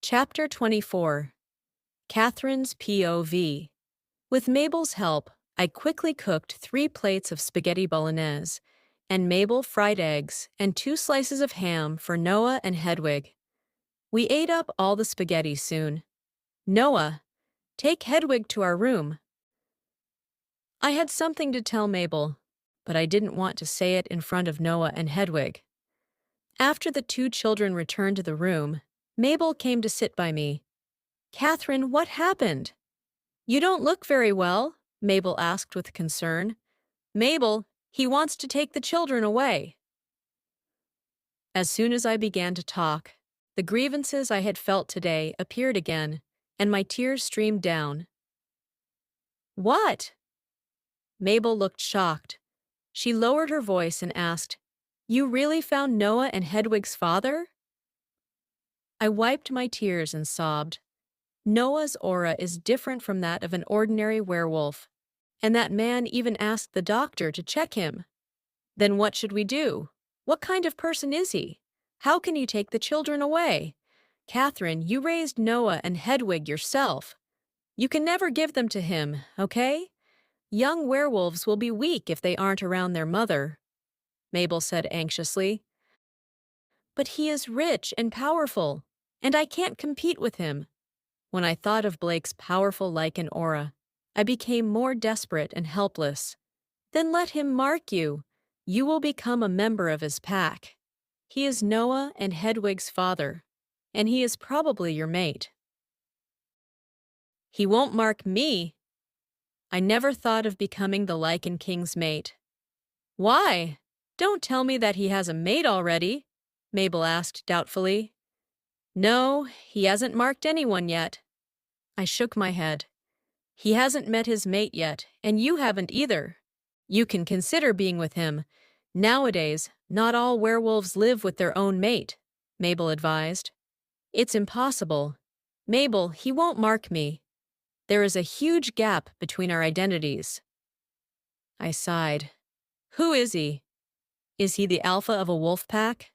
Chapter 24. Catherine's POV. With Mabel's help, I quickly cooked 3 plates of spaghetti bolognese, and Mabel fried eggs and 2 slices of ham for Noah and Hedwig. We ate up all the spaghetti soon. Noah, take Hedwig to our room. I had something to tell Mabel, but I didn't want to say it in front of Noah and Hedwig. After the 2 children returned to the room, Mabel came to sit by me. "Catherine, what happened?" "You don't look very well," Mabel asked with concern. "Mabel, he wants to take the children away." As soon as I began to talk, the grievances I had felt today appeared again, and my tears streamed down. "What?" Mabel looked shocked. She lowered her voice and asked, "You really found Noah and Hedwig's father?" I wiped my tears and sobbed. Noah's aura is different from that of an ordinary werewolf, and that man even asked the doctor to check him. Then what should we do? What kind of person is he? How can he take the children away? Catherine, you raised Noah and Hedwig yourself. You can never give them to him, okay? Young werewolves will be weak if they aren't around their mother, Mabel said anxiously. But he is rich and powerful, and I can't compete with him. When I thought of Blake's powerful lichen aura, I became more desperate and helpless. Then let him mark you. You will become a member of his pack. He is Noah and Hedwig's father, and he is probably your mate. He won't mark me. I never thought of becoming the Lichen King's mate. Why? Don't tell me that he has a mate already, Mabel asked doubtfully. No, he hasn't marked anyone yet. I shook my head. He hasn't met his mate yet, and you haven't either. You can consider being with him. Nowadays, not all werewolves live with their own mate, Mabel advised. It's impossible. Mabel, he won't mark me. There is a huge gap between our identities. I sighed. Who is he? Is he the alpha of a wolf pack?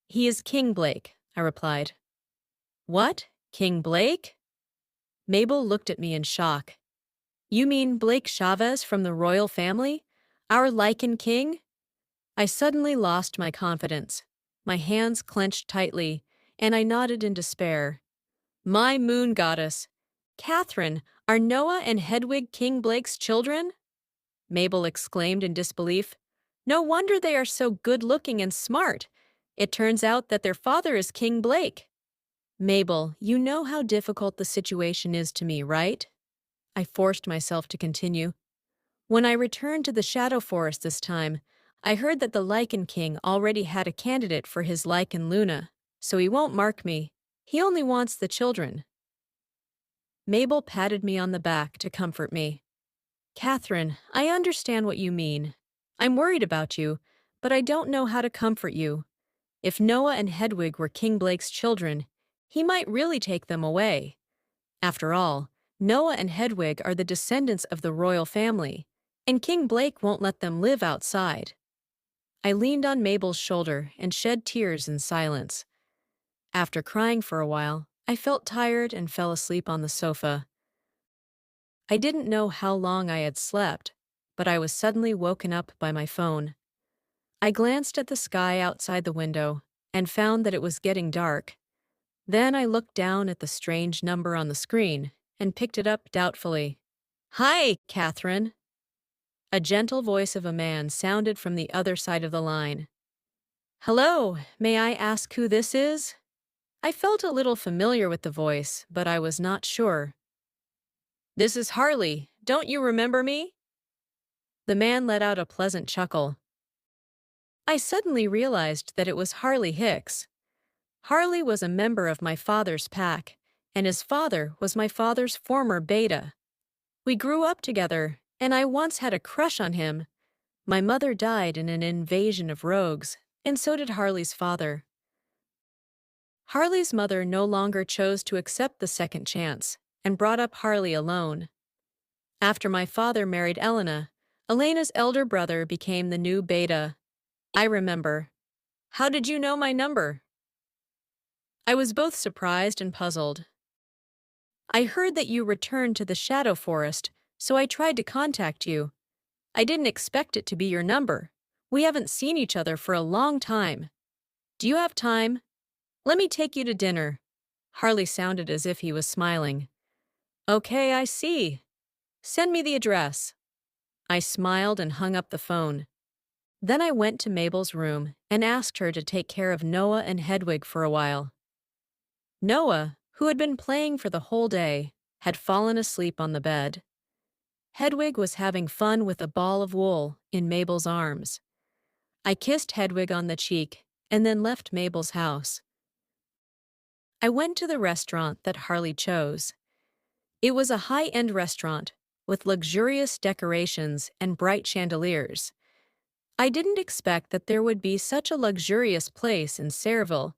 He is King Blake, I replied. What? King Blake? Mabel looked at me in shock. You mean Blake Chavez from the royal family? Our Lichen King? I suddenly lost my confidence. My hands clenched tightly, and I nodded in despair. My moon goddess! Catherine, are Noah and Hedwig King Blake's children? Mabel exclaimed in disbelief. No wonder they are so good-looking and smart. It turns out that their father is King Blake. Mabel, you know how difficult the situation is to me, right? I forced myself to continue. When I returned to the Shadow Forest this time, I heard that the Lichen King already had a candidate for his Lichen Luna, so he won't mark me. He only wants the children. Mabel patted me on the back to comfort me. Catherine, I understand what you mean. I'm worried about you, but I don't know how to comfort you. If Noah and Hedwig were King Blake's children, he might really take them away. After all, Noah and Hedwig are the descendants of the royal family, and King Blake won't let them live outside. I leaned on Mabel's shoulder and shed tears in silence. After crying for a while, I felt tired and fell asleep on the sofa. I didn't know how long I had slept, but I was suddenly woken up by my phone. I glanced at the sky outside the window and found that it was getting dark. Then I looked down at the strange number on the screen and picked it up doubtfully. Hi, Catherine. A gentle voice of a man sounded from the other side of the line. Hello, may I ask who this is? I felt a little familiar with the voice, but I was not sure. This is Harley. Don't you remember me? The man let out a pleasant chuckle. I suddenly realized that it was Harley Hicks. Harley was a member of my father's pack, and his father was my father's former beta. We grew up together, and I once had a crush on him. My mother died in an invasion of rogues, and so did Harley's father. Harley's mother no longer chose to accept the second chance and brought up Harley alone. After my father married Elena's elder brother became the new beta. I remember. How did you know my number? I was both surprised and puzzled. I heard that you returned to the Shadow Forest, so I tried to contact you. I didn't expect it to be your number. We haven't seen each other for a long time. Do you have time? Let me take you to dinner. Harley sounded as if he was smiling. Okay, I see. Send me the address. I smiled and hung up the phone. Then I went to Mabel's room and asked her to take care of Noah and Hedwig for a while. Noah, who had been playing for the whole day, had fallen asleep on the bed. Hedwig was having fun with a ball of wool in Mabel's arms. I kissed Hedwig on the cheek and then left Mabel's house. I went to the restaurant that Harley chose. It was a high-end restaurant with luxurious decorations and bright chandeliers. I didn't expect that there would be such a luxurious place in Sayreville,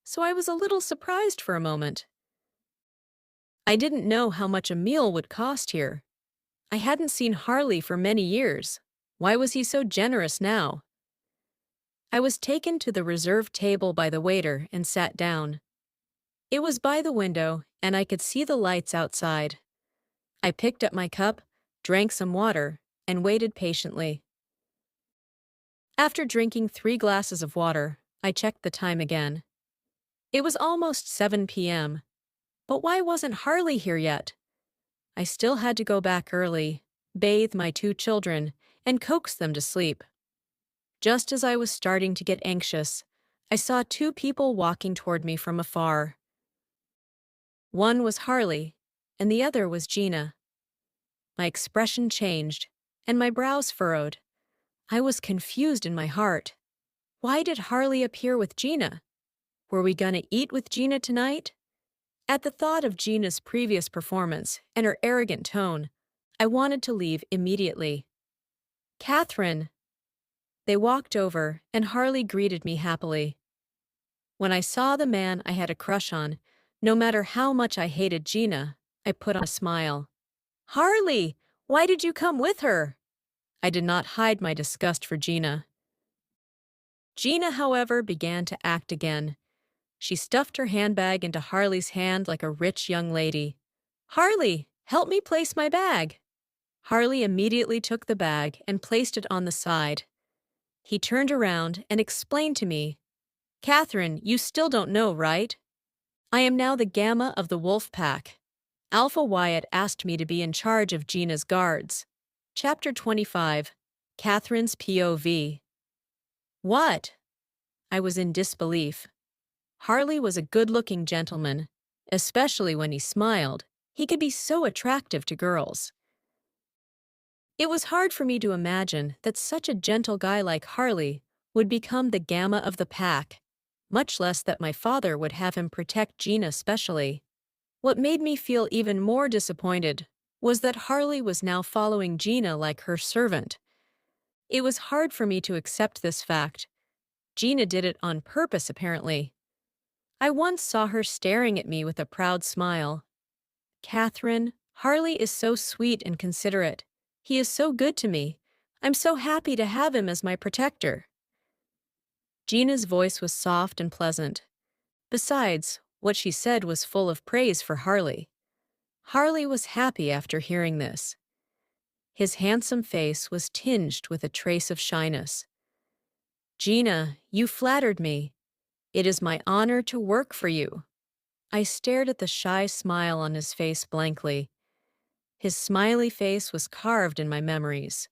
so I was a little surprised for a moment. I didn't know how much a meal would cost here. I hadn't seen Harley for many years. Why was he so generous now? I was taken to the reserved table by the waiter and sat down. It was by the window, and I could see the lights outside. I picked up my cup, drank some water, and waited patiently. After drinking 3 glasses of water, I checked the time again. It was almost 7 p.m., but why wasn't Harley here yet? I still had to go back early, bathe my 2 children, and coax them to sleep. Just as I was starting to get anxious, I saw 2 people walking toward me from afar. One was Harley, and the other was Gina. My expression changed, and my brows furrowed. I was confused in my heart. Why did Harley appear with Gina? Were we gonna eat with Gina tonight? At the thought of Gina's previous performance and her arrogant tone, I wanted to leave immediately. Catherine! They walked over, and Harley greeted me happily. When I saw the man I had a crush on, no matter how much I hated Gina, I put on a smile. Harley! Why did you come with her? I did not hide my disgust for Gina. Gina, however, began to act again. She stuffed her handbag into Harley's hand like a rich young lady. Harley, help me place my bag. Harley immediately took the bag and placed it on the side. He turned around and explained to me, Catherine, you still don't know, right? I am now the Gamma of the Wolf Pack. Alpha Wyatt asked me to be in charge of Gina's guards. Chapter 25. Catherine's POV. What? I was in disbelief. Harley was a good-looking gentleman, especially when he smiled. He could be so attractive to girls. It was hard for me to imagine that such a gentle guy like Harley would become the Gamma of the pack, much less that my father would have him protect Gina specially. What made me feel even more disappointed was that Harley was now following Gina like her servant. It was hard for me to accept this fact. Gina did it on purpose, apparently. I once saw her staring at me with a proud smile. Catherine, Harley is so sweet and considerate. He is so good to me. I'm so happy to have him as my protector. Gina's voice was soft and pleasant. Besides, what she said was full of praise for Harley. Harley was happy after hearing this. His handsome face was tinged with a trace of shyness. Gina, you flattered me. It is my honor to work for you. I stared at the shy smile on his face blankly. His smiley face was carved in my memories.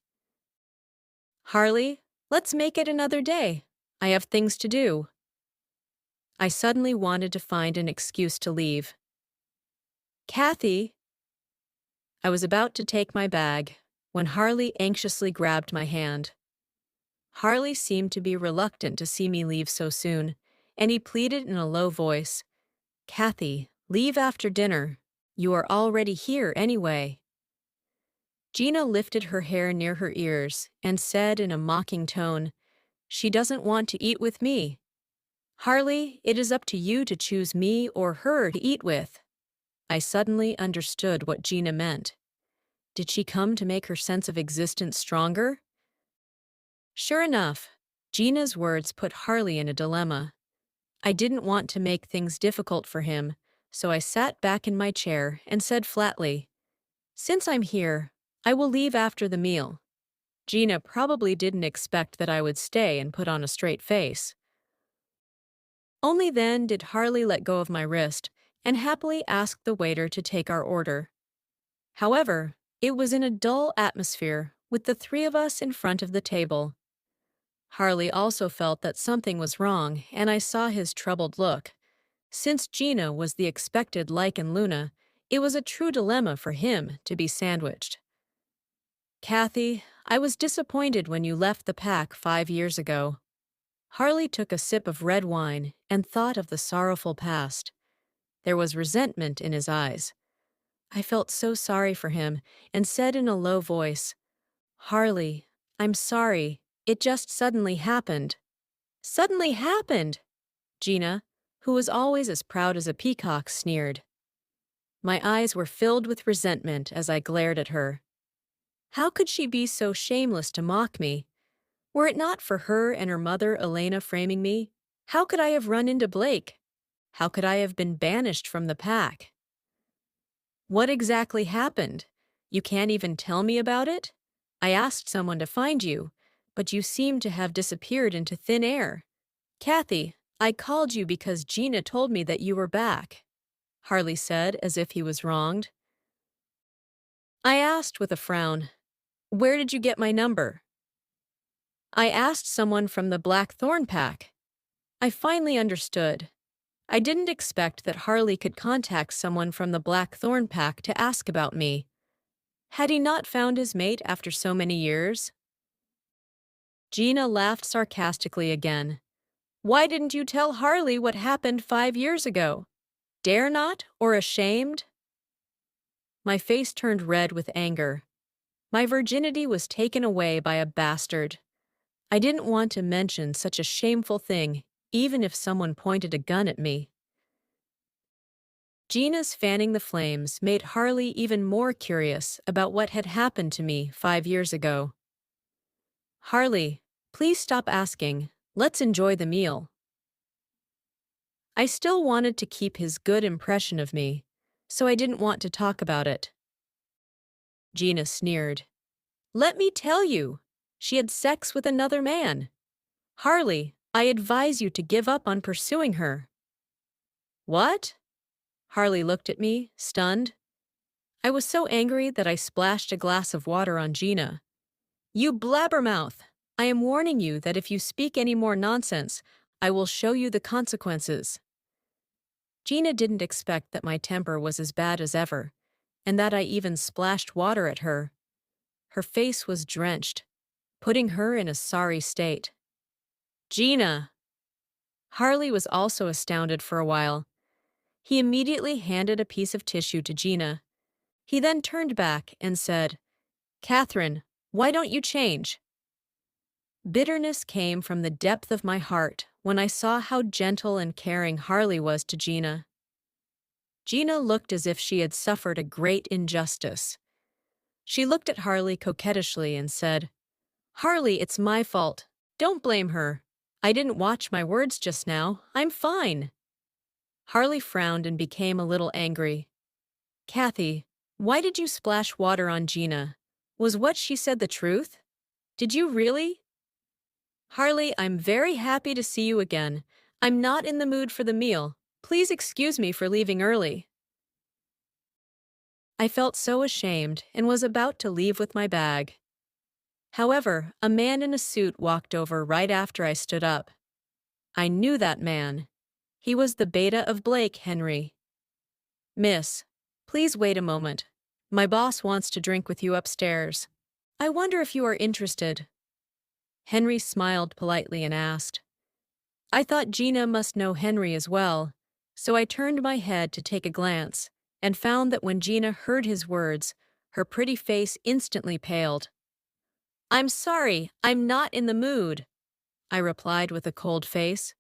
Harley, let's make it another day. I have things to do. I suddenly wanted to find an excuse to leave. Kathy. I was about to take my bag when Harley anxiously grabbed my hand. Harley seemed to be reluctant to see me leave so soon, and he pleaded in a low voice, Kathy, leave after dinner. You are already here anyway. Gina lifted her hair near her ears and said in a mocking tone, She doesn't want to eat with me. Harley, it is up to you to choose me or her to eat with. I suddenly understood what Gina meant. Did she come to make her sense of existence stronger? Sure enough, Gina's words put Harley in a dilemma. I didn't want to make things difficult for him, so I sat back in my chair and said flatly, "Since I'm here, I will leave after the meal." Gina probably didn't expect that I would stay and put on a straight face. Only then did Harley let go of my wrist and happily ask the waiter to take our order. However, it was in a dull atmosphere with the three of us in front of the table. Harley also felt that something was wrong, and I saw his troubled look. Since Gina was the expected like in Luna, it was a true dilemma for him to be sandwiched. "Kathy, I was disappointed when you left the pack 5 years ago." Harley took a sip of red wine and thought of the sorrowful past. There was resentment in his eyes. I felt so sorry for him and said in a low voice, "Harley, I'm sorry. It just suddenly happened." "Suddenly happened?" Gina, who was always as proud as a peacock, sneered. My eyes were filled with resentment as I glared at her. How could she be so shameless to mock me? Were it not for her and her mother Elena framing me, how could I have run into Blake? How could I have been banished from the pack? "What exactly happened? You can't even tell me about it? I asked someone to find you, but you seem to have disappeared into thin air." "Kathy, I called you because Gina told me that you were back," Harley said as if he was wronged. I asked with a frown, "Where did you get my number?" "I asked someone from the Blackthorn pack." I finally understood. I didn't expect that Harley could contact someone from the Blackthorn pack to ask about me. Had he not found his mate after so many years? Gina laughed sarcastically again. "Why didn't you tell Harley what happened 5 years ago? Dare not, or ashamed?" My face turned red with anger. My virginity was taken away by a bastard. I didn't want to mention such a shameful thing, even if someone pointed a gun at me. Gina's fanning the flames made Harley even more curious about what had happened to me 5 years ago. "Harley, please stop asking. Let's enjoy the meal." I still wanted to keep his good impression of me, so I didn't want to talk about it. Gina sneered. "Let me tell you, she had sex with another man. Harley, I advise you to give up on pursuing her." "What?" Harley looked at me, stunned. I was so angry that I splashed a glass of water on Gina. "You blabbermouth! I am warning you that if you speak any more nonsense, I will show you the consequences." Gina didn't expect that my temper was as bad as ever, and that I even splashed water at her. Her face was drenched, putting her in a sorry state. "Gina!" Harley was also astounded for a while. He immediately handed a piece of tissue to Gina. He then turned back and said, "Catherine, why don't you change?" Bitterness came from the depth of my heart when I saw how gentle and caring Harley was to Gina. Gina looked as if she had suffered a great injustice. She looked at Harley coquettishly and said, "Harley, it's my fault. Don't blame her. I didn't watch my words just now. I'm fine." Harley frowned and became a little angry. "Kathy, why did you splash water on Gina? Was what she said the truth? Did you really?" "Harley, I'm very happy to see you again. I'm not in the mood for the meal. Please excuse me for leaving early." I felt so ashamed and was about to leave with my bag. However, a man in a suit walked over right after I stood up. I knew that man. He was the beta of Blake, Henry. "Miss, please wait a moment. My boss wants to drink with you upstairs. I wonder if you are interested." Henry smiled politely and asked. I thought Gina must know Henry as well, so I turned my head to take a glance and found that when Gina heard his words, her pretty face instantly paled. "I'm sorry, I'm not in the mood," I replied with a cold face.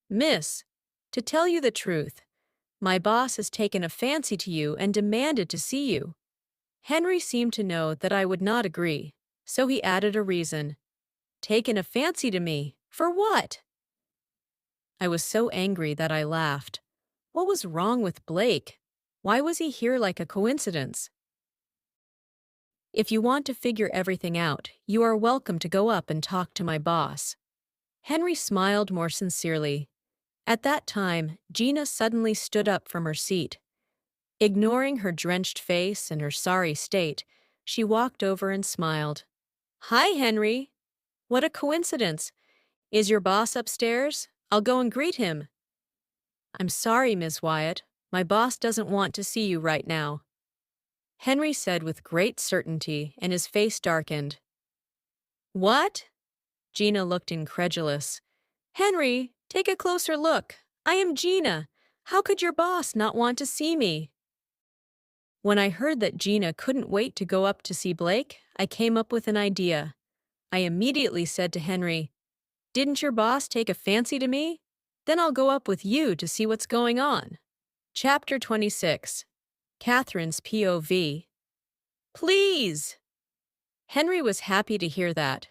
"Miss, to tell you the truth, my boss has taken a fancy to you and demanded to see you." Henry seemed to know that I would not agree, so he added a reason. "Taken a fancy to me? For what?" I was so angry that I laughed. What was wrong with Blake? Why was he here like a coincidence? If you want to figure everything out, you are welcome to go up and talk to my boss. Henry smiled more sincerely. At that time, Gina suddenly stood up from her seat. Ignoring her drenched face and her sorry state, she walked over and smiled. Hi, Henry. What a coincidence. Is your boss upstairs? I'll go and greet him. I'm sorry, Miss Wyatt. My boss doesn't want to see you right now, Henry said with great certainty, and his face darkened. What? Gina looked incredulous. Henry, take a closer look. I am Gina. How could your boss not want to see me? When I heard that Gina couldn't wait to go up to see Blake, I came up with an idea. I immediately said to Henry, Didn't your boss take a fancy to me? Then I'll go up with you to see what's going on. Chapter 26. Catherine's POV. Please! Henry was happy to hear that.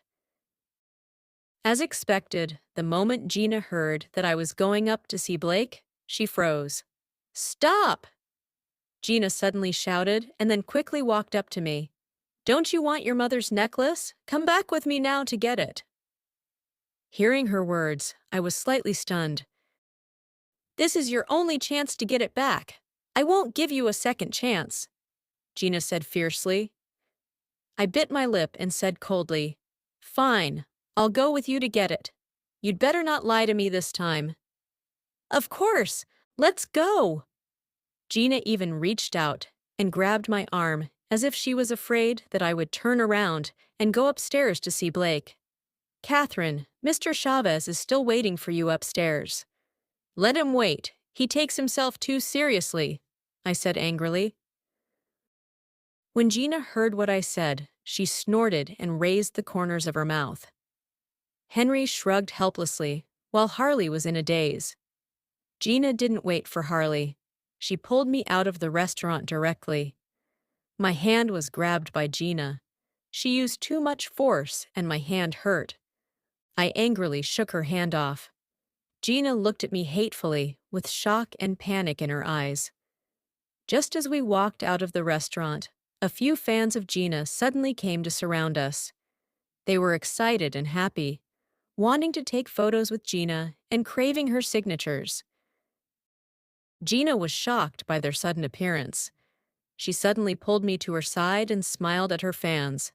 As expected, the moment Gina heard that I was going up to see Blake, she froze. Stop! Gina suddenly shouted and then quickly walked up to me. Don't you want your mother's necklace? Come back with me now to get it. Hearing her words, I was slightly stunned. This is your only chance to get it back. I won't give you a second chance, Gina said fiercely. I bit my lip and said coldly, Fine, I'll go with you to get it. You'd better not lie to me this time. Of course, let's go. Gina even reached out and grabbed my arm as if she was afraid that I would turn around and go upstairs to see Blake. Catherine, Mr. Chavez is still waiting for you upstairs. Let him wait. He takes himself too seriously, I said angrily. When Gina heard what I said, she snorted and raised the corners of her mouth. Henry shrugged helplessly, while Harley was in a daze. Gina didn't wait for Harley. She pulled me out of the restaurant directly. My hand was grabbed by Gina. She used too much force, and my hand hurt. I angrily shook her hand off. Gina looked at me hatefully, with shock and panic in her eyes. Just as we walked out of the restaurant, a few fans of Gina suddenly came to surround us. They were excited and happy, wanting to take photos with Gina and craving her signatures. Gina was shocked by their sudden appearance. She suddenly pulled me to her side and smiled at her fans.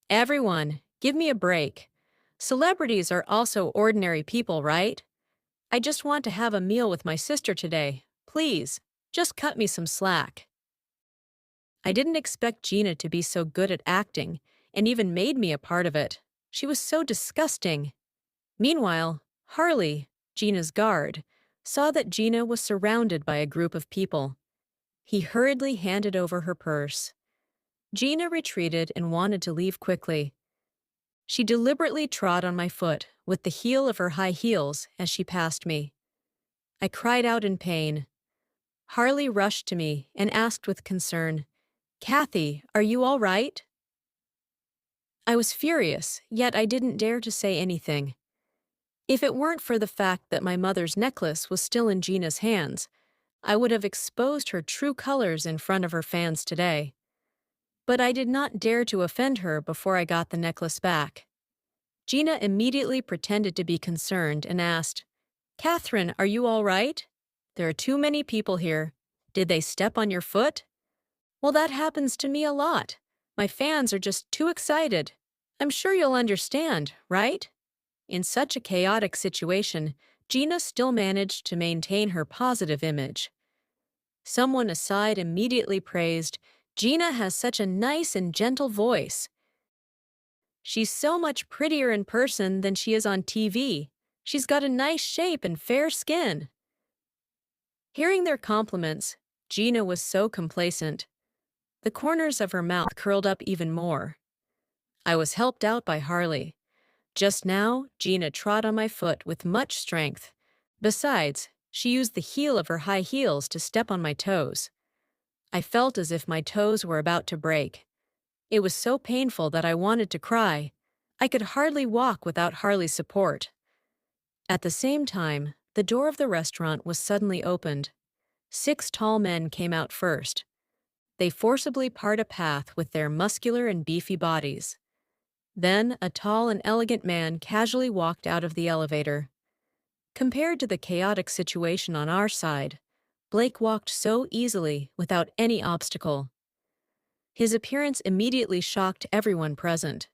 Everyone, give me a break. Celebrities are also ordinary people, right? I just want to have a meal with my sister today. Please, just cut me some slack. I didn't expect Gina to be so good at acting, and even made me a part of it. She was so disgusting. Meanwhile, Harley, Gina's guard, saw that Gina was surrounded by a group of people. He hurriedly handed over her purse. Gina retreated and wanted to leave quickly. She deliberately trod on my foot with the heel of her high heels as she passed me. I cried out in pain. Harley rushed to me and asked with concern, Kathy, are you all right? I was furious, yet I didn't dare to say anything. If it weren't for the fact that my mother's necklace was still in Gina's hands, I would have exposed her true colors in front of her fans today. But I did not dare to offend her before I got the necklace back. Gina immediately pretended to be concerned and asked, Catherine, are you all right? There are too many people here. Did they step on your foot? Well, that happens to me a lot. My fans are just too excited. I'm sure you'll understand, right? In such a chaotic situation, Gina still managed to maintain her positive image. Someone aside immediately praised, Gina has such a nice and gentle voice. She's so much prettier in person than she is on TV. She's got a nice shape and fair skin. Hearing their compliments, Gina was so complacent. The corners of her mouth curled up even more. I was helped out by Harley. Just now, Gina trod on my foot with much strength. Besides, she used the heel of her high heels to step on my toes. I felt as if my toes were about to break. It was so painful that I wanted to cry. I could hardly walk without Harley's support. At the same time, The door of the restaurant was suddenly opened. 6 tall men came out first. They forcibly part a path with their muscular and beefy bodies. Then a tall and elegant man casually walked out of the elevator. Compared to the chaotic situation on our side, Blake walked so easily without any obstacle. His appearance immediately shocked everyone present.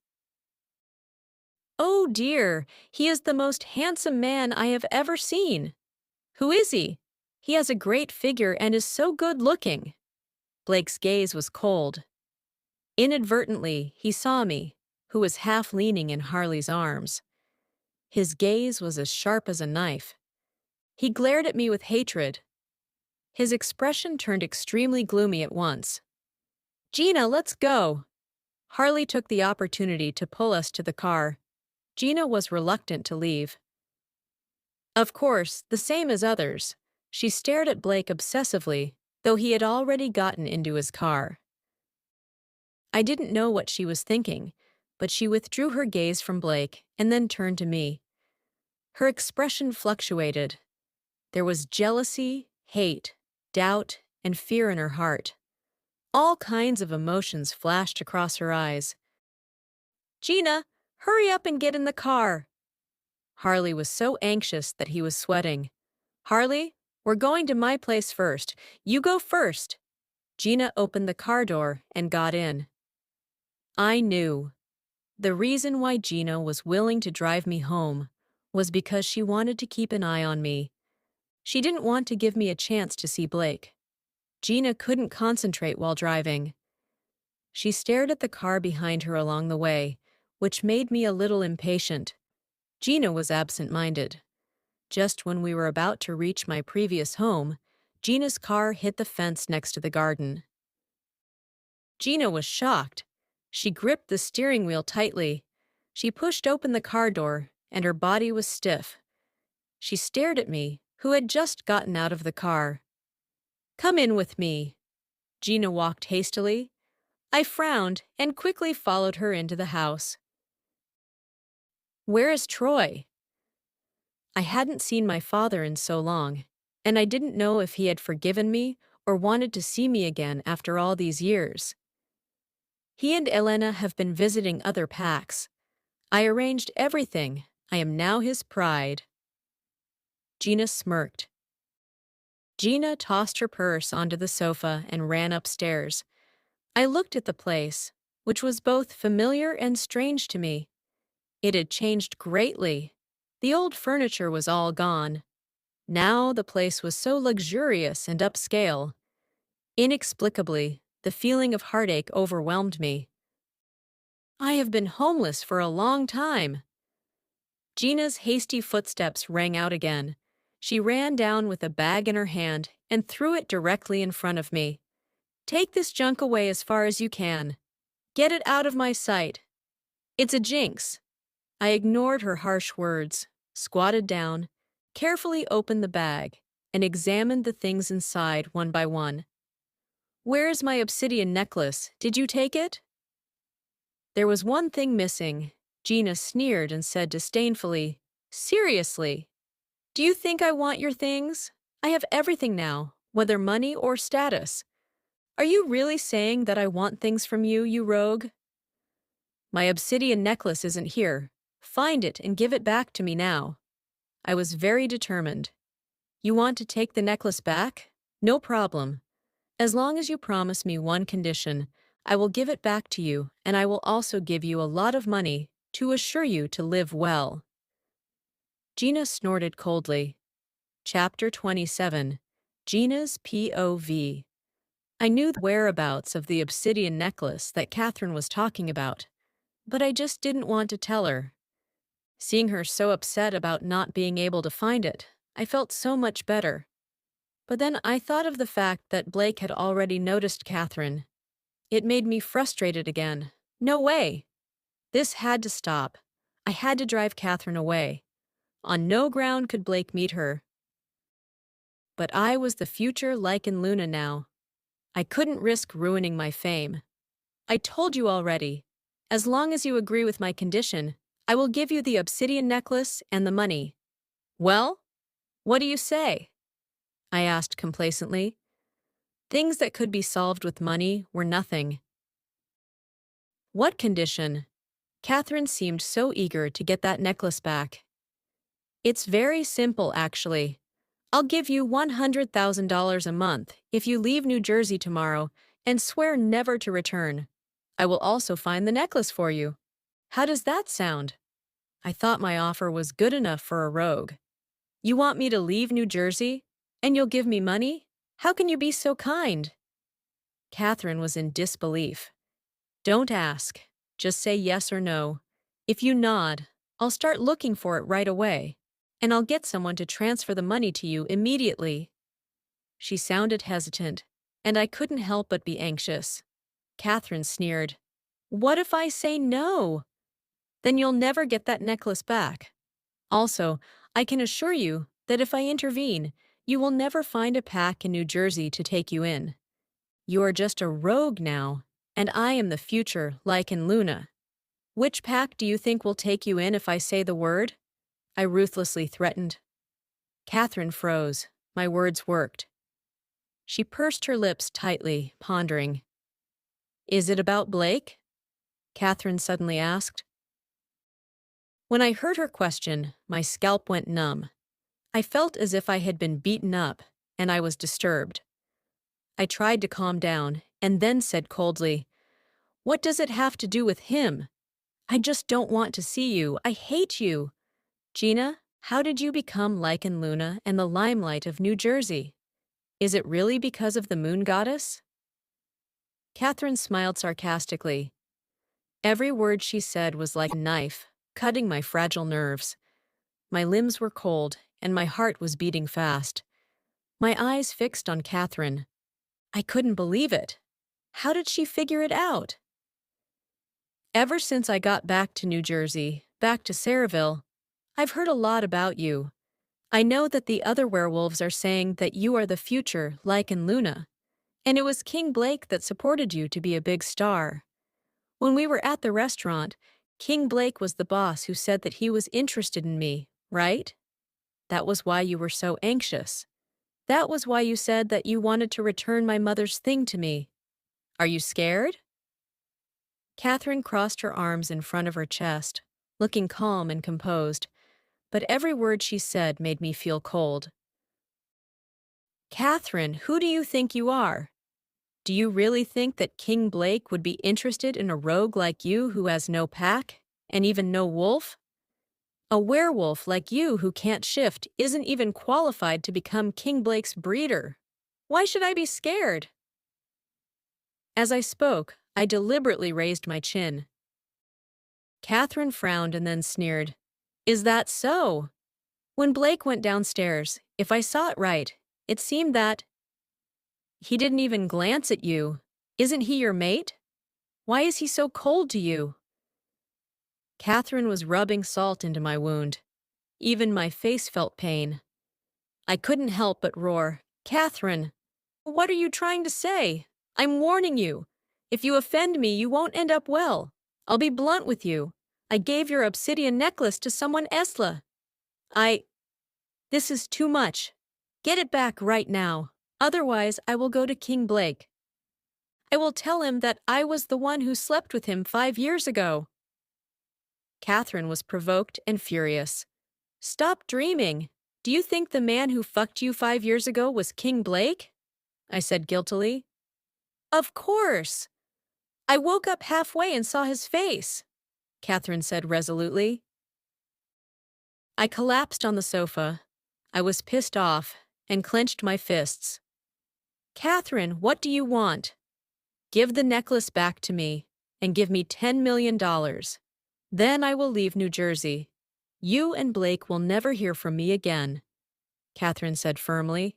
"Oh dear, he is the most handsome man I have ever seen. Who is he? He has a great figure and is so good-looking." Blake's gaze was cold. Inadvertently, he saw me, who was half leaning in Harley's arms. His gaze was as sharp as a knife. He glared at me with hatred. His expression turned extremely gloomy at once. "Gina, let's go." Harley took the opportunity to pull us to the car. Gina was reluctant to leave. Of course, the same as others, she stared at Blake obsessively, though he had already gotten into his car. I didn't know what she was thinking, but she withdrew her gaze from Blake and then turned to me. Her expression fluctuated. There was jealousy, hate, doubt, and fear in her heart. All kinds of emotions flashed across her eyes. "Gina, hurry up and get in the car." Harley was so anxious that he was sweating. "Harley, we're going to my place first. You go first." Gina opened the car door and got in. I knew. The reason why Gina was willing to drive me home was because she wanted to keep an eye on me. She didn't want to give me a chance to see Blake. Gina couldn't concentrate while driving. She stared at the car behind her along the way, which made me a little impatient. Gina was absent-minded. Just when we were about to reach my previous home, Gina's car hit the fence next to the garden. Gina was shocked. She gripped the steering wheel tightly. She pushed open the car door, and her body was stiff. She stared at me, who had just gotten out of the car. "Come in with me." Gina walked hastily. I frowned and quickly followed her into the house. "Where is Troy?" I hadn't seen my father in so long, and I didn't know if he had forgiven me or wanted to see me again after all these years. "He and Elena have been visiting other packs. I arranged everything. I am now his pride." Gina smirked. Gina tossed her purse onto the sofa and ran upstairs. I looked at the place, which was both familiar and strange to me. It had changed greatly. The old furniture was all gone. Now the place was so luxurious and upscale. Inexplicably, the feeling of heartache overwhelmed me. I have been homeless for a long time. Gina's hasty footsteps rang out again. She ran down with a bag in her hand and threw it directly in front of me. "Take this junk away as far as you can. Get it out of my sight. It's a jinx." I ignored her harsh words, squatted down, carefully opened the bag, and examined the things inside one by one. "Where is my obsidian necklace? Did you take it?" There was one thing missing. Gina sneered and said disdainfully, "Seriously? Do you think I want your things? I have everything now, whether money or status. Are you really saying that I want things from you, you rogue?" "My obsidian necklace isn't here. Find it and give it back to me now." I was very determined. "You want to take the necklace back? No problem. As long as you promise me one condition, I will give it back to you, and I will also give you a lot of money to assure you to live well." Gina snorted coldly. Chapter 27. Gina's POV. I knew the whereabouts of the obsidian necklace that Catherine was talking about, but I just didn't want to tell her. Seeing her so upset about not being able to find it, I felt so much better. But then I thought of the fact that Blake had already noticed Catherine. It made me frustrated again. No way! This had to stop. I had to drive Catherine away. On no ground could Blake meet her. But I was the future Lycan Luna now. I couldn't risk ruining my fame. "I told you already. As long as you agree with my condition, I will give you the obsidian necklace and the money." "Well?" What do you say? I asked complacently. Things that could be solved with money were nothing. What condition? Catherine seemed so eager to get that necklace back. It's very simple, actually. I'll give you $100,000 a month if you leave New Jersey tomorrow and swear never to return. I will also find the necklace for you. How does that sound? I thought my offer was good enough for a rogue. You want me to leave New Jersey? And you'll give me money? How can you be so kind? Catherine was in disbelief. Don't ask. Just say yes or no. If you nod, I'll start looking for it right away, and I'll get someone to transfer the money to you immediately. She sounded hesitant, and I couldn't help but be anxious. Catherine sneered. What if I say no? Then you'll never get that necklace back. Also, I can assure you that if I intervene, you will never find a pack in New Jersey to take you in. You are just a rogue now, and I am the future, like in Luna. Which pack do you think will take you in if I say the word? I ruthlessly threatened. Catherine froze. My words worked. She pursed her lips tightly, pondering. Is it about Blake? Catherine suddenly asked. When I heard her question, my scalp went numb. I felt as if I had been beaten up, and I was disturbed. I tried to calm down, and then said coldly, What does it have to do with him? I just don't want to see you. I hate you. Gina, how did you become Lycan Luna and the limelight of New Jersey? Is it really because of the moon goddess? Catherine smiled sarcastically. Every word she said was like a knife, cutting my fragile nerves. My limbs were cold, and my heart was beating fast. My eyes fixed on Catherine. I couldn't believe it. How did she figure it out? Ever since I got back to New Jersey, back to Saraville, I've heard a lot about you. I know that the other werewolves are saying that you are the future, like in Luna, and it was King Blake that supported you to be a big star. When we were at the restaurant, King Blake was the boss who said that he was interested in me, right? That was why you were so anxious. That was why you said that you wanted to return my mother's thing to me. Are you scared? Catherine crossed her arms in front of her chest, looking calm and composed, but every word she said made me feel cold. Catherine, who do you think you are? Do you really think that King Blake would be interested in a rogue like you who has no pack, and even no wolf? A werewolf like you who can't shift isn't even qualified to become King Blake's breeder. Why should I be scared? As I spoke, I deliberately raised my chin. Catherine frowned and then sneered. Is that so? When Blake went downstairs, if I saw it right, it seemed that he didn't even glance at you. Isn't he your mate? Why is he so cold to you? Catherine was rubbing salt into my wound. Even my face felt pain. I couldn't help but roar, Catherine, what are you trying to say? I'm warning you. If you offend me, you won't end up well. I'll be blunt with you. I gave your obsidian necklace to someone Esla. This is too much. Get it back right now. Otherwise, I will go to King Blake. I will tell him that I was the one who slept with him 5 years ago. Catherine was provoked and furious. Stop dreaming. Do you think the man who fucked you 5 years ago was King Blake? I said guiltily. Of course. I woke up halfway and saw his face, Catherine said resolutely. I collapsed on the sofa. I was pissed off and clenched my fists. Catherine, what do you want? Give the necklace back to me and give me $10 million. Then I will leave New Jersey. You and Blake will never hear from me again, Catherine said firmly.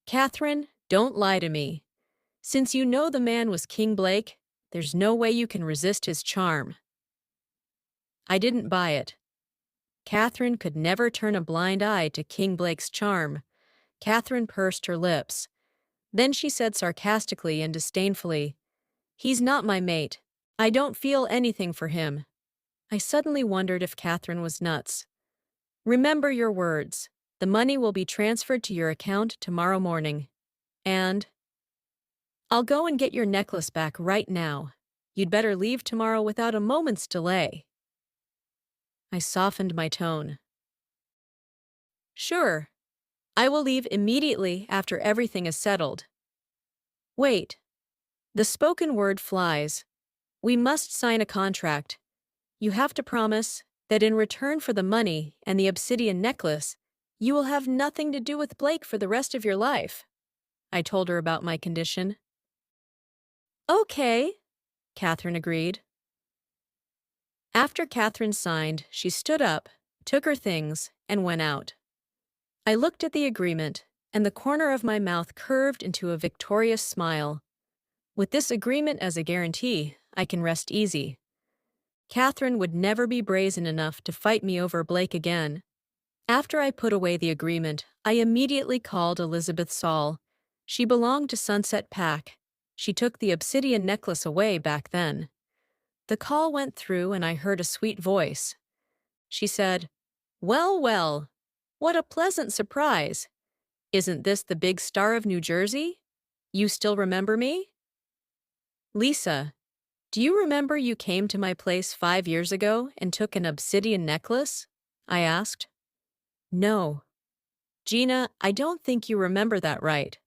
Catherine, don't lie to me. Since you know the man was King Blake, there's no way you can resist his charm. I didn't buy it. Catherine could never turn a blind eye to King Blake's charm. Catherine pursed her lips. Then she said sarcastically and disdainfully, He's not my mate. I don't feel anything for him. I suddenly wondered if Catherine was nuts. Remember your words. The money will be transferred to your account tomorrow morning. And I'll go and get your necklace back right now. You'd better leave tomorrow without a moment's delay. I softened my tone. Sure, I will leave immediately after everything is settled. Wait, the spoken word flies. We must sign a contract. You have to promise that in return for the money and the obsidian necklace, you will have nothing to do with Blake for the rest of your life. I told her about my condition. Okay, Catherine agreed. After Catherine signed, she stood up, took her things, and went out. I looked at the agreement, and the corner of my mouth curved into a victorious smile. With this agreement as a guarantee, I can rest easy. Catherine would never be brazen enough to fight me over Blake again. After I put away the agreement, I immediately called Elizabeth Saul. She belonged to Sunset Pack. She took the obsidian necklace away back then. The call went through and I heard a sweet voice. She said, "Well, well, what a pleasant surprise. Isn't this the big star of New Jersey? You still remember me?" "Lisa, do you remember you came to my place 5 years ago and took an obsidian necklace?" I asked. "No. Gina, I don't think you remember that right.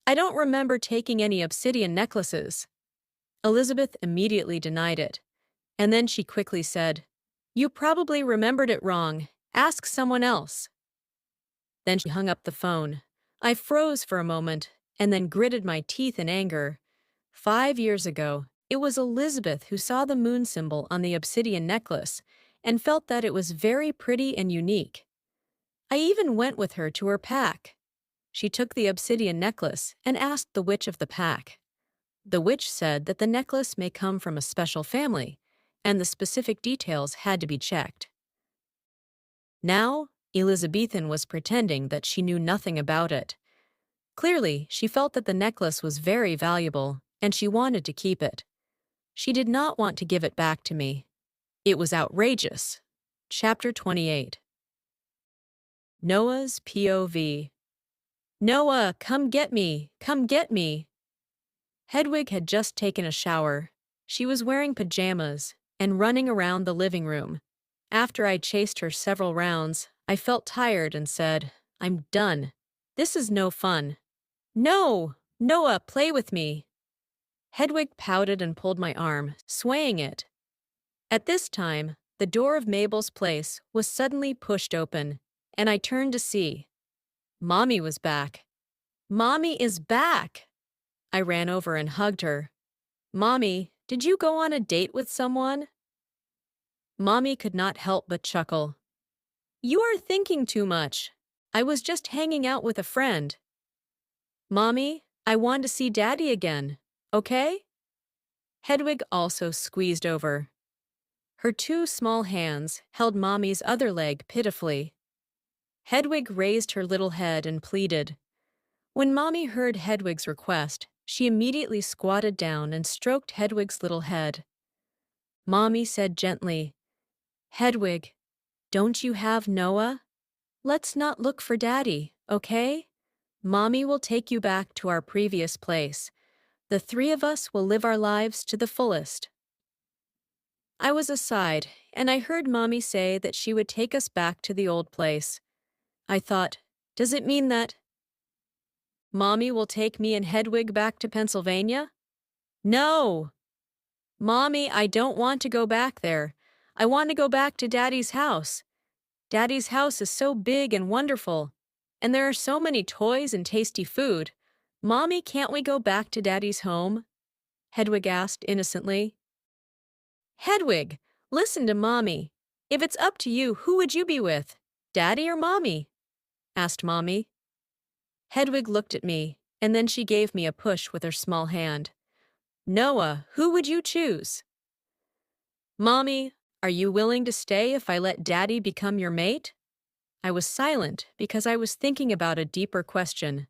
I don't remember taking any obsidian necklaces." Elizabeth immediately denied it, and then she quickly said, "You probably remembered it wrong. Ask someone else." Then she hung up the phone. I froze for a moment, and then gritted my teeth in anger. 5 years ago, it was Elizabeth who saw the moon symbol on the obsidian necklace and felt that it was very pretty and unique. I even went with her to her pack. She took the obsidian necklace and asked the witch of the pack. The witch said that the necklace may come from a special family, and the specific details had to be checked. Now, Elizabethan was pretending that she knew nothing about it. Clearly, she felt that the necklace was very valuable, and she wanted to keep it. She did not want to give it back to me. It was outrageous. Chapter 28. Noah's POV. "Noah, come get me! Come get me!" Hedwig had just taken a shower. She was wearing pajamas and running around the living room. After I chased her several rounds, I felt tired and said, "I'm done. This is no fun." "No! Noah, play with me." Hedwig pouted and pulled my arm, swaying it. At this time, the door of Mabel's place was suddenly pushed open, and I turned to see. Mommy was back. "Mommy is back!" I ran over and hugged her. "Mommy, did you go on a date with someone?" Mommy could not help but chuckle. "You are thinking too much. I was just hanging out with a friend." "Mommy, I want to see Daddy again, okay?" Hedwig also squeezed over. Her 2 small hands held Mommy's other leg pitifully. Hedwig raised her little head and pleaded. When Mommy heard Hedwig's request, she immediately squatted down and stroked Hedwig's little head. Mommy said gently, "Hedwig, don't you have Noah? Let's not look for Daddy, okay? Mommy will take you back to our previous place. The 3 of us will live our lives to the fullest." I was aside, and I heard Mommy say that she would take us back to the old place. I thought, does it mean that Mommy will take me and Hedwig back to Pennsylvania? No! "Mommy, I don't want to go back there. I want to go back to Daddy's house. Daddy's house is so big and wonderful, and there are so many toys and tasty food. Mommy, can't we go back to Daddy's home?" Hedwig asked innocently. "Hedwig, listen to Mommy. If it's up to you, who would you be with, Daddy or Mommy?" asked Mommy. Hedwig looked at me, and then she gave me a push with her small hand. "Noah, who would you choose?" "Mommy, are you willing to stay if I let Daddy become your mate?" I was silent because I was thinking about a deeper question.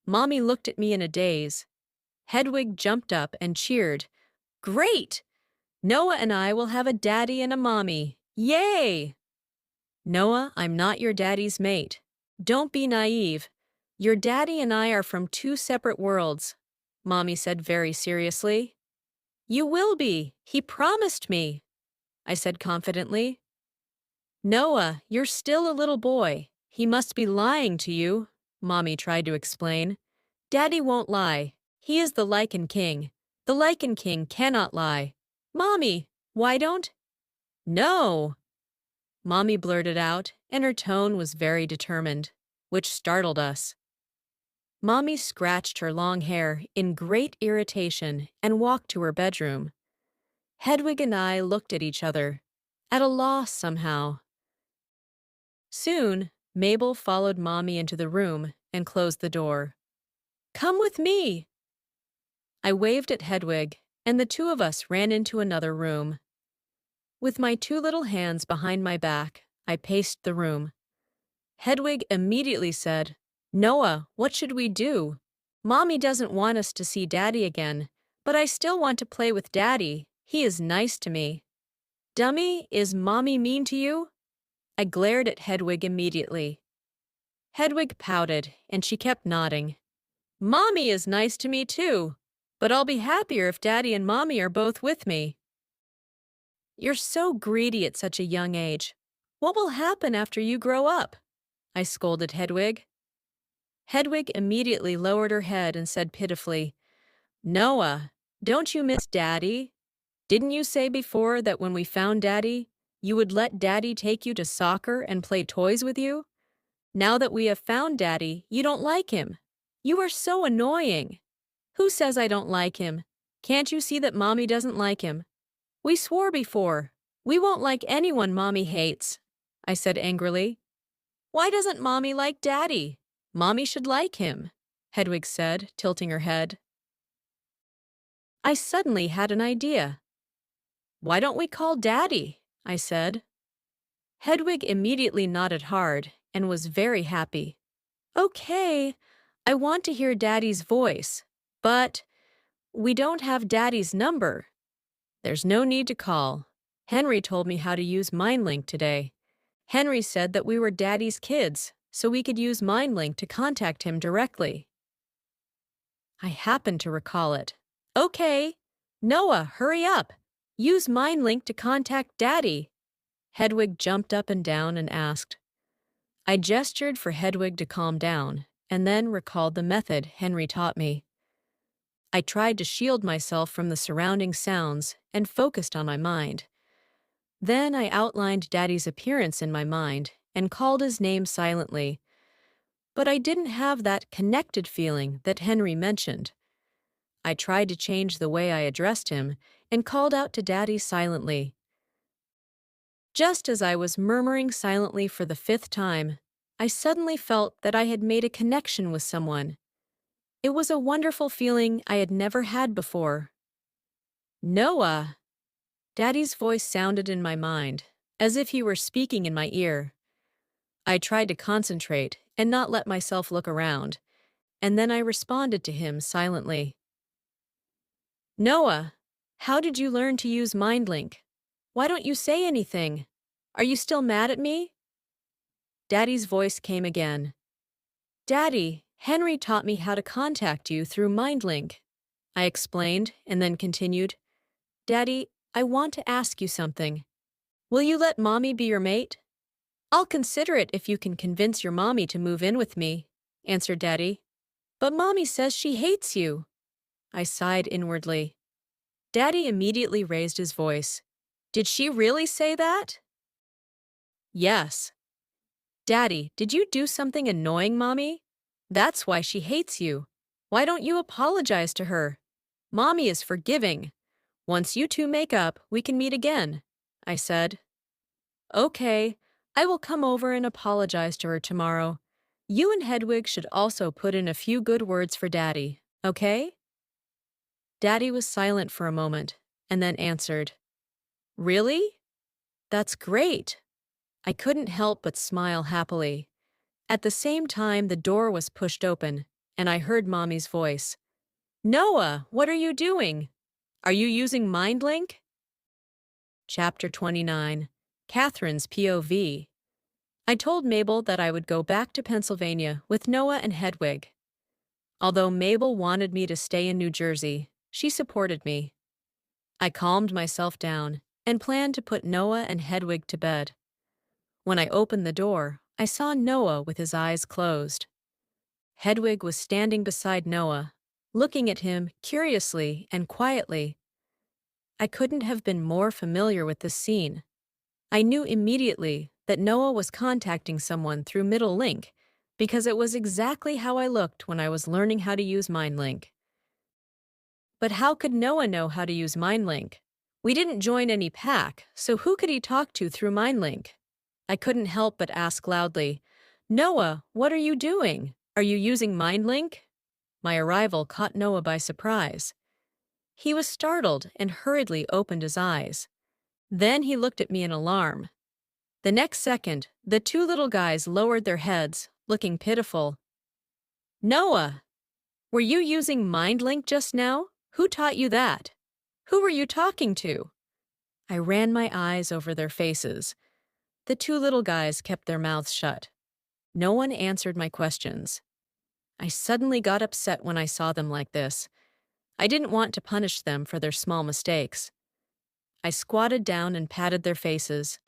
Mommy looked at me in a daze. Hedwig jumped up and cheered. "Great! Noah and I will have a daddy and a mommy. Yay!" "Noah, I'm not your daddy's mate. Don't be naive. Your daddy and I are from two separate worlds, Mommy said very seriously. You will be. He promised me, I said confidently. Noah, you're still a little boy. He must be lying to you, Mommy tried to explain. Daddy won't lie. He is the Lichen King. The Lichen King cannot lie. Mommy, why don't? No, Mommy blurted out, and her tone was very determined, which startled us. Mommy scratched her long hair in great irritation and walked to her bedroom. Hedwig and I looked at each other, at a loss somehow. Soon, Mabel followed Mommy into the room and closed the door. Come with me! I waved at Hedwig, and the two of us ran into another room. With my two little hands behind my back, I paced the room. Hedwig immediately said, Noah, what should we do? Mommy doesn't want us to see Daddy again, but I still want to play with Daddy. He is nice to me. Dummy, is Mommy mean to you? I glared at Hedwig immediately. Hedwig pouted, and she kept nodding. Mommy is nice to me too, but I'll be happier if Daddy and Mommy are both with me. You're so greedy at such a young age. What will happen after you grow up? I scolded Hedwig. Hedwig immediately lowered her head and said pitifully, Noah, don't you miss Daddy? Didn't you say before that when we found Daddy, you would let Daddy take you to soccer and play toys with you? Now that we have found Daddy, you don't like him. You are so annoying. Who says I don't like him? Can't you see that Mommy doesn't like him? We swore before. We won't like anyone Mommy hates, I said angrily. Why doesn't Mommy like Daddy? Mommy should like him, Hedwig said, tilting her head. I suddenly had an idea. Why don't we call Daddy? I said. Hedwig immediately nodded hard and was very happy. Okay, I want to hear Daddy's voice, but we don't have Daddy's number. There's no need to call. Henry told me how to use MindLink today. Henry said that we were Daddy's kids, so we could use MindLink to contact him directly. I happened to recall it. Okay, Noah, hurry up. Use MindLink to contact Daddy. Hedwig jumped up and down and asked. I gestured for Hedwig to calm down, and then recalled the method Henry taught me. I tried to shield myself from the surrounding sounds and focused on my mind. Then I outlined Daddy's appearance in my mind and called his name silently. But I didn't have that connected feeling that Henry mentioned. I tried to change the way I addressed him and called out to Daddy silently. Just as I was murmuring silently for the 5th time, I suddenly felt that I had made a connection with someone. It was a wonderful feeling I had never had before. Noah! Daddy's voice sounded in my mind, as if he were speaking in my ear. I tried to concentrate and not let myself look around, and then I responded to him silently. Noah, how did you learn to use MindLink? Why don't you say anything? Are you still mad at me? Daddy's voice came again. Daddy, Henry taught me how to contact you through MindLink. I explained and then continued. Daddy, I want to ask you something. Will you let Mommy be your mate? I'll consider it if you can convince your Mommy to move in with me, answered Daddy. But Mommy says she hates you. I sighed inwardly. Daddy immediately raised his voice. Did she really say that? Yes. Daddy, did you do something annoying, Mommy? That's why she hates you. Why don't you apologize to her? Mommy is forgiving. Once you two make up, we can meet again, I said. Okay, I will come over and apologize to her tomorrow. You and Hedwig should also put in a few good words for Daddy, okay? Daddy was silent for a moment, and then answered, Really? That's great. I couldn't help but smile happily. At the same time, the door was pushed open, and I heard Mommy's voice. Noah, what are you doing? Are you using MindLink? Chapter 29. Catherine's POV. I told Mabel that I would go back to Pennsylvania with Noah and Hedwig. Although Mabel wanted me to stay in New Jersey, she supported me. I calmed myself down and planned to put Noah and Hedwig to bed. When I opened the door, I saw Noah with his eyes closed. Hedwig was standing beside Noah, looking at him curiously and quietly. I couldn't have been more familiar with this scene. I knew immediately that Noah was contacting someone through Middle Link because it was exactly how I looked when I was learning how to use MindLink. But how could Noah know how to use MindLink? We didn't join any pack, so who could he talk to through MindLink? I couldn't help but ask loudly, "Noah, what are you doing? Are you using MindLink?" My arrival caught Noah by surprise. He was startled and hurriedly opened his eyes. Then he looked at me in alarm. The next second, the two little guys lowered their heads, looking pitiful. "Noah, were you using MindLink just now? Who taught you that? Who were you talking to?" I ran my eyes over their faces. The two little guys kept their mouths shut. No one answered my questions. I suddenly got upset when I saw them like this. I didn't want to punish them for their small mistakes. I squatted down and patted their faces.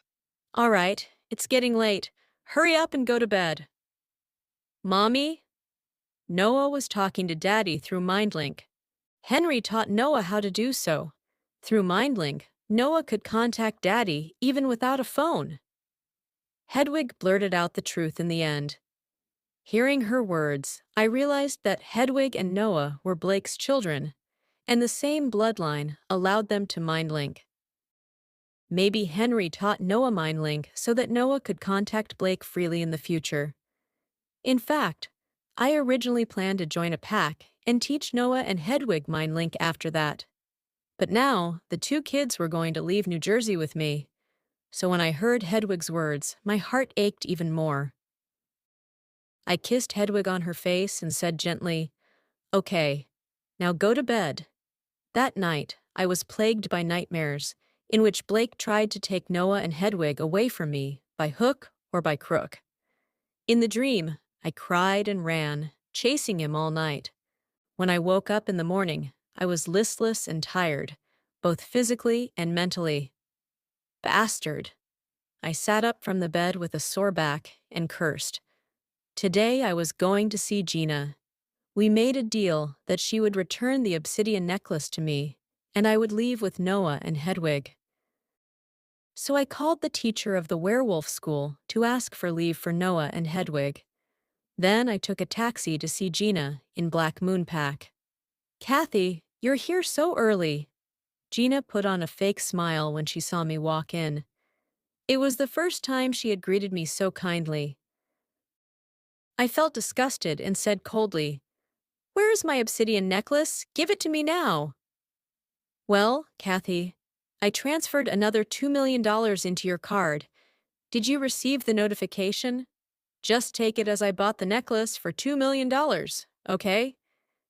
"All right, it's getting late. Hurry up and go to bed." "Mommy?" Noah was talking to Daddy through MindLink. Henry taught Noah how to do so. Through MindLink, Noah could contact Daddy even without a phone. Hedwig blurted out the truth in the end. Hearing her words, I realized that Hedwig and Noah were Blake's children, and the same bloodline allowed them to MindLink. Maybe Henry taught Noah MindLink so that Noah could contact Blake freely in the future. In fact, I originally planned to join a pack and teach Noah and Hedwig MindLink after that. But now, the two kids were going to leave New Jersey with me. So when I heard Hedwig's words, my heart ached even more. I kissed Hedwig on her face and said gently, "Okay, now go to bed." That night, I was plagued by nightmares, in which Blake tried to take Noah and Hedwig away from me by hook or by crook. In the dream, I cried and ran, chasing him all night. When I woke up in the morning, I was listless and tired, both physically and mentally. Bastard! I sat up from the bed with a sore back and cursed. Today I was going to see Gina. We made a deal that she would return the obsidian necklace to me, and I would leave with Noah and Hedwig. So I called the teacher of the werewolf school to ask for leave for Noah and Hedwig. Then I took a taxi to see Gina in Black Moon Pack. "Kathy, you're here so early." Gina put on a fake smile when she saw me walk in. It was the first time she had greeted me so kindly. I felt disgusted and said coldly, "Where is my obsidian necklace? Give it to me now." "Well, Kathy, I transferred another $2 million into your card. Did you receive the notification? Just take it as I bought the necklace for $2 million, okay?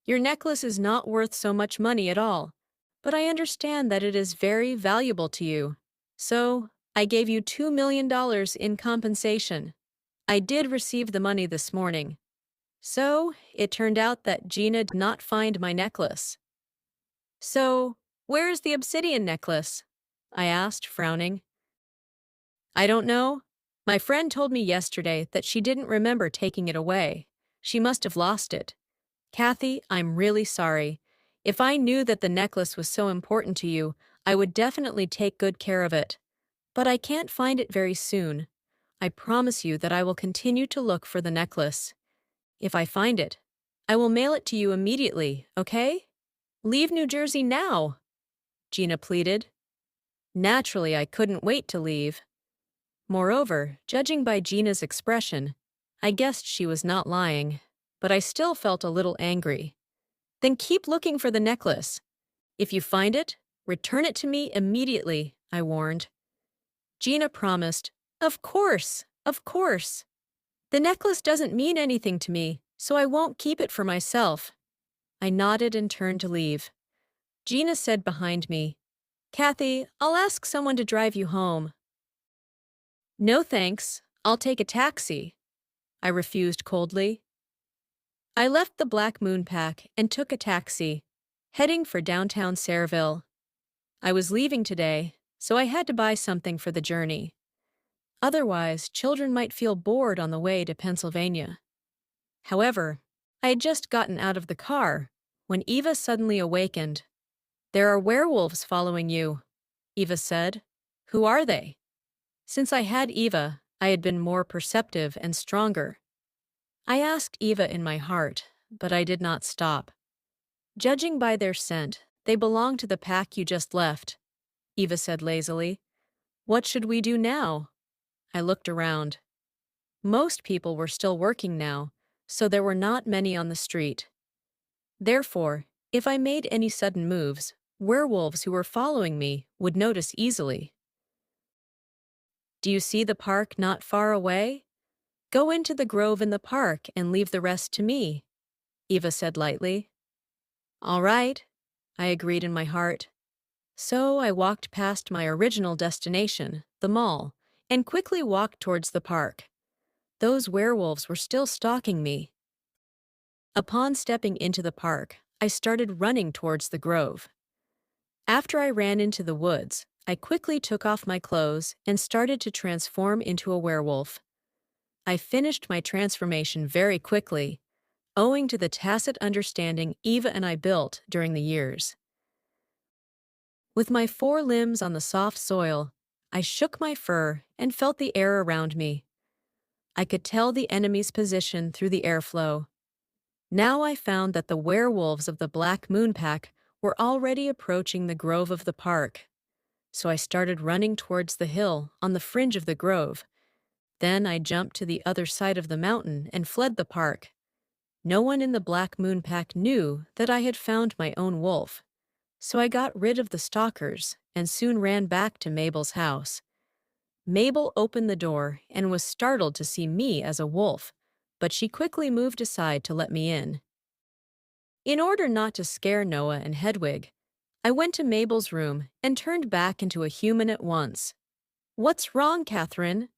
Your necklace is not worth so much money at all, but I understand that it is very valuable to you. So, I gave you $2 million in compensation. I did receive the money this morning. So, it turned out that Gina did not find my necklace." "So, where is the obsidian necklace?" I asked, frowning. "I don't know. My friend told me yesterday that she didn't remember taking it away. She must have lost it. Kathy, I'm really sorry. If I knew that the necklace was so important to you, I would definitely take good care of it. But I can't find it very soon. I promise you that I will continue to look for the necklace. If I find it, I will mail it to you immediately, okay? Leave New Jersey now," Gina pleaded. Naturally, I couldn't wait to leave. Moreover, judging by Gina's expression, I guessed she was not lying, but I still felt a little angry. "Then keep looking for the necklace. If you find it, return it to me immediately," I warned. Gina promised, Of course. The necklace doesn't mean anything to me, so I won't keep it for myself." I nodded and turned to leave. Gina said behind me, "Kathy, I'll ask someone to drive you home." "No thanks. I'll take a taxi, I refused coldly. I left the Black Moon Pack and took a taxi, heading for downtown Sayreville. I was leaving today, so I had to buy something for the journey. Otherwise, children might feel bored on the way to Pennsylvania. However, I had just gotten out of the car when Eva suddenly awakened. "There are werewolves following you," Eva said. "Who are they?" Since I had Eva, I had been more perceptive and stronger. I asked Eva in my heart, but I did not stop. "Judging by their scent, they belong to the pack you just left," Eva said lazily. "What should we do now?" I looked around. Most people were still working now, so there were not many on the street. Therefore, if I made any sudden moves, werewolves who were following me would notice easily. "Do you see the park not far away? Go into the grove in the park and leave the rest to me," Eva said lightly. "All right," I agreed in my heart. So I walked past my original destination, the mall, and quickly walked towards the park. Those werewolves were still stalking me. Upon stepping into the park, I started running towards the grove. After I ran into the woods, I quickly took off my clothes and started to transform into a werewolf. I finished my transformation very quickly, owing to the tacit understanding Eva and I built during the years. With my 4 limbs on the soft soil, I shook my fur and felt the air around me. I could tell the enemy's position through the airflow. Now I found that the werewolves of the Black Moon Pack were already approaching the grove of the park. So I started running towards the hill on the fringe of the grove. Then I jumped to the other side of the mountain and fled the park. No one in the Black Moon Pack knew that I had found my own wolf. So I got rid of the stalkers and soon ran back to Mabel's house. Mabel opened the door and was startled to see me as a wolf, but she quickly moved aside to let me in. In order not to scare Noah and Hedwig, I went to Mabel's room and turned back into a human at once. "What's wrong, Catherine?"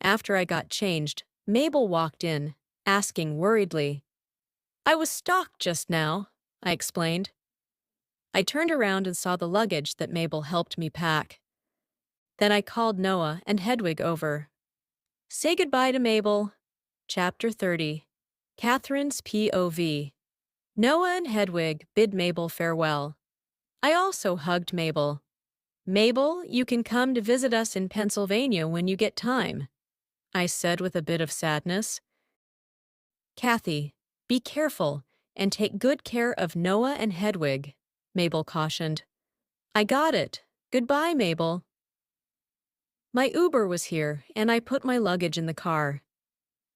After I got changed, Mabel walked in, asking worriedly. "I was stalked just now," I explained. I turned around and saw the luggage that Mabel helped me pack. Then I called Noah and Hedwig over. Say goodbye to Mabel. Chapter 30. Catherine's POV. Noah and Hedwig bid Mabel farewell. I also hugged Mabel. "Mabel, you can come to visit us in Pennsylvania when you get time," I said with a bit of sadness. "Kathy, be careful and take good care of Noah and Hedwig," Mabel cautioned. "I got it. Goodbye, Mabel." My Uber was here, and I put my luggage in the car.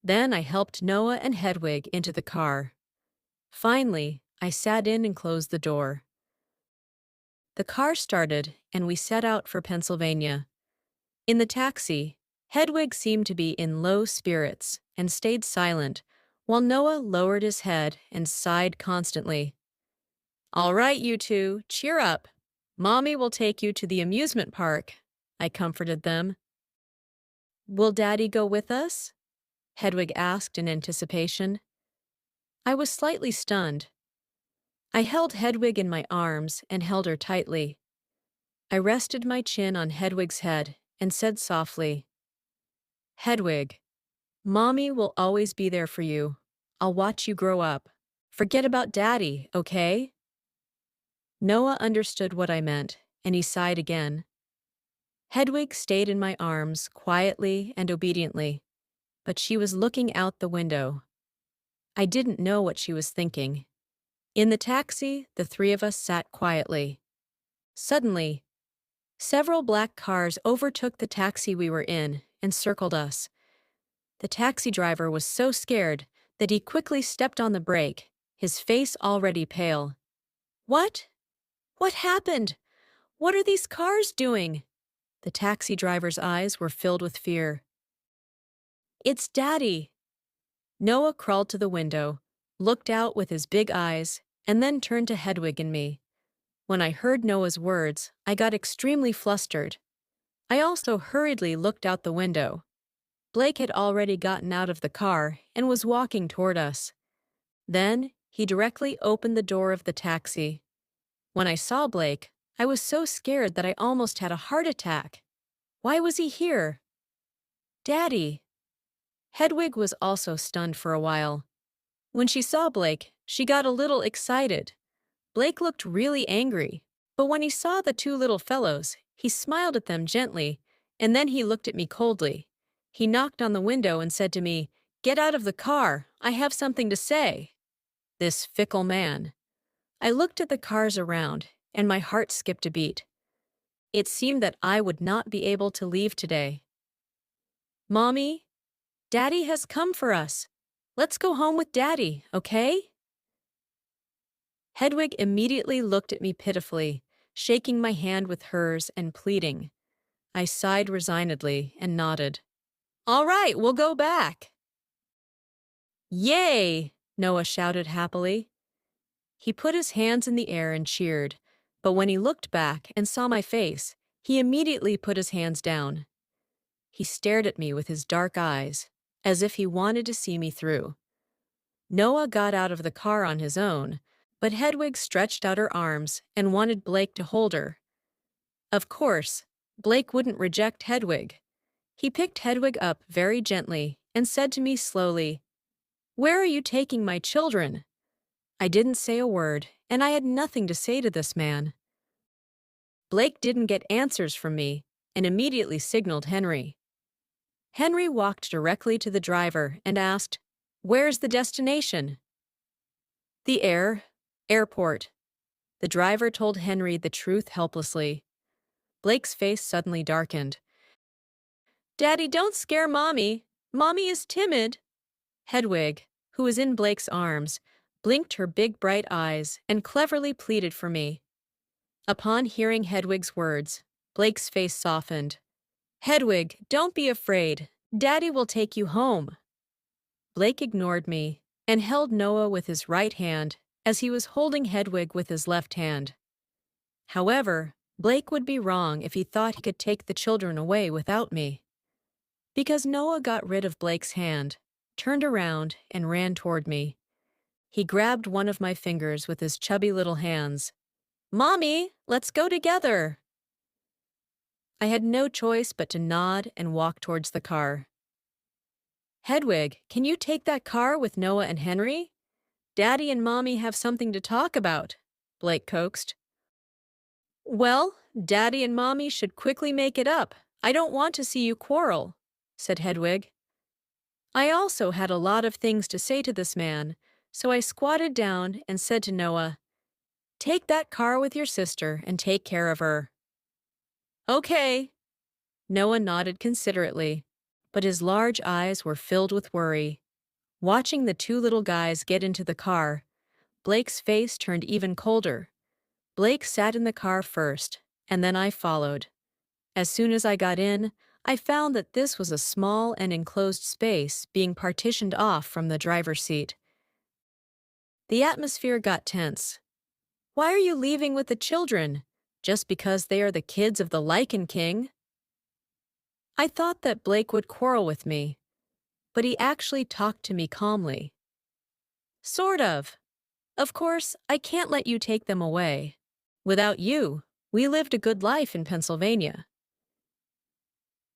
Then I helped Noah and Hedwig into the car. Finally, I sat in and closed the door. The car started, and we set out for Pennsylvania. In the taxi, Hedwig seemed to be in low spirits and stayed silent, while Noah lowered his head and sighed constantly. "All right, you two, cheer up. Mommy will take you to the amusement park," I comforted them. "Will Daddy go with us?" Hedwig asked in anticipation. I was slightly stunned. I held Hedwig in my arms and held her tightly. I rested my chin on Hedwig's head and said softly, "Hedwig, Mommy will always be there for you. I'll watch you grow up. Forget about Daddy, okay?" Noah understood what I meant, and he sighed again. Hedwig stayed in my arms quietly and obediently, but she was looking out the window. I didn't know what she was thinking. In the taxi, the 3 of us sat quietly. Suddenly, several black cars overtook the taxi we were in and circled us. The taxi driver was so scared that he quickly stepped on the brake, his face already pale. "What? What happened? What are these cars doing?" The taxi driver's eyes were filled with fear. "It's Daddy." Noah crawled to the window, looked out with his big eyes, and then turned to Hedwig and me. When I heard Noah's words, I got extremely flustered. I also hurriedly looked out the window. Blake had already gotten out of the car and was walking toward us. Then, he directly opened the door of the taxi. When I saw Blake, I was so scared that I almost had a heart attack. Why was he here? Daddy! Hedwig was also stunned for a while. When she saw Blake, she got a little excited. Blake looked really angry, but when he saw the two little fellows, he smiled at them gently, and then he looked at me coldly. He knocked on the window and said to me, "Get out of the car, I have something to say." This fickle man. I looked at the cars around, and my heart skipped a beat. It seemed that I would not be able to leave today. "Mommy, Daddy has come for us. Let's go home with Daddy, okay?" Hedwig immediately looked at me pitifully, shaking my hand with hers and pleading. I sighed resignedly and nodded. "All right, we'll go back." "Yay!" Noah shouted happily. He put his hands in the air and cheered, but when he looked back and saw my face, he immediately put his hands down. He stared at me with his dark eyes, as if he wanted to see me through. Noah got out of the car on his own, but Hedwig stretched out her arms and wanted Blake to hold her. Of course, Blake wouldn't reject Hedwig. He picked Hedwig up very gently and said to me slowly, "Where are you taking my children?" I didn't say a word, and I had nothing to say to this man. Blake didn't get answers from me and immediately signaled Henry. Henry walked directly to the driver and asked, "Where's the destination?" "The airport." The driver told Henry the truth helplessly. Blake's face suddenly darkened. "Daddy, don't scare Mommy. Mommy is timid." Hedwig, who was in Blake's arms, blinked her big bright eyes and cleverly pleaded for me. Upon hearing Hedwig's words, Blake's face softened. "Hedwig, don't be afraid. Daddy will take you home." Blake ignored me and held Noah with his right hand as he was holding Hedwig with his left hand. However, Blake would be wrong if he thought he could take the children away without me. Because Noah got rid of Blake's hand, turned around, and ran toward me. He grabbed one of my fingers with his chubby little hands. "Mommy, let's go together." I had no choice but to nod and walk towards the car. "Hedwig, can you take that car with Noah and Henry? Daddy and Mommy have something to talk about," Blake coaxed. "Well, Daddy and Mommy should quickly make it up. I don't want to see you quarrel," said Hedwig. I also had a lot of things to say to this man, so I squatted down and said to Noah, "Take that car with your sister and take care of her." "Okay." Noah nodded considerately, but his large eyes were filled with worry. Watching the two little guys get into the car, Blake's face turned even colder. Blake sat in the car first, and then I followed. As soon as I got in, I found that this was a small and enclosed space being partitioned off from the driver's seat. The atmosphere got tense. "Why are you leaving with the children? Just because they are the kids of the Lichen King?" I thought that Blake would quarrel with me, but he actually talked to me calmly. "Sort of. Of course, I can't let you take them away. Without you, we lived a good life in Pennsylvania."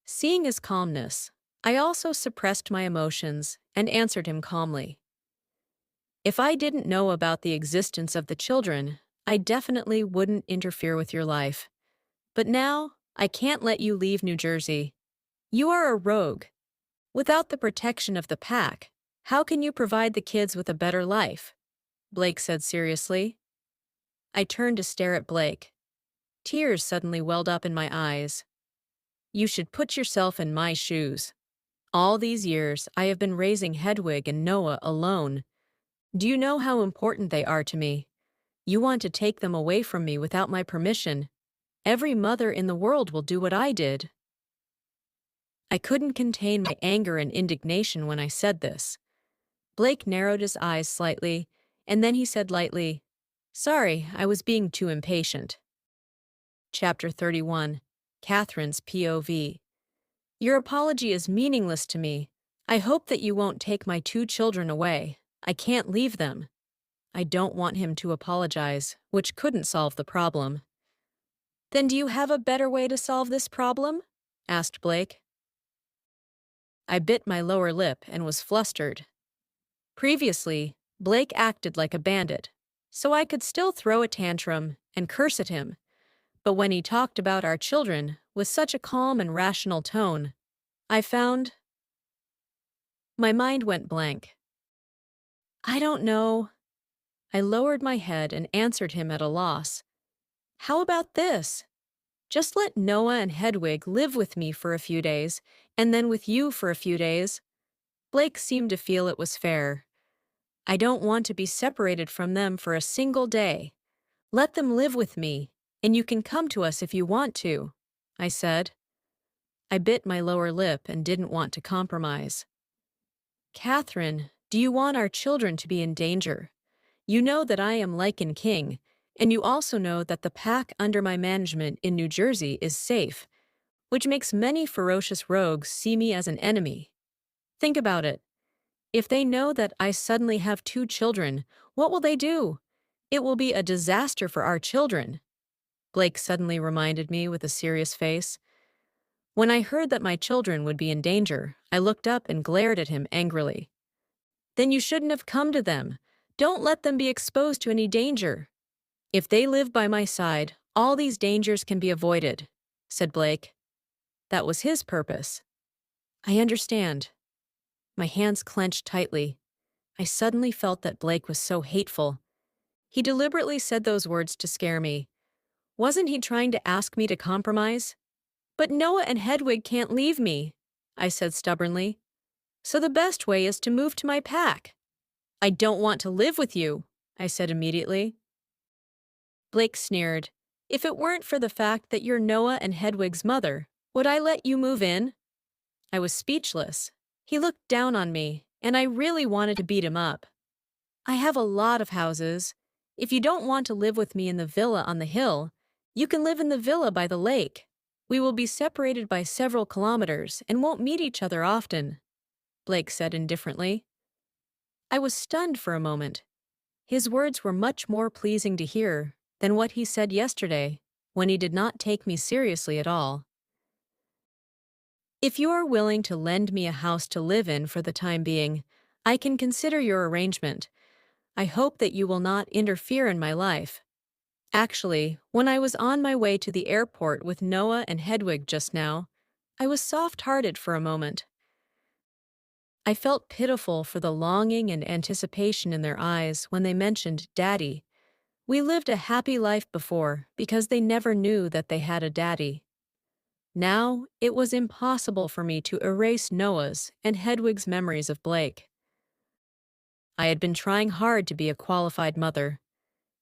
Seeing his calmness, I also suppressed my emotions and answered him calmly. "If I didn't know about the existence of the children, I definitely wouldn't interfere with your life. But now, I can't let you leave New Jersey. You are a rogue. Without the protection of the pack, how can you provide the kids with a better life?" Blake said seriously. I turned to stare at Blake. Tears suddenly welled up in my eyes. "You should put yourself in my shoes. All these years, I have been raising Hedwig and Noah alone. Do you know how important they are to me? You want to take them away from me without my permission. Every mother in the world will do what I did." I couldn't contain my anger and indignation when I said this. Blake narrowed his eyes slightly, and then he said lightly, "Sorry, I was being too impatient." Chapter 31. Catherine's POV. Your apology is meaningless to me. I hope that you won't take my 2 children away. I can't leave them. I don't want him to apologize, which couldn't solve the problem. Then do you have a better way to solve this problem? Asked Blake. I bit my lower lip and was flustered. Previously, Blake acted like a bandit, so I could still throw a tantrum and curse at him. But when he talked about our children with such a calm and rational tone, I found my mind went blank. I don't know. I lowered my head and answered him at a loss. How about this? Just let Noah and Hedwig live with me for a few days, and then with you for a few days. Blake seemed to feel it was fair. I don't want to be separated from them for a single day. Let them live with me, and you can come to us if you want to, I said. I bit my lower lip and didn't want to compromise. Catherine, do you want our children to be in danger? You know that I am Lycan King, and you also know that the pack under my management in New Jersey is safe, which makes many ferocious rogues see me as an enemy. Think about it. If they know that I suddenly have 2 children, what will they do? It will be a disaster for our children. Blake suddenly reminded me with a serious face. When I heard that my children would be in danger, I looked up and glared at him angrily. Then you shouldn't have come to them. Don't let them be exposed to any danger. If they live by my side, all these dangers can be avoided, said Blake. That was his purpose. I understand. My hands clenched tightly. I suddenly felt that Blake was so hateful. He deliberately said those words to scare me. Wasn't he trying to ask me to compromise? But Noah and Hedwig can't leave me, I said stubbornly. So the best way is to move to my pack. I don't want to live with you, I said immediately. Blake sneered. If it weren't for the fact that you're Noah and Hedwig's mother, would I let you move in? I was speechless. He looked down on me, and I really wanted to beat him up. I have a lot of houses. If you don't want to live with me in the villa on the hill, you can live in the villa by the lake. We will be separated by several kilometers and won't meet each other often, Blake said indifferently. I was stunned for a moment. His words were much more pleasing to hear than what he said yesterday, when he did not take me seriously at all. If you are willing to lend me a house to live in for the time being, I can consider your arrangement. I hope that you will not interfere in my life. Actually, when I was on my way to the airport with Noah and Hedwig just now, I was soft-hearted for a moment. I felt pitiful for the longing and anticipation in their eyes when they mentioned Daddy. We lived a happy life before because they never knew that they had a daddy. Now, it was impossible for me to erase Noah's and Hedwig's memories of Blake. I had been trying hard to be a qualified mother.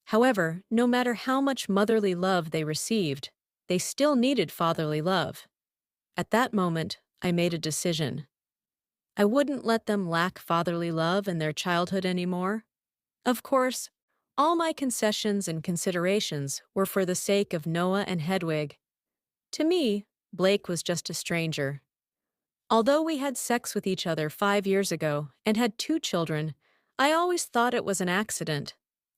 However, no matter how much motherly love they received, they still needed fatherly love. At that moment, I made a decision. I wouldn't let them lack fatherly love in their childhood anymore. Of course, all my concessions and considerations were for the sake of Noah and Hedwig. To me, Blake was just a stranger. Although we had sex with each other 5 years ago and had 2 children, I always thought it was an accident.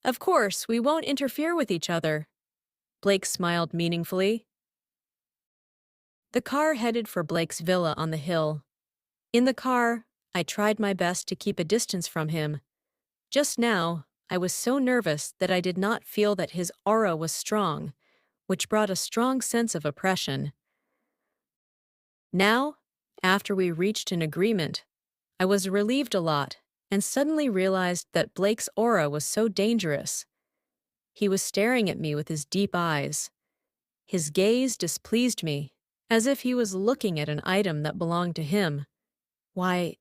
Of course, we won't interfere with each other. Blake smiled meaningfully. The car headed for Blake's villa on the hill. In the car, I tried my best to keep a distance from him. Just now, I was so nervous that I did not feel that his aura was strong, which brought a strong sense of oppression. Now, after we reached an agreement, I was relieved a lot and suddenly realized that Blake's aura was so dangerous. He was staring at me with his deep eyes. His gaze displeased me, as if he was looking at an item that belonged to him. Why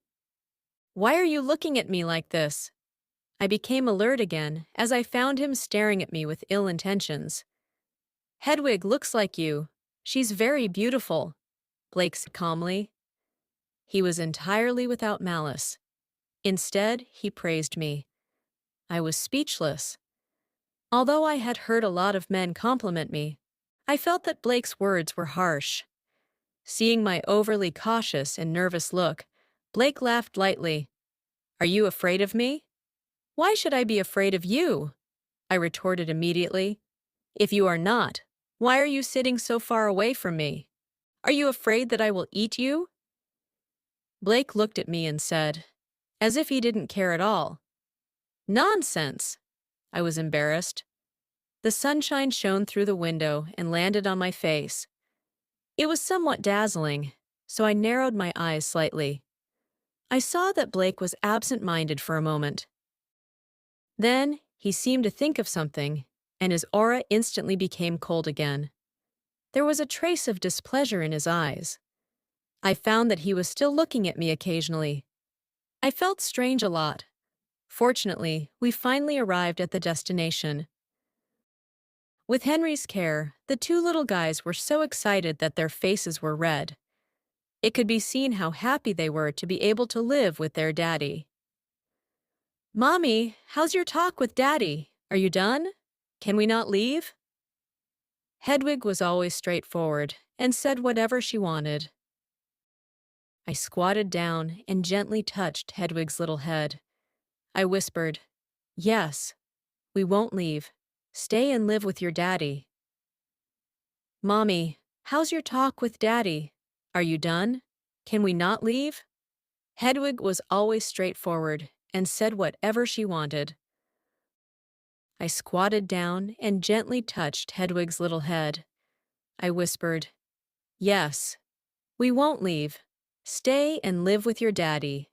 are you looking at me like this? I became alert again as I found him staring at me with ill intentions. Hedwig looks like you. She's very beautiful, Blake said calmly. He was entirely without malice. Instead, he praised me. I was speechless. Although I had heard a lot of men compliment me, I felt that Blake's words were harsh. Seeing my overly cautious and nervous look, Blake laughed lightly. Are you afraid of me? Why should I be afraid of you? I retorted immediately. If you are not, why are you sitting so far away from me? Are you afraid that I will eat you? Blake looked at me and said, as if he didn't care at all, Nonsense! I was embarrassed. The sunshine shone through the window and landed on my face. It was somewhat dazzling, so I narrowed my eyes slightly. I saw that Blake was absent-minded for a moment. Then, he seemed to think of something, and his aura instantly became cold again. There was a trace of displeasure in his eyes. I found that he was still looking at me occasionally. I felt strange a lot. Fortunately, we finally arrived at the destination. With Henry's care, the two little guys were so excited that their faces were red. It could be seen how happy they were to be able to live with their daddy. Mommy, how's your talk with Daddy? Are you done? Can we not leave? Hedwig was always straightforward and said whatever she wanted. I squatted down and gently touched Hedwig's little head. I whispered, Yes, we won't leave. Stay and live with your daddy. Mommy, how's your talk with Daddy? Are you done? Can we not leave? Hedwig was always straightforward and said whatever she wanted. I squatted down and gently touched Hedwig's little head. I whispered, Yes, we won't leave. Stay and live with your daddy.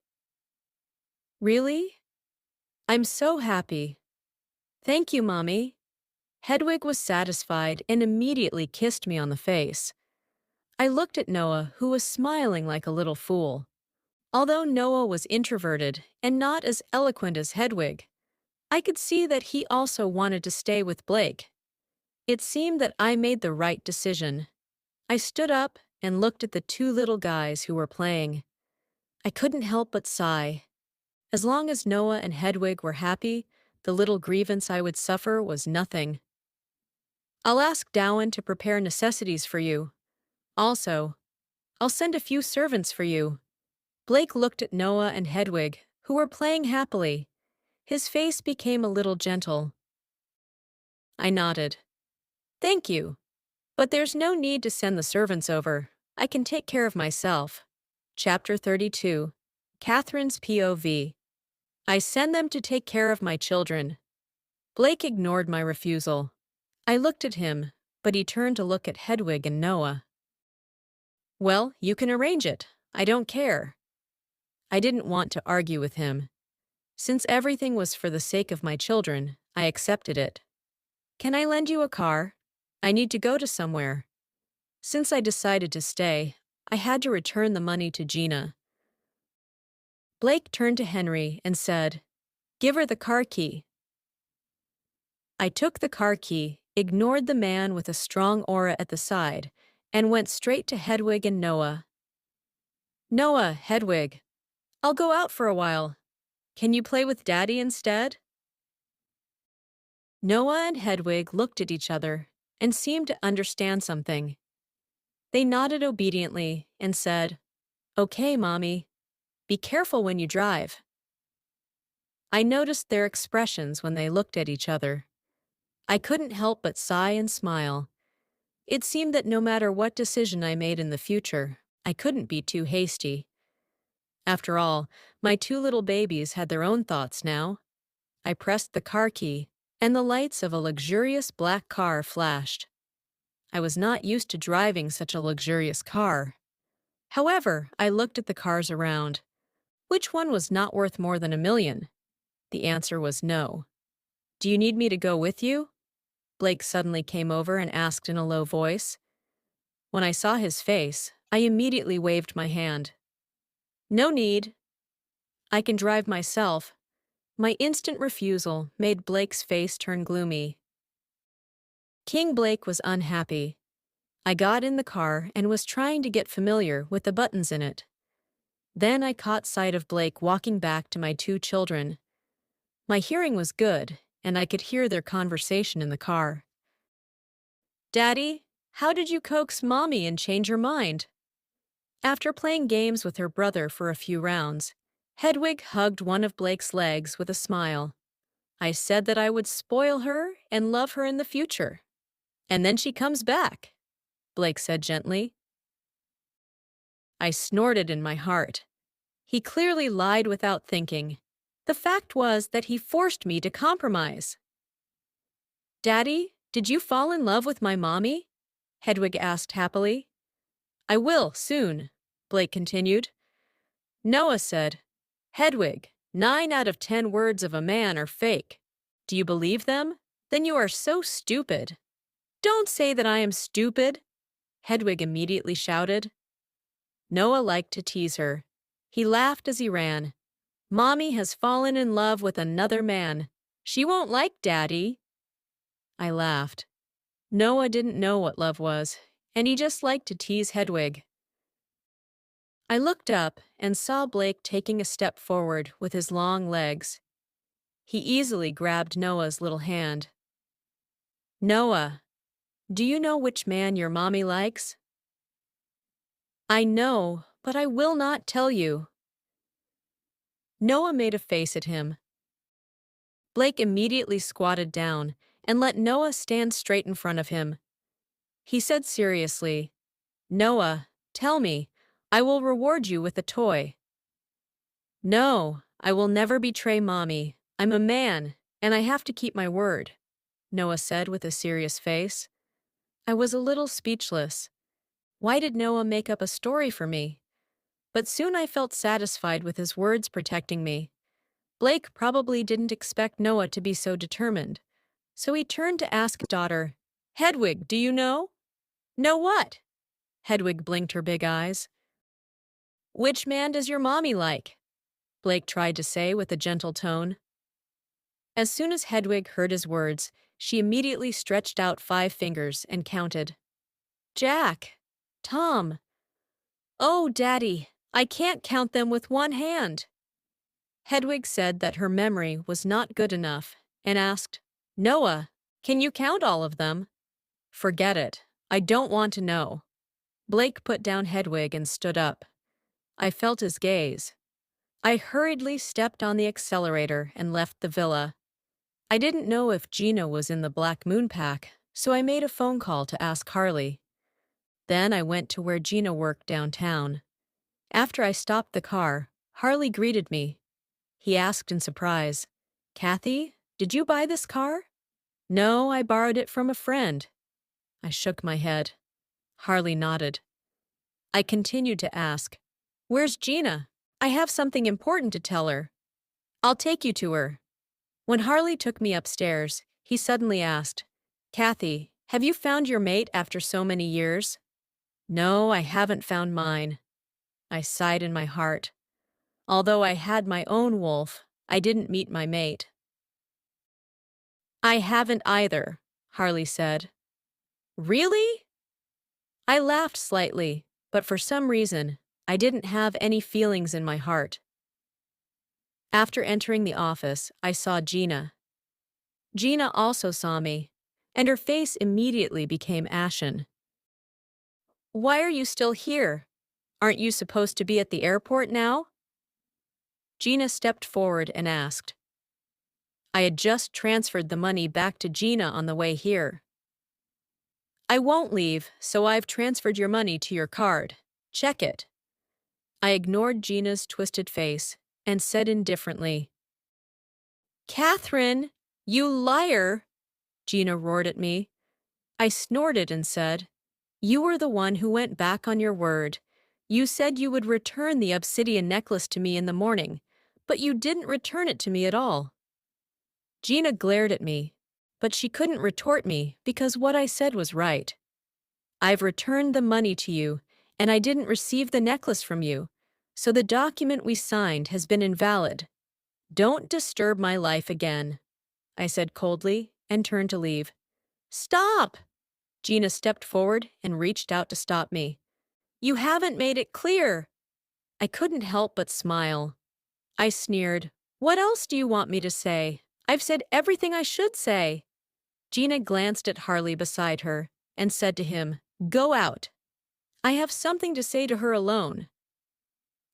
Really? I'm so happy. Thank you, Mommy. Hedwig was satisfied and immediately kissed me on the face. I looked at Noah, who was smiling like a little fool. Although Noah was introverted and not as eloquent as Hedwig, I could see that he also wanted to stay with Blake. It seemed that I made the right decision. I stood up and looked at the two little guys who were playing. I couldn't help but sigh. As long as Noah and Hedwig were happy, the little grievance I would suffer was nothing. I'll ask Dowan to prepare necessities for you. Also, I'll send a few servants for you. Blake looked at Noah and Hedwig, who were playing happily. His face became a little gentle. I nodded. Thank you. But there's no need to send the servants over. I can take care of myself. Chapter 32. Catherine's POV. I send them to take care of my children. Blake ignored my refusal. I looked at him, but he turned to look at Hedwig and Noah. Well, you can arrange it. I don't care. I didn't want to argue with him. Since everything was for the sake of my children, I accepted it. Can I lend you a car? I need to go to somewhere. Since I decided to stay, I had to return the money to Gina. Blake turned to Henry and said, Give her the car key. I took the car key, ignored the man with a strong aura at the side, and went straight to Hedwig and Noah. Noah, Hedwig, I'll go out for a while. Can you play with Daddy instead? Noah and Hedwig looked at each other and seemed to understand something. They nodded obediently and said, Okay, Mommy. Be careful when you drive. I noticed their expressions when they looked at each other. I couldn't help but sigh and smile. It seemed that no matter what decision I made in the future, I couldn't be too hasty. After all, my two little babies had their own thoughts now. I pressed the car key, and the lights of a luxurious black car flashed. I was not used to driving such a luxurious car. However, I looked at the cars around. Which one was not worth more than $1 million? The answer was no. Do you need me to go with you? Blake suddenly came over and asked in a low voice. When I saw his face, I immediately waved my hand. No need. I can drive myself. My instant refusal made Blake's face turn gloomy. King Blake was unhappy. I got in the car and was trying to get familiar with the buttons in it. Then I caught sight of Blake walking back to my two children. My hearing was good, and I could hear their conversation in the car. Daddy, how did you coax Mommy and change her mind? After playing games with her brother for a few rounds, Hedwig hugged one of Blake's legs with a smile. I said that I would spoil her and love her in the future. And then she comes back, Blake said gently. I snorted in my heart. He clearly lied without thinking. The fact was that he forced me to compromise. Daddy, did you fall in love with my mommy? Hedwig asked happily. I will, soon, Blake continued. Noah said, Hedwig, 9 out of 10 words of a man are fake. Do you believe them? Then you are so stupid. Don't say that I am stupid, Hedwig immediately shouted. Noah liked to tease her. He laughed as he ran. Mommy has fallen in love with another man. She won't like Daddy. I laughed. Noah didn't know what love was, and he just liked to tease Hedwig. I looked up and saw Blake taking a step forward with his long legs. He easily grabbed Noah's little hand. Noah, do you know which man your mommy likes? I know, but I will not tell you. Noah made a face at him. Blake immediately squatted down and let Noah stand straight in front of him. He said seriously, Noah, tell me, I will reward you with a toy. No, I will never betray Mommy. I'm a man, and I have to keep my word, Noah said with a serious face. I was a little speechless. Why did Noah make up a story for me? But soon I felt satisfied with his words protecting me. Blake probably didn't expect Noah to be so determined, so he turned to ask his daughter, Hedwig, do you know? Know what? Hedwig blinked her big eyes. Which man does your mommy like? Blake tried to say with a gentle tone. As soon as Hedwig heard his words, she immediately stretched out 5 fingers and counted. Jack, Tom. Oh, Daddy, I can't count them with one hand. Hedwig said that her memory was not good enough and asked, Noah, can you count all of them? Forget it. I don't want to know. Blake put down Hedwig and stood up. I felt his gaze. I hurriedly stepped on the accelerator and left the villa. I didn't know if Gina was in the Black Moon Pack, so I made a phone call to ask Harley. Then I went to where Gina worked downtown. After I stopped the car, Harley greeted me. He asked in surprise, Kathy, did you buy this car? No, I borrowed it from a friend. I shook my head. Harley nodded. I continued to ask, Where's Gina? I have something important to tell her. I'll take you to her. When Harley took me upstairs, he suddenly asked, Kathy, have you found your mate after so many years? No, I haven't found mine. I sighed in my heart. Although I had my own wolf, I didn't meet my mate. I haven't either, Harley said. Really? I laughed slightly, but for some reason, I didn't have any feelings in my heart. After entering the office, I saw Gina. Gina also saw me, and her face immediately became ashen. Why are you still here? Aren't you supposed to be at the airport now? Gina stepped forward and asked. I had just transferred the money back to Gina on the way here. I won't leave, so I've transferred your money to your card. Check it. I ignored Gina's twisted face and said indifferently, Catherine, you liar! Gina roared at me. I snorted and said, You were the one who went back on your word. You said you would return the obsidian necklace to me in the morning, but you didn't return it to me at all. Gina glared at me, but she couldn't retort me because what I said was right. I've returned the money to you, and I didn't receive the necklace from you, so the document we signed has been invalid. Don't disturb my life again, I said coldly and turned to leave. Stop! Gina stepped forward and reached out to stop me. You haven't made it clear. I couldn't help but smile. I sneered. What else do you want me to say? I've said everything I should say. Gina glanced at Harley beside her and said to him, Go out. I have something to say to her alone.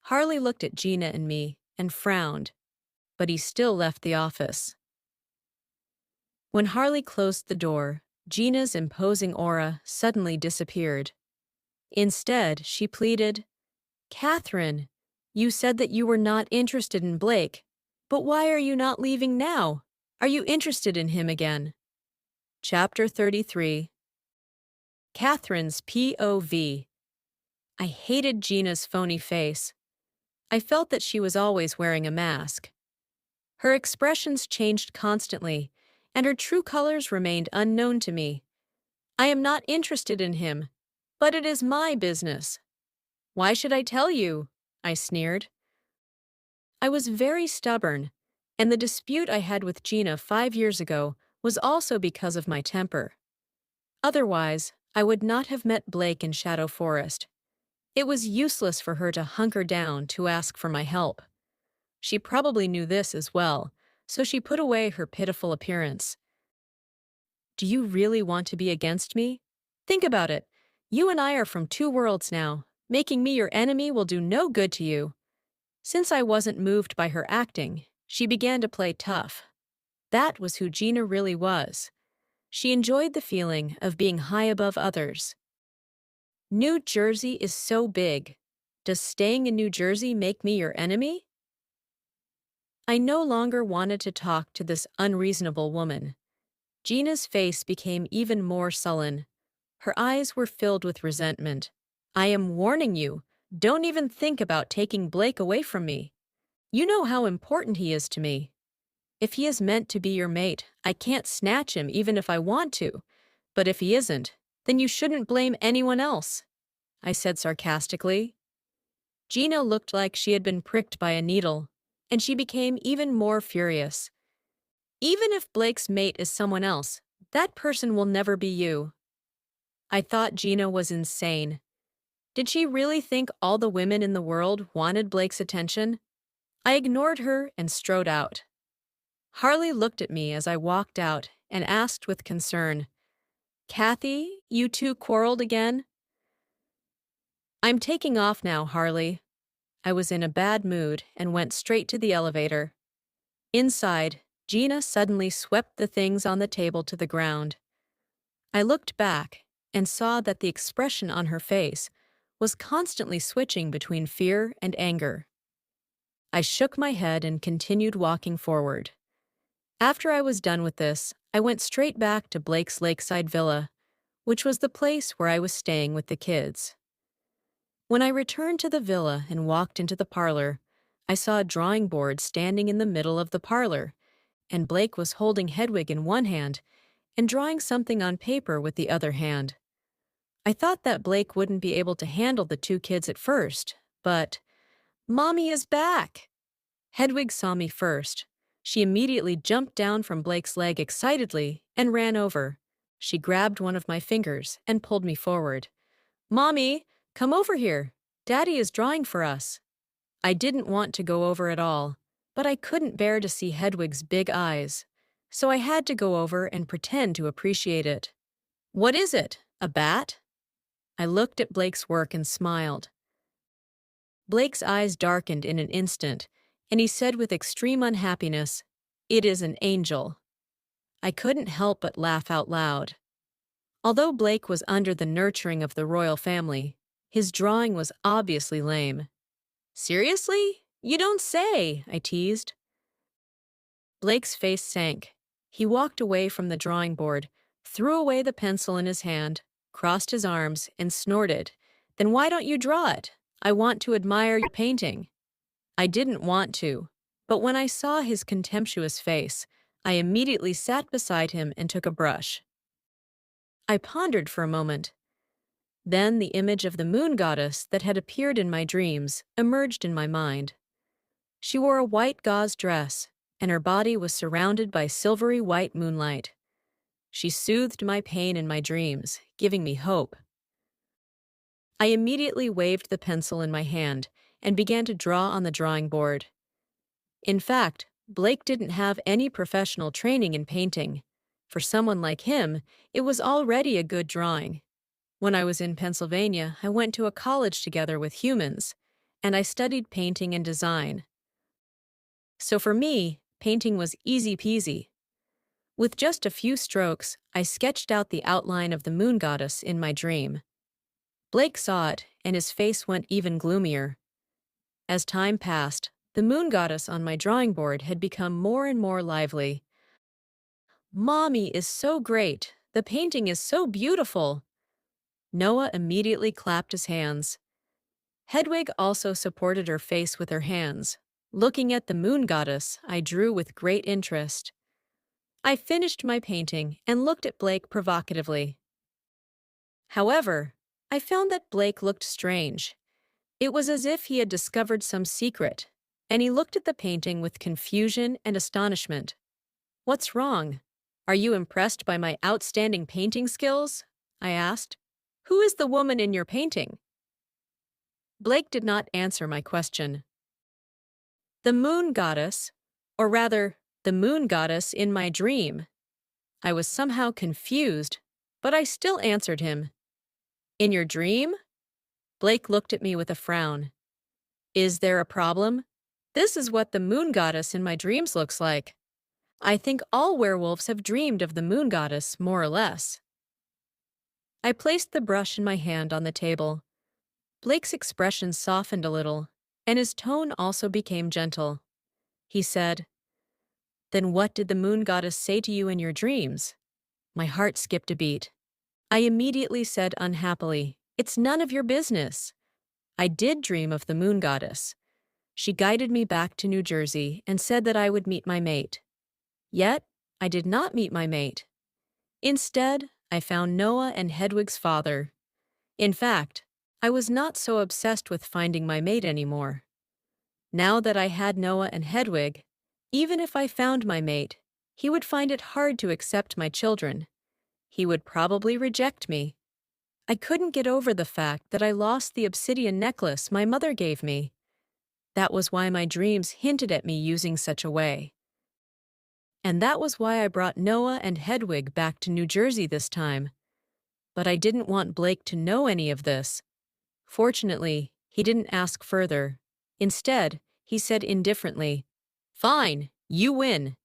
Harley looked at Gina and me and frowned, but he still left the office. When Harley closed the door, Gina's imposing aura suddenly disappeared. Instead, she pleaded, "Catherine, you said that you were not interested in Blake, but why are you not leaving now? Are you interested in him again?" Chapter 33. Catherine's POV. I hated Gina's phony face. I felt that she was always wearing a mask. Her expressions changed constantly, and her true colors remained unknown to me. I am not interested in him, but it is my business. Why should I tell you? I sneered. I was very stubborn, and the dispute I had with Gina 5 years ago was also because of my temper. Otherwise, I would not have met Blake in Shadow Forest. It was useless for her to hunker down to ask for my help. She probably knew this as well, so she put away her pitiful appearance. Do you really want to be against me? Think about it. You and I are from two worlds now. Making me your enemy will do no good to you. Since I wasn't moved by her acting, she began to play tough. That was who Gina really was. She enjoyed the feeling of being high above others. New Jersey is so big. Does staying in New Jersey make me your enemy? I no longer wanted to talk to this unreasonable woman. Gina's face became even more sullen. Her eyes were filled with resentment. I am warning you, don't even think about taking Blake away from me. You know how important he is to me. If he is meant to be your mate, I can't snatch him even if I want to. But if he isn't, then you shouldn't blame anyone else, I said sarcastically. Gina looked like she had been pricked by a needle, and she became even more furious. Even if Blake's mate is someone else, that person will never be you. I thought Gina was insane. Did she really think all the women in the world wanted Blake's attention? I ignored her and strode out. Harley looked at me as I walked out and asked with concern, "Kathy, you two quarreled again?" "I'm taking off now, Harley." I was in a bad mood and went straight to the elevator. Inside, Gina suddenly swept the things on the table to the ground. I looked back and saw that the expression on her face was constantly switching between fear and anger. I shook my head and continued walking forward. After I was done with this, I went straight back to Blake's lakeside villa, which was the place where I was staying with the kids. When I returned to the villa and walked into the parlor, I saw a drawing board standing in the middle of the parlor, and Blake was holding Hedwig in one hand and drawing something on paper with the other hand. I thought that Blake wouldn't be able to handle the two kids at first, but "Mommy is back!" Hedwig saw me first. She immediately jumped down from Blake's leg excitedly and ran over. She grabbed one of my fingers and pulled me forward. "Mommy, come over here. Daddy is drawing for us." I didn't want to go over at all, but I couldn't bear to see Hedwig's big eyes, so I had to go over and pretend to appreciate it. "What is it? A bat?" I looked at Blake's work and smiled. Blake's eyes darkened in an instant, and he said with extreme unhappiness, "It is an angel." I couldn't help but laugh out loud. Although Blake was under the nurturing of the royal family, his drawing was obviously lame. "Seriously? You don't say," I teased. Blake's face sank. He walked away from the drawing board, threw away the pencil in his hand, crossed his arms, and snorted, "Then why don't you draw it? I want to admire your painting." I didn't want to, but when I saw his contemptuous face, I immediately sat beside him and took a brush. I pondered for a moment. Then the image of the moon goddess that had appeared in my dreams emerged in my mind. She wore a white gauze dress, and her body was surrounded by silvery white moonlight. She soothed my pain in my dreams, giving me hope. I immediately waved the pencil in my hand and began to draw on the drawing board. In fact, Blake didn't have any professional training in painting. For someone like him, it was already a good drawing. When I was in Pennsylvania, I went to a college together with humans, and I studied painting and design. So for me, painting was easy peasy. With just a few strokes, I sketched out the outline of the moon goddess in my dream. Blake saw it, and his face went even gloomier. As time passed, the moon goddess on my drawing board had become more and more lively. "Mommy is so great. The painting is so beautiful." Noah immediately clapped his hands. Hedwig also supported her face with her hands. Looking at the moon goddess, I drew with great interest. I finished my painting and looked at Blake provocatively. However, I found that Blake looked strange. It was as if he had discovered some secret, and he looked at the painting with confusion and astonishment. "What's wrong? Are you impressed by my outstanding painting skills?" I asked. "Who is the woman in your painting?" Blake did not answer my question. "The moon goddess, or rather, the moon goddess in my dream." I was somehow confused, but I still answered him. "In your dream?" Blake looked at me with a frown. "Is there a problem? This is what the moon goddess in my dreams looks like. I think all werewolves have dreamed of the moon goddess, more or less." I placed the brush in my hand on the table. Blake's expression softened a little, and his tone also became gentle. He said, "Then what did the moon goddess say to you in your dreams?" My heart skipped a beat. I immediately said unhappily, "It's none of your business." I did dream of the moon goddess. She guided me back to New Jersey and said that I would meet my mate. Yet, I did not meet my mate. Instead, I found Noah and Hedwig's father. In fact, I was not so obsessed with finding my mate anymore. Now that I had Noah and Hedwig, even if I found my mate, he would find it hard to accept my children. He would probably reject me. I couldn't get over the fact that I lost the obsidian necklace my mother gave me. That was why my dreams hinted at me using such a way. And that was why I brought Noah and Hedwig back to New Jersey this time. But I didn't want Blake to know any of this. Fortunately, he didn't ask further. Instead, he said indifferently, "Fine, you win.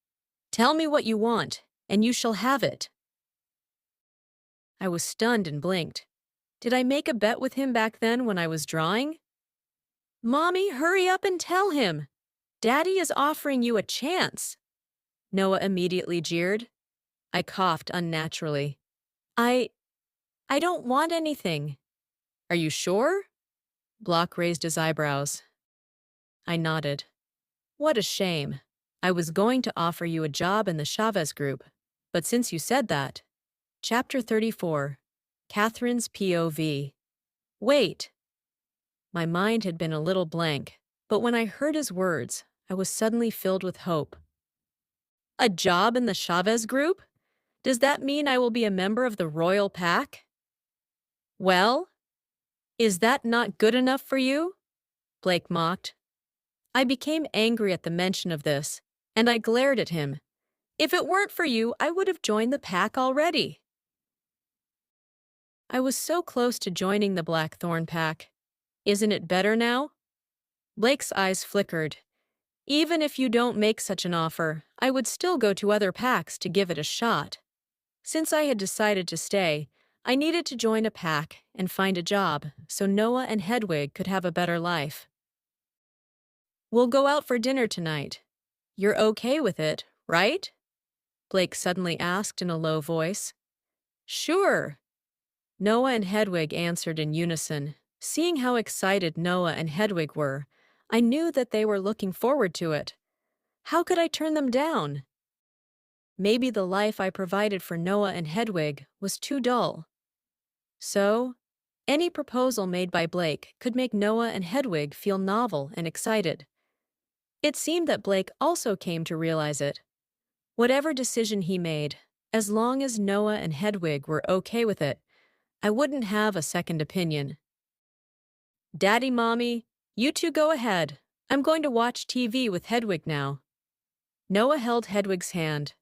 Tell me what you want, and you shall have it." I was stunned and blinked. Did I make a bet with him back then when I was drawing? "Mommy, hurry up and tell him. Daddy is offering you a chance." Noah immediately jeered. I coughed unnaturally. I don't want anything." "Are you sure?" Block raised his eyebrows. I nodded. "What a shame. I was going to offer you a job in the Chavez group, but since you said that." Chapter 34. Catherine's POV. Wait. My mind had been a little blank, but when I heard his words, I was suddenly filled with hope. "A job in the Chavez group? Does that mean I will be a member of the royal pack?" "Well, is that not good enough for you?" Blake mocked. I became angry at the mention of this, and I glared at him. "If it weren't for you, I would have joined the pack already." I was so close to joining the Blackthorn pack. Isn't it better now? Blake's eyes flickered. "Even if you don't make such an offer, I would still go to other packs to give it a shot." Since I had decided to stay, I needed to join a pack and find a job so Noah and Hedwig could have a better life. "We'll go out for dinner tonight. You're okay with it, right?" Blake suddenly asked in a low voice. "Sure." Noah and Hedwig answered in unison. Seeing how excited Noah and Hedwig were, I knew that they were looking forward to it. How could I turn them down? Maybe the life I provided for Noah and Hedwig was too dull. So, any proposal made by Blake could make Noah and Hedwig feel novel and excited. It seemed that Blake also came to realize it. Whatever decision he made, as long as Noah and Hedwig were okay with it, I wouldn't have a second opinion. "Daddy, Mommy, you two go ahead. I'm going to watch TV with Hedwig now." Noah held Hedwig's hand.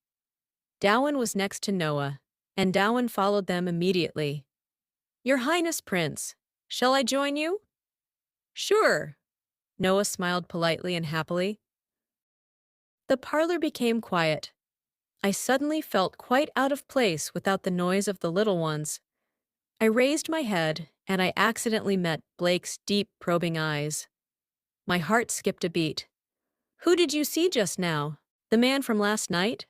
Dowan was next to Noah, and Dowan followed them immediately. Your Highness Prince, shall I join you? Sure. Noah smiled politely and happily. The parlor became quiet. I suddenly felt quite out of place without the noise of the little ones. I raised my head, and I accidentally met Blake's deep, probing eyes. My heart skipped a beat. Who did you see just now? The man from last night?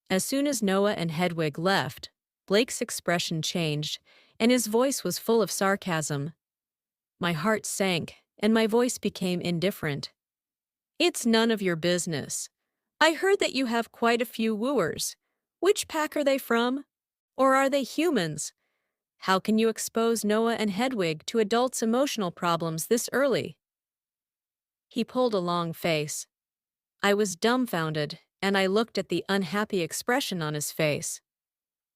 As soon as Noah and Hedwig left, Blake's expression changed, and his voice was full of sarcasm. My heart sank, and my voice became indifferent. It's none of your business. I heard that you have quite a few wooers. Which pack are they from? Or are they humans? How can you expose Noah and Hedwig to adults' emotional problems this early? He pulled a long face. I was dumbfounded, and I looked at the unhappy expression on his face.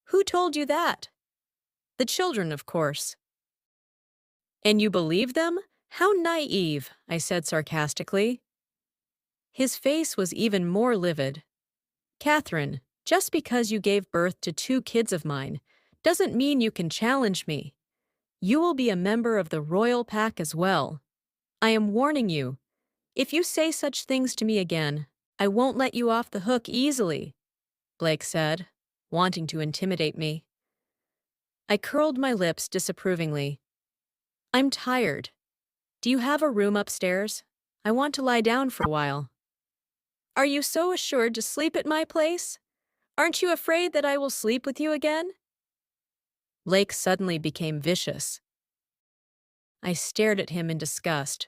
Who told you that? The children, of course. And you believe them? How naive, I said sarcastically. His face was even more livid. Catherine, just because you gave birth to 2 kids of mine doesn't mean you can challenge me. You will be a member of the royal pack as well. I am warning you. If you say such things to me again, I won't let you off the hook easily, Blake said, wanting to intimidate me. I curled my lips disapprovingly. I'm tired. Do you have a room upstairs? I want to lie down for a while. Are you so assured to sleep at my place? Aren't you afraid that I will sleep with you again? Blake suddenly became vicious. I stared at him in disgust.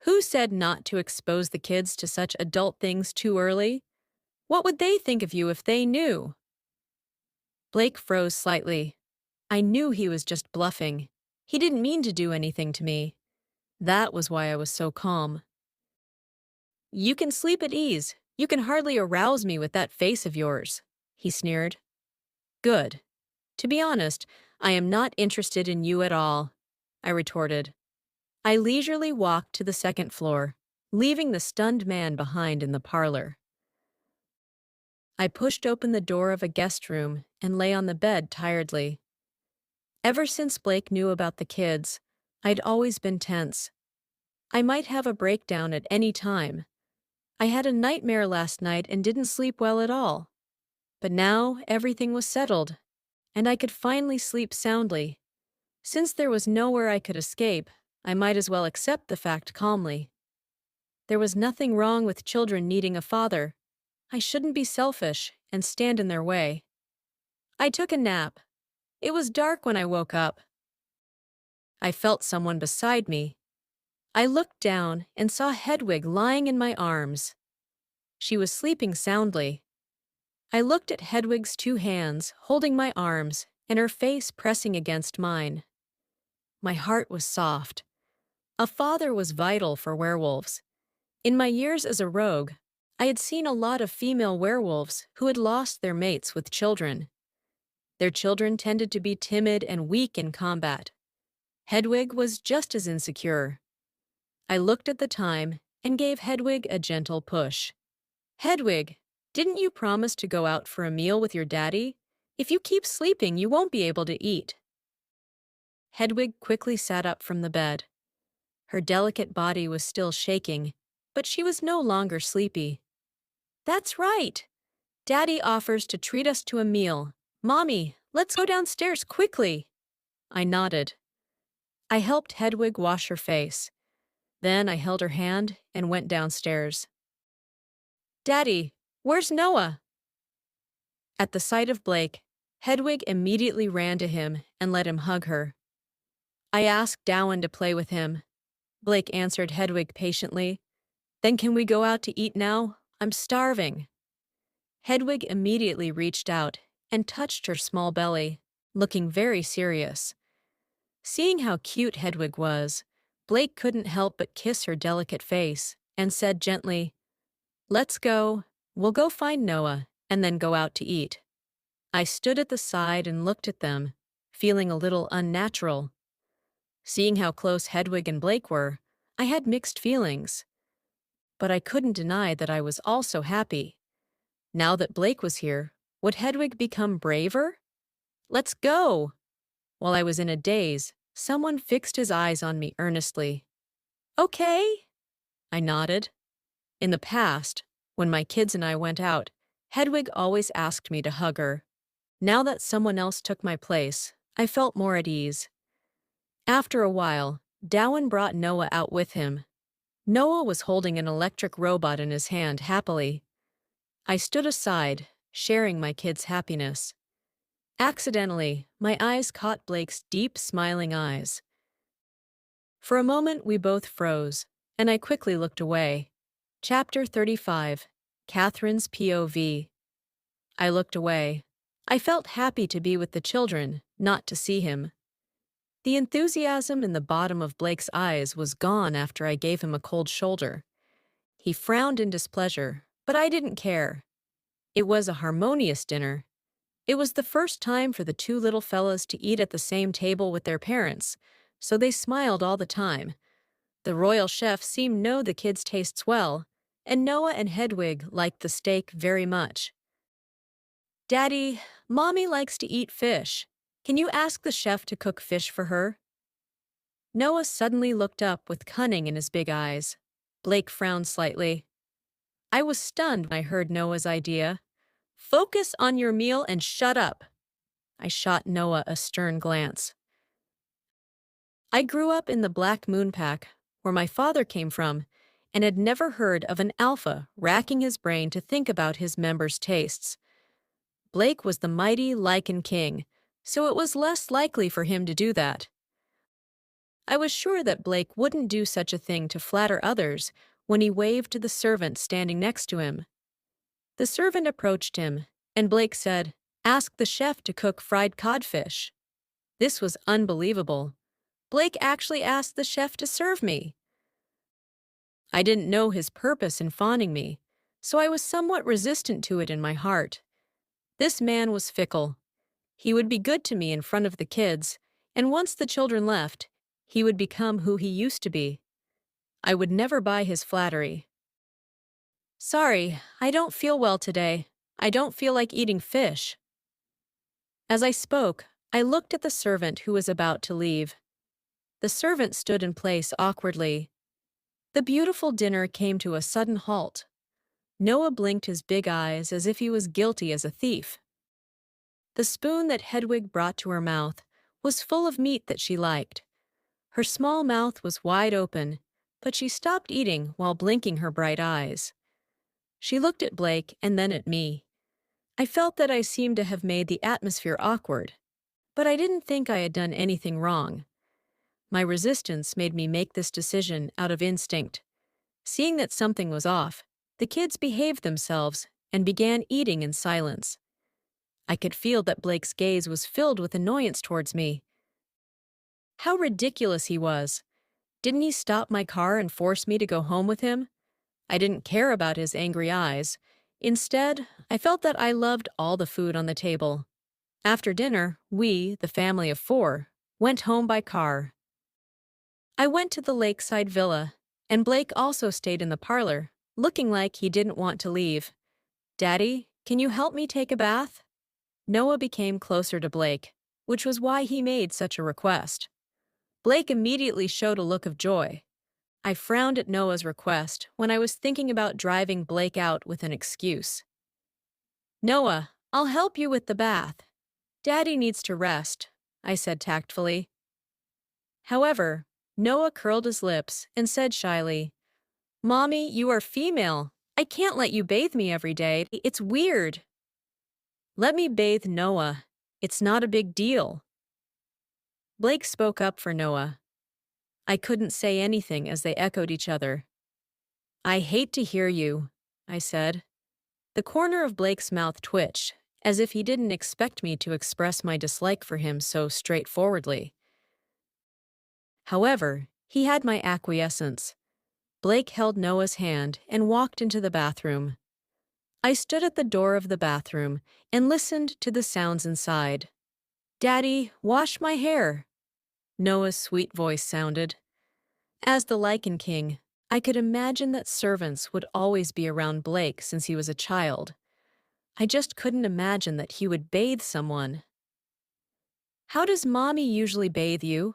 Who said not to expose the kids to such adult things too early? What would they think of you if they knew? Blake froze slightly. I knew he was just bluffing. He didn't mean to do anything to me. That was why I was so calm. You can sleep at ease. You can hardly arouse me with that face of yours, he sneered. Good. To be honest, I am not interested in you at all, I retorted. I leisurely walked to the 2nd floor, leaving the stunned man behind in the parlor. I pushed open the door of a guest room and lay on the bed tiredly. Ever since Blake knew about the kids, I'd always been tense. I might have a breakdown at any time. I had a nightmare last night and didn't sleep well at all. But now everything was settled, and I could finally sleep soundly. Since there was nowhere I could escape, I might as well accept the fact calmly. There was nothing wrong with children needing a father. I shouldn't be selfish and stand in their way. I took a nap. It was dark when I woke up. I felt someone beside me. I looked down and saw Hedwig lying in my arms. She was sleeping soundly. I looked at Hedwig's 2 hands holding my arms and her face pressing against mine. My heart was soft. A father was vital for werewolves. In my years as a rogue, I had seen a lot of female werewolves who had lost their mates with children. Their children tended to be timid and weak in combat. Hedwig was just as insecure. I looked at the time and gave Hedwig a gentle push. Hedwig, didn't you promise to go out for a meal with your daddy? If you keep sleeping, you won't be able to eat. Hedwig quickly sat up from the bed. Her delicate body was still shaking, but she was no longer sleepy. That's right. Daddy offers to treat us to a meal. Mommy, let's go downstairs quickly. I nodded. I helped Hedwig wash her face. Then I held her hand and went downstairs. Daddy, where's Noah? At the sight of Blake, Hedwig immediately ran to him and let him hug her. I asked Dowan to play with him. Blake answered Hedwig patiently. Then can we go out to eat now? I'm starving. Hedwig immediately reached out and touched her small belly, looking very serious. Seeing how cute Hedwig was, Blake couldn't help but kiss her delicate face and said gently, Let's go. We'll go find Noah and then go out to eat. I stood at the side and looked at them, feeling a little unnatural. Seeing how close Hedwig and Blake were, I had mixed feelings. But I couldn't deny that I was also happy. Now that Blake was here, would Hedwig become braver? Let's go! While I was in a daze, someone fixed his eyes on me earnestly. Okay, I nodded. In the past, when my kids and I went out, Hedwig always asked me to hug her. Now that someone else took my place, I felt more at ease. After a while, Dowan brought Noah out with him. Noah was holding an electric robot in his hand happily. I stood aside, sharing my kids' happiness. Accidentally, my eyes caught Blake's deep, smiling eyes. For a moment, we both froze, and I quickly looked away. Chapter 35, Catherine's POV. I looked away. I felt happy to be with the children, not to see him. The enthusiasm in the bottom of Blake's eyes was gone after I gave him a cold shoulder. He frowned in displeasure, but I didn't care. It was a harmonious dinner. It was the first time for the two little fellas to eat at the same table with their parents, so they smiled all the time. The royal chef seemed to know the kids' tastes well, and Noah and Hedwig liked the steak very much. Daddy, Mommy likes to eat fish. Can you ask the chef to cook fish for her? Noah suddenly looked up with cunning in his big eyes. Blake frowned slightly. I was stunned when I heard Noah's idea. Focus on your meal and shut up. I shot Noah a stern glance. I grew up in the Black Moon Pack, where my father came from, and had never heard of an alpha racking his brain to think about his members' tastes. Blake was the mighty Lichen King, so it was less likely for him to do that. I was sure that Blake wouldn't do such a thing to flatter others when he waved to the servant standing next to him. The servant approached him, and Blake said, "Ask the chef to cook fried codfish." This was unbelievable. Blake actually asked the chef to serve me. I didn't know his purpose in fawning me, so I was somewhat resistant to it in my heart. This man was fickle. He would be good to me in front of the kids, and once the children left, he would become who he used to be. I would never buy his flattery. Sorry, I don't feel well today. I don't feel like eating fish. As I spoke, I looked at the servant who was about to leave. The servant stood in place awkwardly. The beautiful dinner came to a sudden halt. Noah blinked his big eyes as if he was guilty as a thief. The spoon that Hedwig brought to her mouth was full of meat that she liked. Her small mouth was wide open, but she stopped eating while blinking her bright eyes. She looked at Blake and then at me. I felt that I seemed to have made the atmosphere awkward, but I didn't think I had done anything wrong. My resistance made me make this decision out of instinct. Seeing that something was off, the kids behaved themselves and began eating in silence. I could feel that Blake's gaze was filled with annoyance towards me. How ridiculous he was. Didn't he stop my car and force me to go home with him? I didn't care about his angry eyes. Instead, I felt that I loved all the food on the table. After dinner, we, the family of 4, went home by car. I went to the lakeside villa, and Blake also stayed in the parlor, looking like he didn't want to leave. Daddy, can you help me take a bath? Noah became closer to Blake, which was why he made such a request. Blake immediately showed a look of joy. I frowned at Noah's request when I was thinking about driving Blake out with an excuse. Noah, I'll help you with the bath. Daddy needs to rest, I said tactfully. However, Noah curled his lips and said shyly, Mommy, you are female. I can't let you bathe me every day. It's weird. Let me bathe Noah. It's not a big deal. Blake spoke up for Noah. I couldn't say anything as they echoed each other. I hate to hear you, I said. The corner of Blake's mouth twitched, as if he didn't expect me to express my dislike for him so straightforwardly. However, he had my acquiescence. Blake held Noah's hand and walked into the bathroom. I stood at the door of the bathroom and listened to the sounds inside. Daddy, wash my hair, Noah's sweet voice sounded. As the Lichen King, I could imagine that servants would always be around Blake since he was a child. I just couldn't imagine that he would bathe someone. How does Mommy usually bathe you?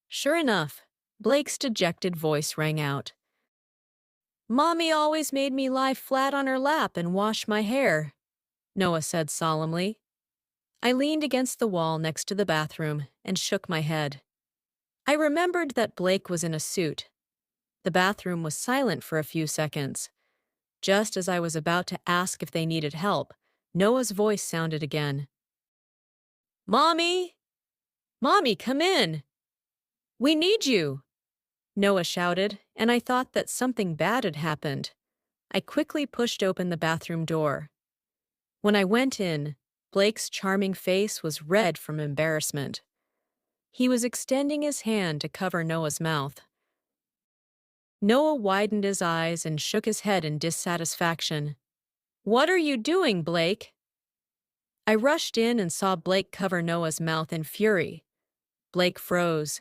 Sure enough, Blake's dejected voice rang out. Mommy always made me lie flat on her lap and wash my hair, Noah said solemnly. I leaned against the wall next to the bathroom and shook my head. I remembered that Blake was in a suit. The bathroom was silent for a few seconds. Just as I was about to ask if they needed help, Noah's voice sounded again. Mommy! Mommy, come in! We need you! Noah shouted, and I thought that something bad had happened. I quickly pushed open the bathroom door. When I went in, Blake's charming face was red from embarrassment. He was extending his hand to cover Noah's mouth. Noah widened his eyes and shook his head in dissatisfaction. What are you doing, Blake? I rushed in and saw Blake cover Noah's mouth in fury. Blake froze.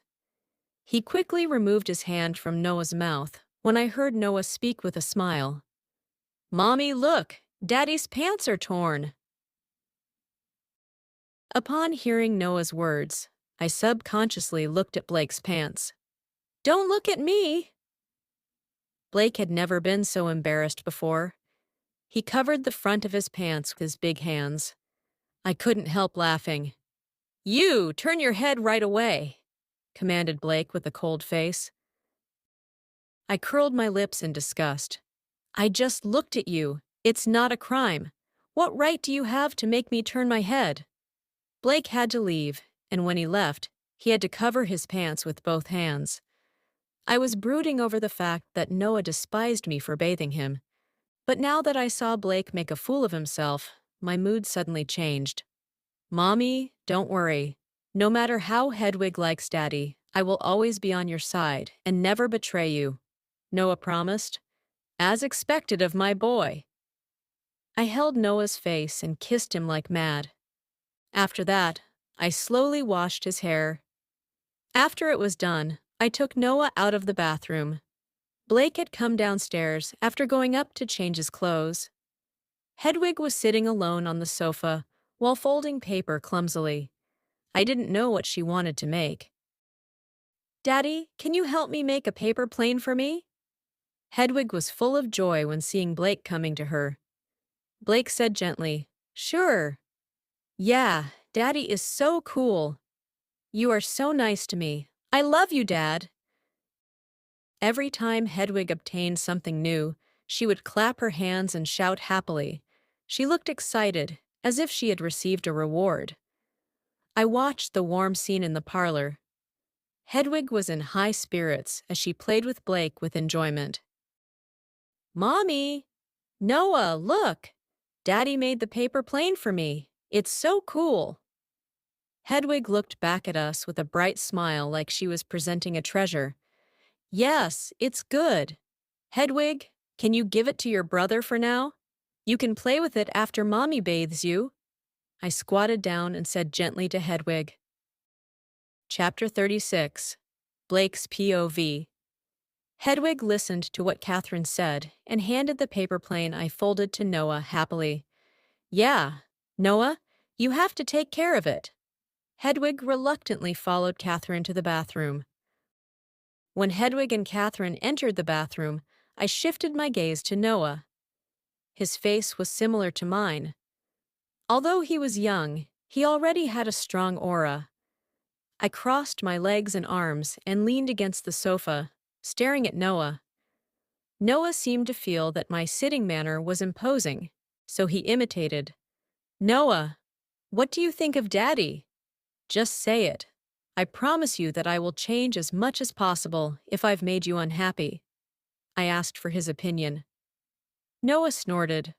He quickly removed his hand from Noah's mouth when I heard Noah speak with a smile. Mommy, look! Daddy's pants are torn! Upon hearing Noah's words, I subconsciously looked at Blake's pants. Don't look at me! Blake had never been so embarrassed before. He covered the front of his pants with his big hands. I couldn't help laughing. You, turn your head right away, commanded Blake with a cold face. I curled my lips in disgust. I just looked at you. It's not a crime. What right do you have to make me turn my head? Blake had to leave, and when he left, he had to cover his pants with both hands. I was brooding over the fact that Noah despised me for bathing him. But now that I saw Blake make a fool of himself, my mood suddenly changed. Mommy, don't worry. No matter how Hedwig likes Daddy, I will always be on your side and never betray you, Noah promised. As expected of my boy. I held Noah's face and kissed him like mad. After that, I slowly washed his hair. After it was done, I took Noah out of the bathroom. Blake had come downstairs after going up to change his clothes. Hedwig was sitting alone on the sofa while folding paper clumsily. I didn't know what she wanted to make. Daddy, can you help me make a paper plane for me? Hedwig was full of joy when seeing Blake coming to her. Blake said gently, Sure. Yeah, Daddy is so cool. You are so nice to me. I love you, Dad. Every time Hedwig obtained something new, she would clap her hands and shout happily. She looked excited, as if she had received a reward. I watched the warm scene in the parlor. Hedwig was in high spirits as she played with Blake with enjoyment. Mommy! Noah, look! Daddy made the paper plane for me. It's so cool. Hedwig looked back at us with a bright smile like she was presenting a treasure. Yes, it's good. Hedwig, can you give it to your brother for now? You can play with it after Mommy bathes you. I squatted down and said gently to Hedwig. Chapter 36. Blake's POV. Hedwig listened to what Catherine said and handed the paper plane I folded to Noah happily. Yeah, Noah, you have to take care of it. Hedwig reluctantly followed Catherine to the bathroom. When Hedwig and Catherine entered the bathroom, I shifted my gaze to Noah. His face was similar to mine. Although he was young, he already had a strong aura. I crossed my legs and arms and leaned against the sofa, staring at Noah. Noah seemed to feel that my sitting manner was imposing, so he imitated. Noah, what do you think of Daddy? Just say it. I promise you that I will change as much as possible if I've made you unhappy. I asked for his opinion. Noah snorted.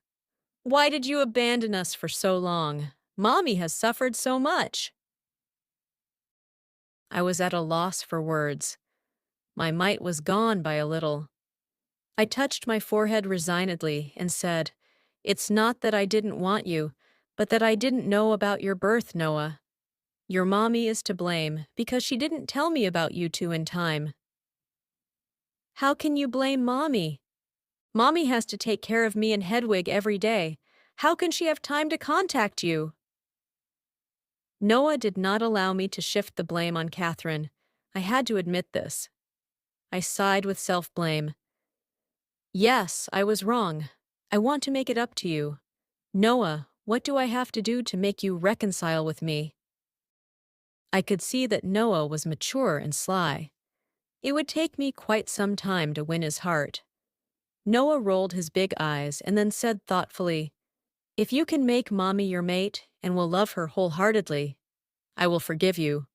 Why did you abandon us for so long? Mommy has suffered so much. I was at a loss for words. My might was gone by a little. I touched my forehead resignedly and said, It's not that I didn't want you, but that I didn't know about your birth, Noah. Your mommy is to blame because she didn't tell me about you two in time. How can you blame Mommy? Mommy has to take care of me and Hedwig every day. How can she have time to contact you? Noah did not allow me to shift the blame on Catherine. I had to admit this. I sighed with self-blame. Yes, I was wrong. I want to make it up to you. Noah, what do I have to do to make you reconcile with me? I could see that Noah was mature and sly. It would take me quite some time to win his heart. Noah rolled his big eyes and then said thoughtfully, "If you can make Mommy your mate and will love her wholeheartedly, I will forgive you."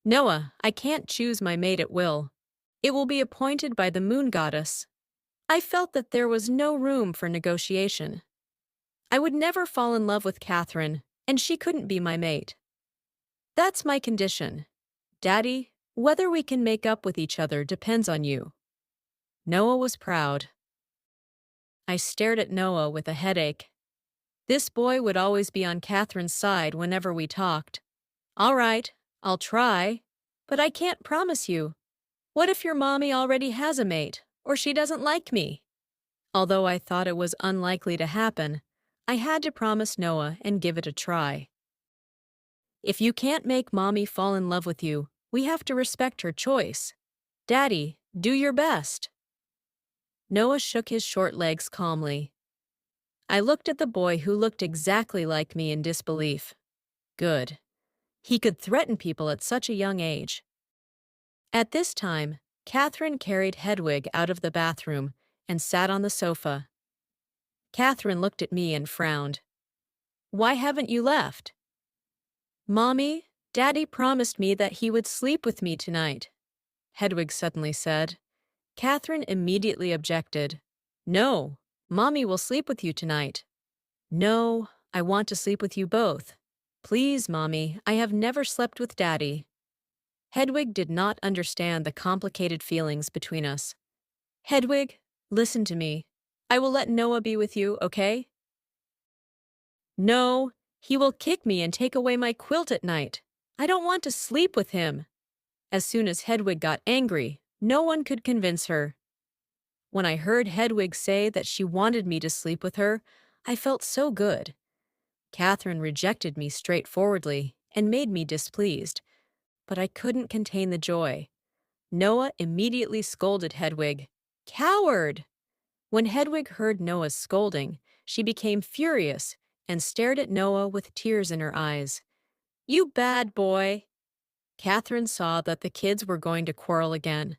Noah, I can't choose my mate at will. It will be appointed by the moon goddess. I felt that there was no room for negotiation. I would never fall in love with Catherine, and she couldn't be my mate. That's my condition. Daddy, whether we can make up with each other depends on you. Noah was proud. I stared at Noah with a headache. This boy would always be on Catherine's side whenever we talked. All right, I'll try, but I can't promise you. What if your mommy already has a mate, or she doesn't like me? Although I thought it was unlikely to happen, I had to promise Noah and give it a try. If you can't make Mommy fall in love with you, we have to respect her choice. Daddy, do your best. Noah shook his short legs calmly. I looked at the boy who looked exactly like me in disbelief. Good. He could threaten people at such a young age. At this time, Catherine carried Hedwig out of the bathroom and sat on the sofa. Catherine looked at me and frowned. Why haven't you left? Mommy, Daddy promised me that he would sleep with me tonight, Hedwig suddenly said. Catherine immediately objected. No, Mommy will sleep with you tonight. No, I want to sleep with you both. Please, Mommy, I have never slept with Daddy. Hedwig did not understand the complicated feelings between us. Hedwig, listen to me. I will let Noah be with you, okay? No, he will kick me and take away my quilt at night. I don't want to sleep with him. As soon as Hedwig got angry, no one could convince her. When I heard Hedwig say that she wanted me to sleep with her, I felt so good. Catherine rejected me straightforwardly and made me displeased, but I couldn't contain the joy. Noah immediately scolded Hedwig. Coward! When Hedwig heard Noah's scolding, she became furious and stared at Noah with tears in her eyes. You bad boy! Catherine saw that the kids were going to quarrel again.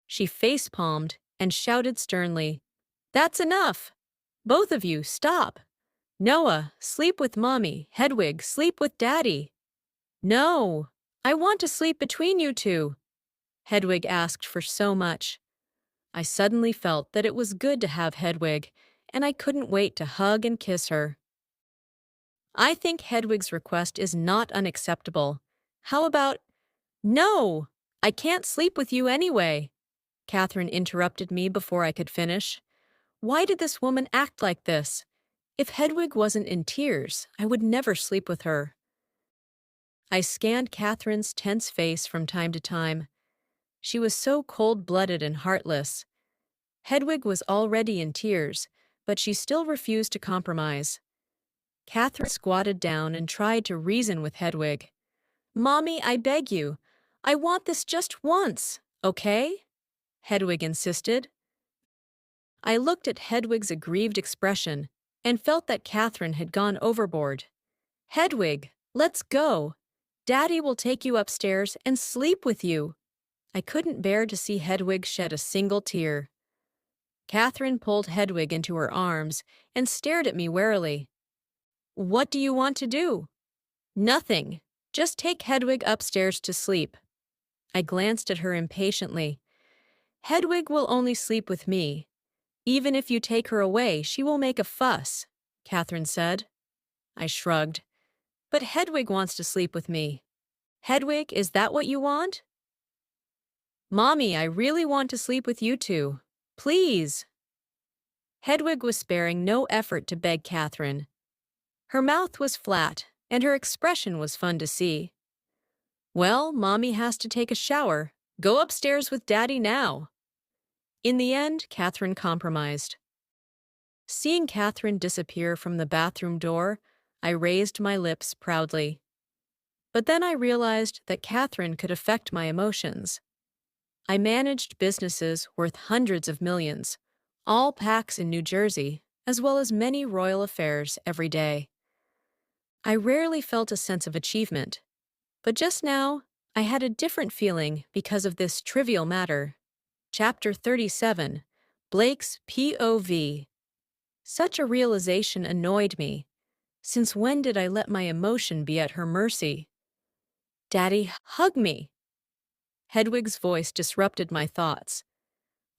She face-palmed and shouted sternly, That's enough! Both of you, stop! Noah, sleep with Mommy. Hedwig, sleep with Daddy. No! I want to sleep between you two. Hedwig asked for so much. I suddenly felt that it was good to have Hedwig, and I couldn't wait to hug and kiss her. I think Hedwig's request is not unacceptable. How about, No! I can't sleep with you anyway. Catherine interrupted me before I could finish. Why did this woman act like this? If Hedwig wasn't in tears, I would never sleep with her. I scanned Catherine's tense face from time to time. She was so cold-blooded and heartless. Hedwig was already in tears, but she still refused to compromise. Catherine squatted down and tried to reason with Hedwig. Mommy, I beg you. I want this just once, okay? Hedwig insisted. I looked at Hedwig's aggrieved expression and felt that Catherine had gone overboard. Hedwig, let's go. Daddy will take you upstairs and sleep with you. I couldn't bear to see Hedwig shed a single tear. Catherine pulled Hedwig into her arms and stared at me warily. What do you want to do? Nothing. Just take Hedwig upstairs to sleep. I glanced at her impatiently. Hedwig will only sleep with me. Even if you take her away, she will make a fuss, Catherine said. I shrugged. But Hedwig wants to sleep with me. Hedwig, is that what you want? Mommy, I really want to sleep with you two. Please. Hedwig was sparing no effort to beg Catherine. Her mouth was flat, and her expression was fun to see. Well, Mommy has to take a shower. Go upstairs with Daddy now. In the end, Catherine compromised. Seeing Catherine disappear from the bathroom door, I raised my lips proudly. But then I realized that Catherine could affect my emotions. I managed businesses worth hundreds of millions, all PACs in New Jersey, as well as many royal affairs every day. I rarely felt a sense of achievement, but just now, I had a different feeling because of this trivial matter. Chapter 37, Blake's POV. Such a realization annoyed me. Since when did I let my emotion be at her mercy? Daddy, hug me! Hedwig's voice disrupted my thoughts.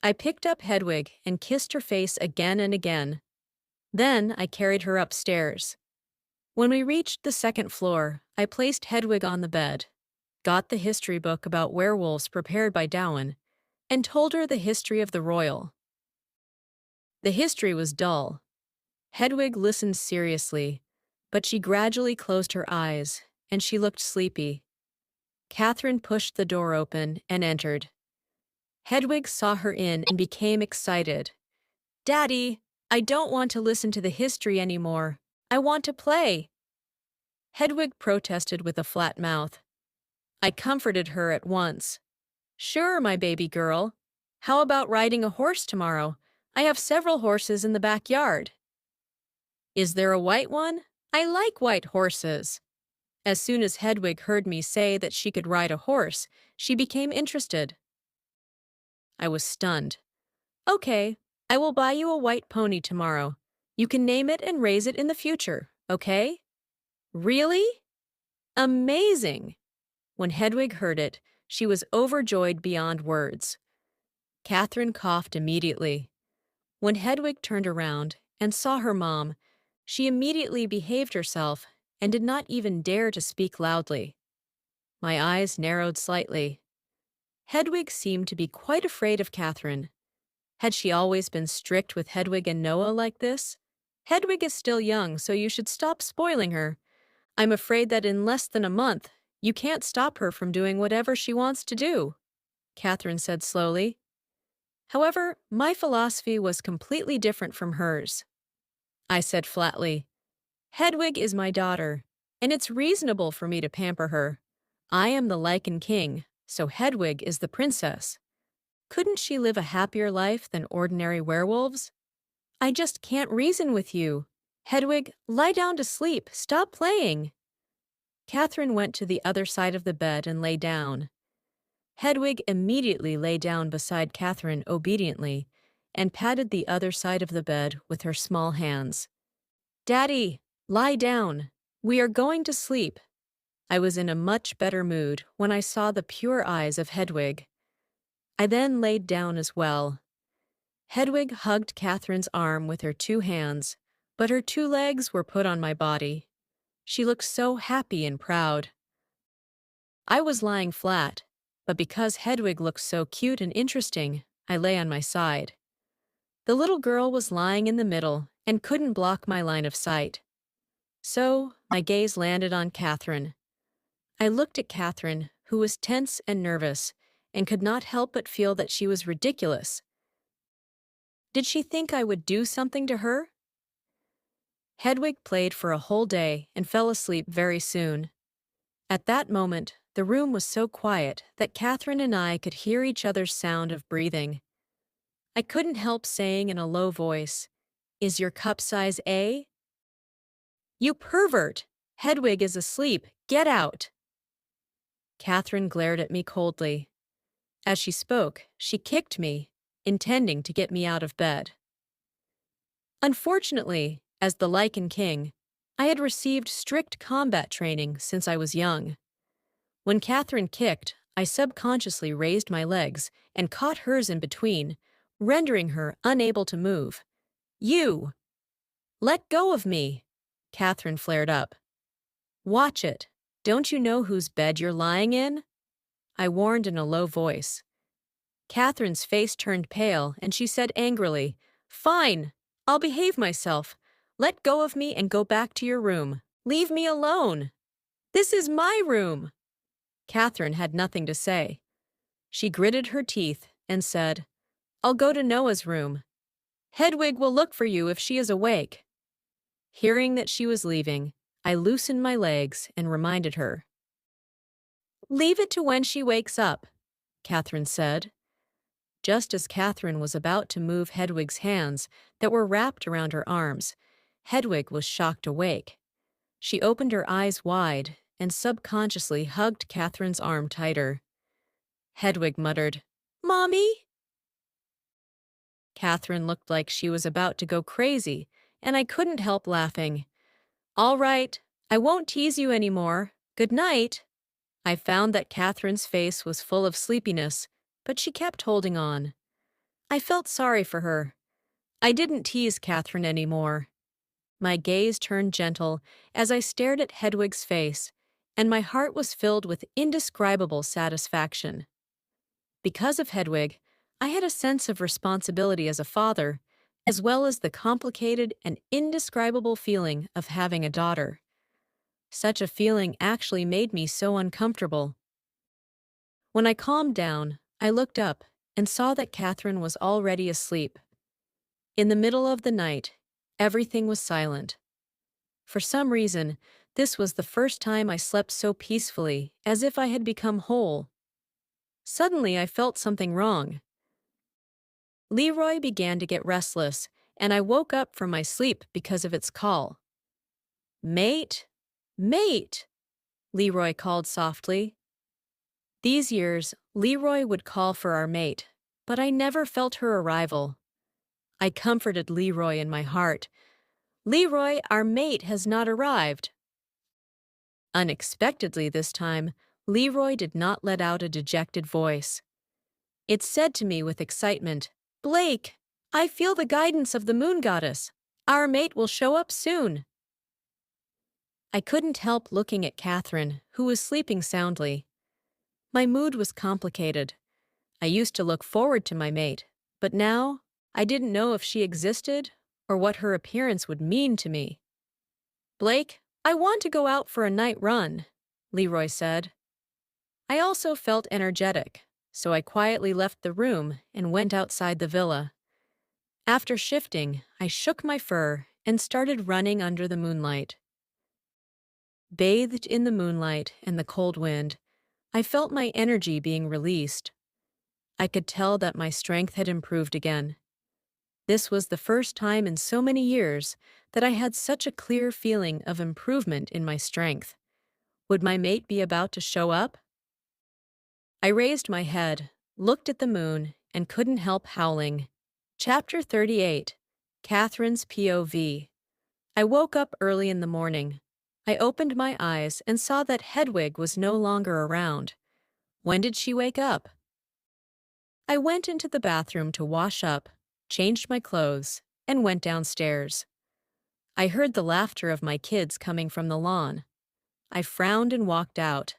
I picked up Hedwig and kissed her face again and again. Then I carried her upstairs. When we reached the second floor, I placed Hedwig on the bed, got the history book about werewolves prepared by Dowen, and told her the history of the royal. The history was dull. Hedwig listened seriously, but she gradually closed her eyes, and she looked sleepy. Catherine pushed the door open and entered. Hedwig saw her in and became excited. Daddy, I don't want to listen to the history anymore. I want to play. Hedwig protested with a flat mouth. I comforted her at once. Sure, my baby girl. How about riding a horse tomorrow? I have several horses in the backyard. Is there a white one? I like white horses. As soon as Hedwig heard me say that she could ride a horse, she became interested. I was stunned. Okay, I will buy you a white pony tomorrow. You can name it and raise it in the future, okay? Really? Amazing! When Hedwig heard it, she was overjoyed beyond words. Catherine coughed immediately. When Hedwig turned around and saw her mom, she immediately behaved herself and did not even dare to speak loudly. My eyes narrowed slightly. Hedwig seemed to be quite afraid of Catherine. Had she always been strict with Hedwig and Noah like this? Hedwig is still young, so you should stop spoiling her. I'm afraid that in less than a month, you can't stop her from doing whatever she wants to do, Catherine said slowly. However, my philosophy was completely different from hers. I said flatly, Hedwig is my daughter, and it's reasonable for me to pamper her. I am the Lichen King, so Hedwig is the princess. Couldn't she live a happier life than ordinary werewolves? I just can't reason with you. Hedwig, lie down to sleep. Stop playing. Catherine went to the other side of the bed and lay down. Hedwig immediately lay down beside Catherine obediently and patted the other side of the bed with her small hands. Daddy, lie down. We are going to sleep. I was in a much better mood when I saw the pure eyes of Hedwig. I then laid down as well. Hedwig hugged Catherine's arm with her 2 hands, but her 2 legs were put on my body. She looked so happy and proud. I was lying flat, but because Hedwig looked so cute and interesting, I lay on my side. The little girl was lying in the middle and couldn't block my line of sight. So, my gaze landed on Catherine. I looked at Catherine, who was tense and nervous, and could not help but feel that she was ridiculous. Did she think I would do something to her? Hedwig played for a whole day and fell asleep very soon. At that moment, the room was so quiet that Catherine and I could hear each other's sound of breathing. I couldn't help saying in a low voice, Is your cup size A? You pervert! Hedwig is asleep. Get out! Catherine glared at me coldly. As she spoke, she kicked me, intending to get me out of bed. Unfortunately, as the Lichen King, I had received strict combat training since I was young. When Catherine kicked, I subconsciously raised my legs and caught hers in between, rendering her unable to move. You! Let go of me! Catherine flared up. Watch it. Don't you know whose bed you're lying in? I warned in a low voice. Catherine's face turned pale, and she said angrily, Fine, I'll behave myself. Let go of me and go back to your room. Leave me alone. This is my room. Catherine had nothing to say. She gritted her teeth and said, I'll go to Noah's room. Hedwig will look for you if she is awake. Hearing that she was leaving, I loosened my legs and reminded her, Leave it to when she wakes up, Catherine said. Just as Catherine was about to move Hedwig's hands that were wrapped around her arms, Hedwig was shocked awake. She opened her eyes wide and subconsciously hugged Catherine's arm tighter. Hedwig muttered, "Mommy?" Catherine looked like she was about to go crazy, and I couldn't help laughing. "All right, I won't tease you anymore. Good night." I found that Catherine's face was full of sleepiness, but she kept holding on. I felt sorry for her. I didn't tease Catherine anymore. My gaze turned gentle as I stared at Hedwig's face, and my heart was filled with indescribable satisfaction. Because of Hedwig, I had a sense of responsibility as a father, as well as the complicated and indescribable feeling of having a daughter. Such a feeling actually made me so uncomfortable. When I calmed down, I looked up and saw that Catherine was already asleep. In the middle of the night, everything was silent. For some reason, this was the first time I slept so peacefully, as if I had become whole. Suddenly, I felt something wrong. Leroy began to get restless, and I woke up from my sleep because of its call. "Mate! Mate!" Leroy called softly. These years, Leroy would call for our mate, but I never felt her arrival. I comforted Leroy in my heart. "Leroy, our mate has not arrived." Unexpectedly this time, Leroy did not let out a dejected voice. It said to me with excitement, "Blake, I feel the guidance of the moon goddess. Our mate will show up soon." I couldn't help looking at Catherine, who was sleeping soundly. My mood was complicated. I used to look forward to my mate, but now I didn't know if she existed or what her appearance would mean to me. "Blake, I want to go out for a night run," Leroy said. I also felt energetic, so I quietly left the room and went outside the villa. After shifting, I shook my fur and started running under the moonlight. Bathed in the moonlight and the cold wind, I felt my energy being released. I could tell that my strength had improved again. This was the first time in so many years that I had such a clear feeling of improvement in my strength. Would my mate be about to show up? I raised my head, looked at the moon, and couldn't help howling. Chapter 38. Catherine's POV. I woke up early in the morning. I opened my eyes and saw that Hedwig was no longer around. When did she wake up? I went into the bathroom to wash up, changed my clothes, and went downstairs. I heard the laughter of my kids coming from the lawn. I frowned and walked out.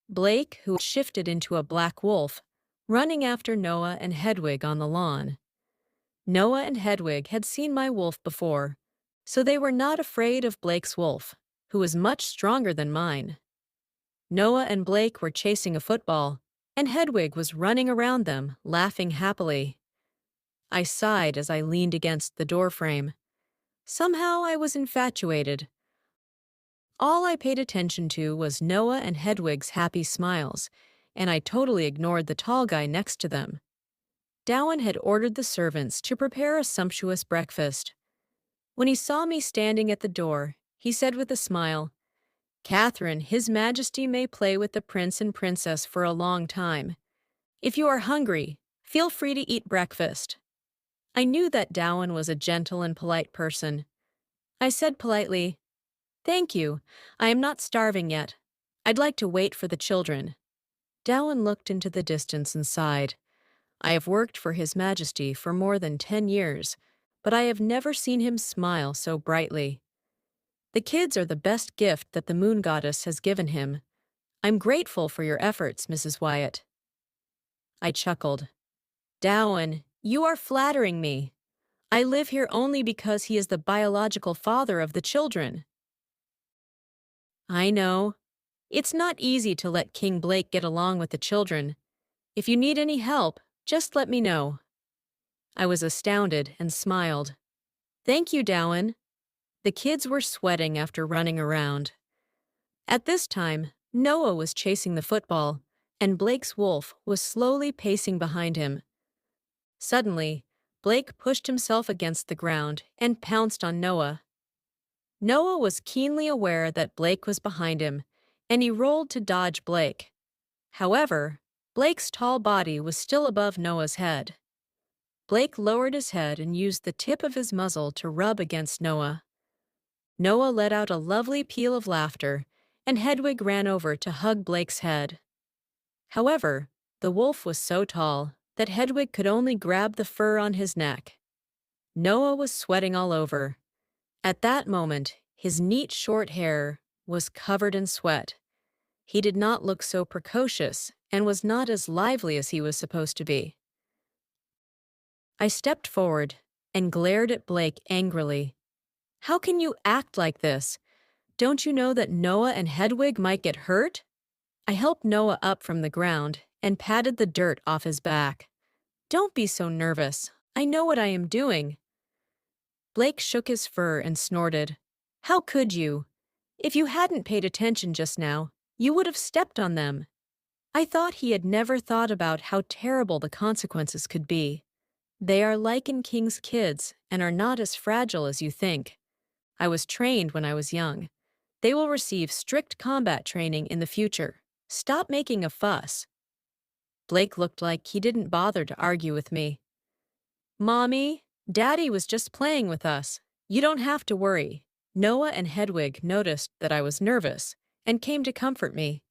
Blake, who shifted into a black wolf, running after Noah and Hedwig on the lawn. Noah and Hedwig had seen my wolf before, so they were not afraid of Blake's wolf, who was much stronger than mine. Noah and Blake were chasing a football, and Hedwig was running around them, laughing happily. I sighed as I leaned against the doorframe. Somehow I was infatuated. All I paid attention to was Noah and Hedwig's happy smiles, and I totally ignored the tall guy next to them. Dowan had ordered the servants to prepare a sumptuous breakfast. When he saw me standing at the door, he said with a smile, "Catherine, His Majesty may play with the prince and princess for a long time. If you are hungry, feel free to eat breakfast." I knew that Dowan was a gentle and polite person. I said politely, "Thank you. I am not starving yet. I'd like to wait for the children." Dowan looked into the distance and sighed. I have worked for His Majesty for more than 10 years, but I have never seen him smile so brightly. "The kids are the best gift that the moon goddess has given him. I'm grateful for your efforts, Mrs. Wyatt." I chuckled. "Dowan, you are flattering me. I live here only because he is the biological father of the children." "I know. It's not easy to let King Blake get along with the children. If you need any help, just let me know." I was astounded and smiled. "Thank you, Dowan." The kids were sweating after running around. At this time, Noah was chasing the football, and Blake's wolf was slowly pacing behind him. Suddenly, Blake pushed himself against the ground and pounced on Noah. Noah was keenly aware that Blake was behind him, and he rolled to dodge Blake. However, Blake's tall body was still above Noah's head. Blake lowered his head and used the tip of his muzzle to rub against Noah. Noah let out a lovely peal of laughter, and Hedwig ran over to hug Blake's head. However, the wolf was so tall that Hedwig could only grab the fur on his neck. Noah was sweating all over. At that moment, his neat short hair was covered in sweat. He did not look so precocious and was not as lively as he was supposed to be. I stepped forward and glared at Blake angrily. How can you act like this? Don't you know that Noah and Hedwig might get hurt? I helped Noah up from the ground and patted the dirt off his back. Don't be so nervous. I know what I am doing. Blake shook his fur and snorted. How could you? If you hadn't paid attention just now, you would have stepped on them. I thought he had never thought about how terrible the consequences could be. They are Lichen King's kids and are not as fragile as you think. I was trained when I was young. They will receive strict combat training in the future. Stop making a fuss. Blake looked like he didn't bother to argue with me. Mommy, Daddy was just playing with us. You don't have to worry. Noah and Hedwig noticed that I was nervous and came to comfort me.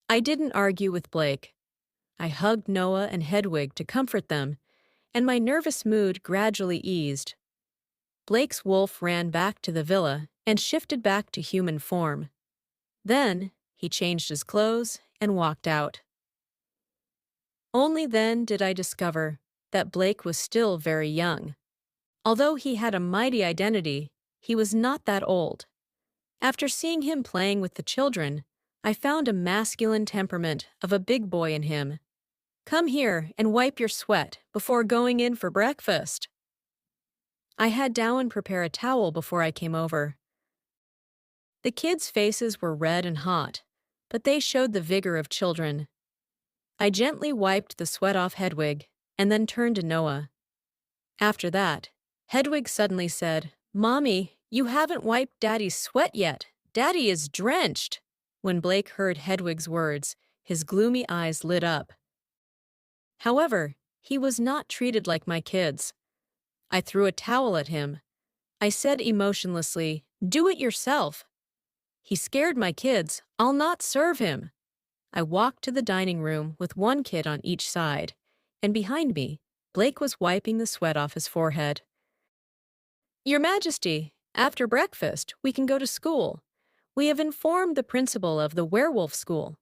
I didn't argue with Blake. I hugged Noah and Hedwig to comfort them, and my nervous mood gradually eased. Blake's wolf ran back to the villa and shifted back to human form. Then he changed his clothes and walked out. Only then did I discover that Blake was still very young. Although he had a mighty identity, he was not that old. After seeing him playing with the children, I found a masculine temperament of a big boy in him. Come here and wipe your sweat before going in for breakfast. I had Dowan prepare a towel before I came over. The kids' faces were red and hot, but they showed the vigor of children. I gently wiped the sweat off Hedwig and then turned to Noah. After that, Hedwig suddenly said, Mommy, you haven't wiped Daddy's sweat yet. Daddy is drenched. When Blake heard Hedwig's words, his gloomy eyes lit up. However, he was not treated like my kids. I threw a towel at him. I said emotionlessly, Do it yourself. He scared my kids. I'll not serve him. I walked to the dining room with one kid on each side, and behind me, Blake was wiping the sweat off his forehead. Your Majesty, after breakfast, we can go to school. We have informed the principal of the werewolf school.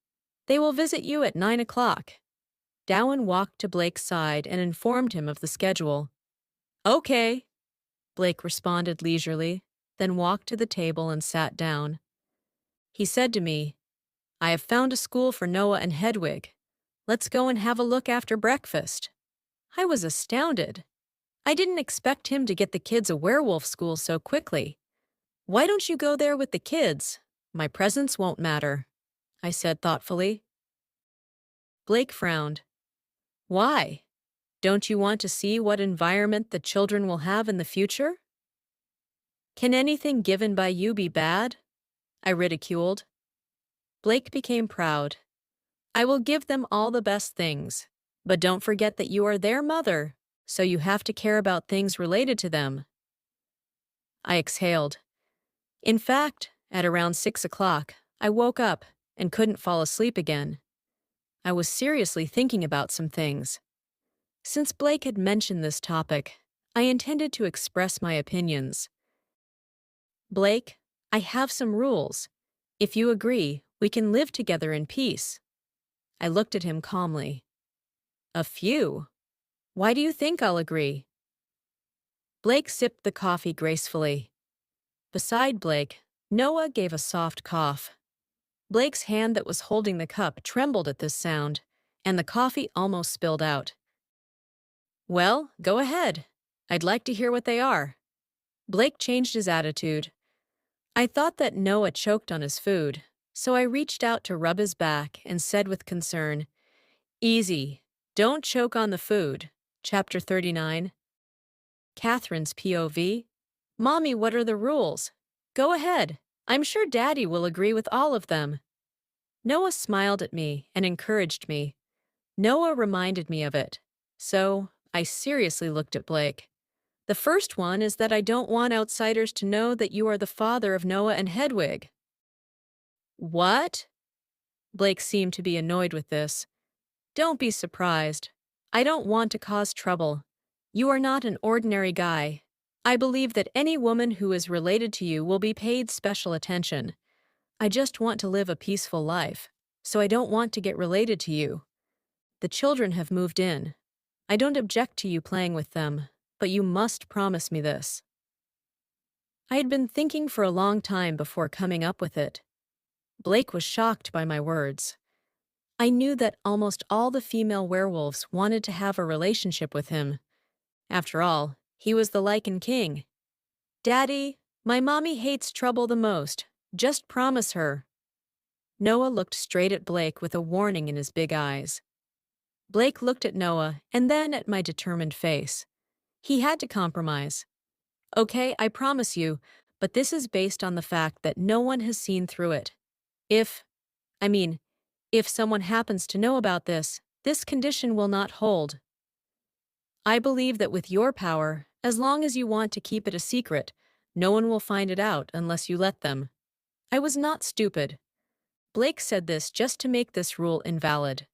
They will visit you at 9 o'clock. Dowan walked to Blake's side and informed him of the schedule. Okay, Blake responded leisurely, then walked to the table and sat down. He said to me, I have found a school for Noah and Hedwig. Let's go and have a look after breakfast. I was astounded. I didn't expect him to get the kids a werewolf school so quickly. Why don't you go there with the kids? My presence won't matter, I said thoughtfully. Blake frowned. Why? Don't you want to see what environment the children will have in the future? Can anything given by you be bad? I ridiculed. Blake became proud. I will give them all the best things, but don't forget that you are their mother, so you have to care about things related to them. I exhaled. In fact, at around 6 o'clock, I woke up and couldn't fall asleep again. I was seriously thinking about some things. Since Blake had mentioned this topic, I intended to express my opinions. Blake, I have some rules. If you agree, we can live together in peace. I looked at him calmly. A few? Why do you think I'll agree? Blake sipped the coffee gracefully. Beside Blake, Noah gave a soft cough. Blake's hand that was holding the cup trembled at this sound, and the coffee almost spilled out. Well, go ahead. I'd like to hear what they are. Blake changed his attitude. I thought that Noah choked on his food, So I reached out to rub his back and said with concern, "Easy. Don't choke on the food." Chapter 39. Catherine's POV. Mommy, what are the rules? Go ahead. I'm sure Daddy will agree with all of them. Noah smiled at me and encouraged me. Noah reminded me of it. So I seriously looked at Blake. The first one is that I don't want outsiders to know that you are the father of Noah and Hedwig. What? Blake seemed to be annoyed with this. Don't be surprised. I don't want to cause trouble. You are not an ordinary guy. I believe that any woman who is related to you will be paid special attention. I just want to live a peaceful life, so I don't want to get related to you. The children have moved in. I don't object to you playing with them, but you must promise me this. I had been thinking for a long time before coming up with it. Blake was shocked by my words. I knew that almost all the female werewolves wanted to have a relationship with him. After all, he was the Lycan King. Daddy, my mommy hates trouble the most. Just promise her. Noah looked straight at Blake with a warning in his big eyes. Blake looked at Noah and then at my determined face. He had to compromise. Okay, I promise you, but this is based on the fact that no one has seen through it. I mean, if someone happens to know about this, this condition will not hold. I believe that with your power, as long as you want to keep it a secret, no one will find it out unless you let them. I was not stupid. Blake said this just to make this rule invalid.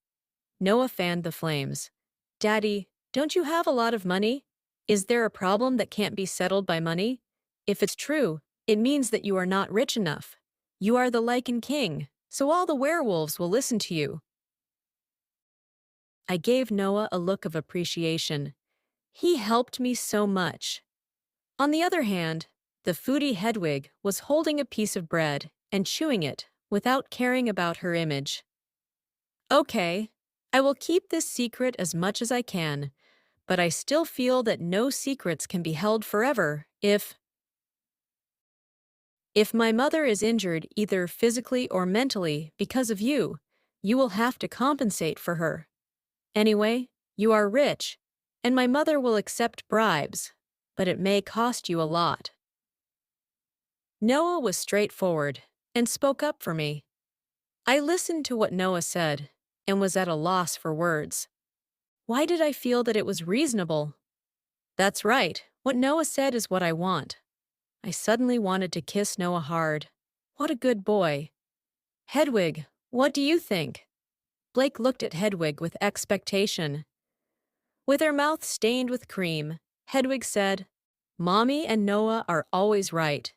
Noah fanned the flames. Daddy, don't you have a lot of money? Is there a problem that can't be settled by money? If it's true, it means that you are not rich enough. You are the Lycan King, so all the werewolves will listen to you. I gave Noah a look of appreciation. He helped me so much. On the other hand, the foodie Hedwig was holding a piece of bread and chewing it without caring about her image. Okay, I will keep this secret as much as I can, but I still feel that no secrets can be held forever if my mother is injured either physically or mentally because of you, you will have to compensate for her. Anyway, you are rich, and my mother will accept bribes, but it may cost you a lot. Noah was straightforward and spoke up for me. I listened to what Noah said and was at a loss for words. Why did I feel that it was reasonable? That's right, what Noah said is what I want. I suddenly wanted to kiss Noah hard. What a good boy. Hedwig, what do you think? Blake looked at Hedwig with expectation. With her mouth stained with cream, Hedwig said, Mommy and Noah are always right.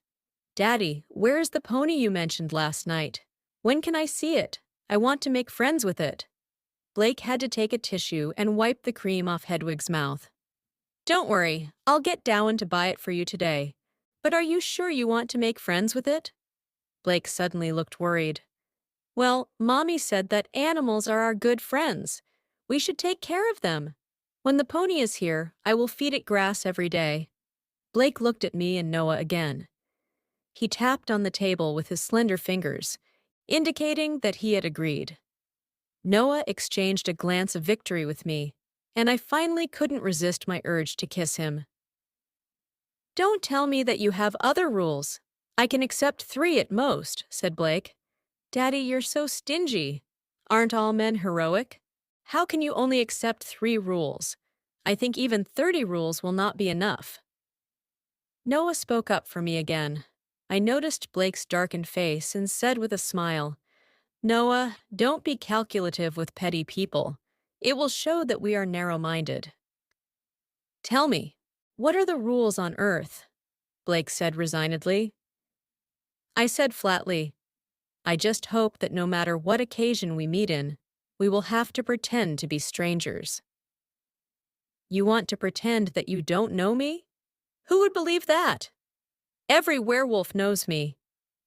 Daddy, where is the pony you mentioned last night? When can I see it? I want to make friends with it. Blake had to take a tissue and wipe the cream off Hedwig's mouth. Don't worry, I'll get Dowan to buy it for you today. But are you sure you want to make friends with it? Blake suddenly looked worried. Well, Mommy said that animals are our good friends. We should take care of them. When the pony is here, I will feed it grass every day. Blake looked at me and Noah again. He tapped on the table with his slender fingers, indicating that he had agreed. Noah exchanged a glance of victory with me, and I finally couldn't resist my urge to kiss him. Don't tell me that you have other rules. I can accept 3 at most, said Blake. Daddy, you're so stingy. Aren't all men heroic? How can you only accept 3 rules? I think even 30 rules will not be enough. Noah spoke up for me again. I noticed Blake's darkened face and said with a smile, Noah, don't be calculative with petty people. It will show that we are narrow-minded. Tell me, what are the rules on Earth? Blake said resignedly. I said flatly, I just hope that no matter what occasion we meet in, we will have to pretend to be strangers. You want to pretend that you don't know me? Who would believe that? Every werewolf knows me,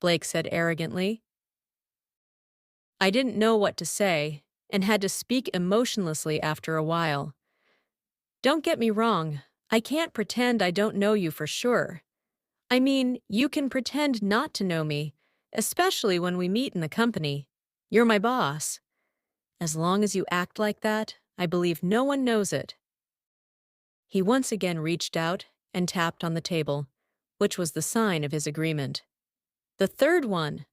Blake said arrogantly. I didn't know what to say and had to speak emotionlessly after a while. Don't get me wrong, I can't pretend I don't know you for sure. I mean, you can pretend not to know me, especially when we meet in the company. You're my boss. As long as you act like that, I believe no one knows it." He once again reached out and tapped on the table, which was the sign of his agreement. "The third one."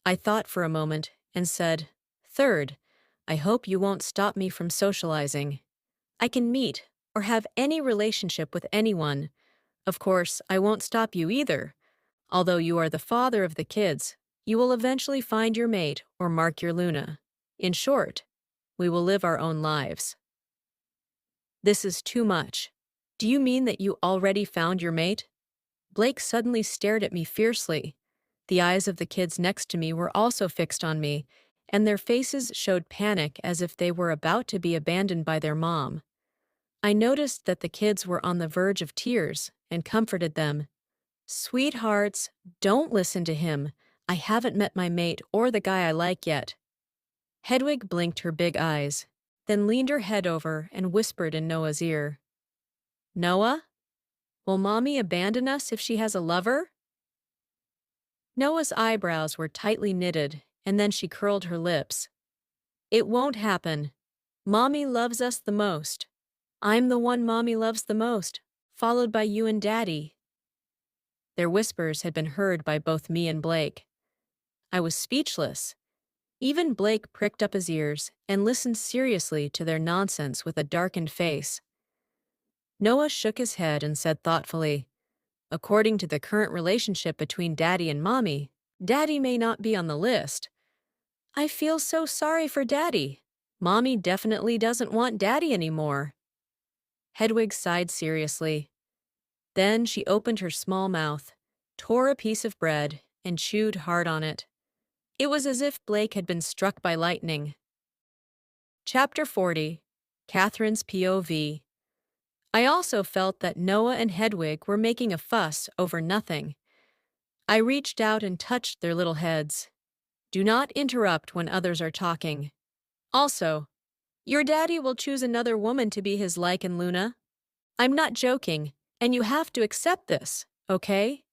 I thought for a moment and said, "Third, I hope you won't stop me from socializing. I can meet or have any relationship with anyone. Of course, I won't stop you either. Although you are the father of the kids, you will eventually find your mate or mark your Luna. In short, we will live our own lives." "This is too much. Do you mean that you already found your mate?" Blake suddenly stared at me fiercely. The eyes of the kids next to me were also fixed on me, and their faces showed panic as if they were about to be abandoned by their mom. I noticed that the kids were on the verge of tears and comforted them. "Sweethearts, don't listen to him. I haven't met my mate or the guy I like yet." Hedwig blinked her big eyes, then leaned her head over and whispered in Noah's ear, "Noah, will Mommy abandon us if she has a lover?" Noah's eyebrows were tightly knitted, and then she curled her lips. "It won't happen. Mommy loves us the most. I'm the one Mommy loves the most, followed by you and Daddy." Their whispers had been heard by both me and Blake. I was speechless. Even Blake pricked up his ears and listened seriously to their nonsense with a darkened face. Noah shook his head and said thoughtfully, "According to the current relationship between Daddy and Mommy, Daddy may not be on the list. I feel so sorry for Daddy. Mommy definitely doesn't want Daddy anymore." Hedwig sighed seriously. Then she opened her small mouth, tore a piece of bread, and chewed hard on it. It was as if Blake had been struck by lightning. Chapter 40. Catherine's POV. I also felt that Noah and Hedwig were making a fuss over nothing. I reached out and touched their little heads. "Do not interrupt when others are talking. Also, your daddy will choose another woman to be his like and Luna. I'm not joking, and you have to accept this, okay?"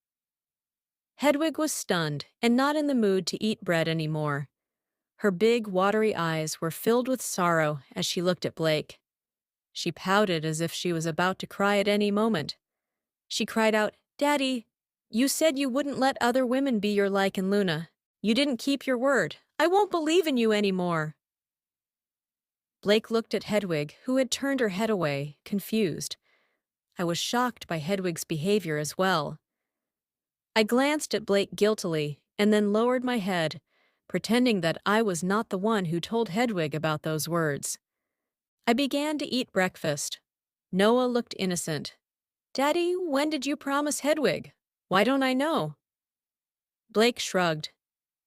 Hedwig was stunned and not in the mood to eat bread anymore. Her big, watery eyes were filled with sorrow as she looked at Blake. She pouted as if she was about to cry at any moment. She cried out, "Daddy, you said you wouldn't let other women be your like and Luna. You didn't keep your word. I won't believe in you anymore." Blake looked at Hedwig, who had turned her head away, confused. I was shocked by Hedwig's behavior as well. I glanced at Blake guiltily and then lowered my head, pretending that I was not the one who told Hedwig about those words. I began to eat breakfast. Noah looked innocent. "Daddy, when did you promise Hedwig? Why don't I know?" Blake shrugged.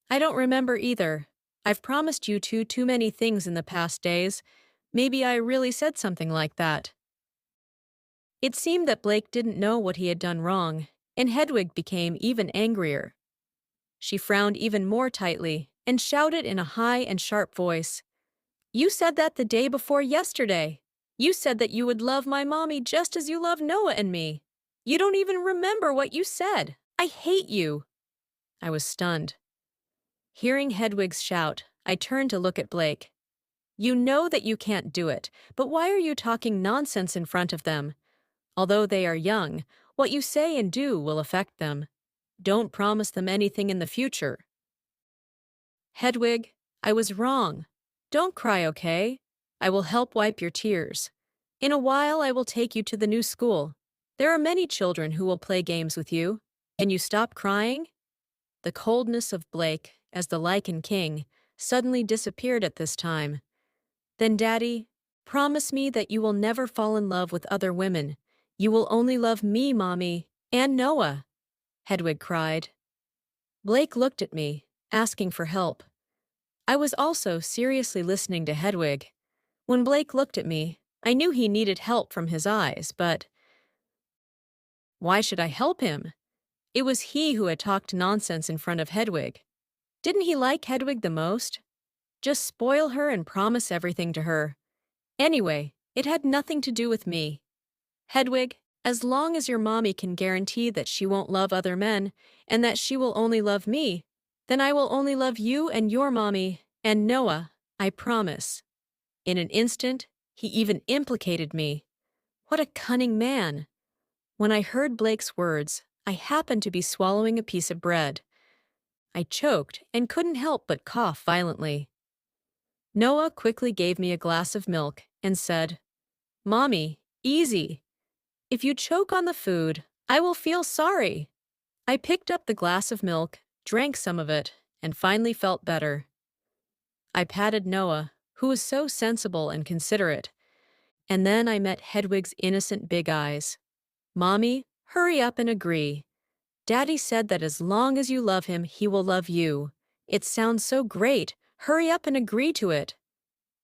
"I don't remember either. I've promised you two too many things in the past days. Maybe I really said something like that." It seemed that Blake didn't know what he had done wrong, and Hedwig became even angrier. She frowned even more tightly and shouted in a high and sharp voice, "You said that the day before yesterday. You said that you would love my mommy just as you love Noah and me. You don't even remember what you said. I hate you." I was stunned. Hearing Hedwig's shout, I turned to look at Blake. "You know that you can't do it, but why are you talking nonsense in front of them? Although they are young, what you say and do will affect them. Don't promise them anything in the future." "Hedwig, I was wrong. Don't cry, okay? I will help wipe your tears. In a while, I will take you to the new school. There are many children who will play games with you. Can you stop crying?" The coldness of Blake, as the Lichen King, suddenly disappeared at this time. "Then, Daddy, promise me that you will never fall in love with other women. You will only love me, Mommy, and Noah," Hedwig cried. Blake looked at me, asking for help. I was also seriously listening to Hedwig. When Blake looked at me, I knew he needed help from his eyes, but why should I help him? It was he who had talked nonsense in front of Hedwig. Didn't he like Hedwig the most? Just spoil her and promise everything to her. Anyway, it had nothing to do with me. "Hedwig, As long as your mommy can guarantee that she won't love other men and that she will only love me, then I will only love you and your mommy and Noah, I promise. In an instant, he even implicated me. What a cunning man! When I heard Blake's words, I happened to be swallowing a piece of bread. I choked and couldn't help but cough violently. Noah quickly gave me a glass of milk and said, "Mommy, easy. If you choke on the food, I will feel sorry." I picked up the glass of milk, drank some of it, and finally felt better. I patted Noah, who was so sensible and considerate, and then I met Hedwig's innocent big eyes. "Mommy, hurry up and agree. Daddy said that as long as you love him, he will love you. It sounds so great. Hurry up and agree to it."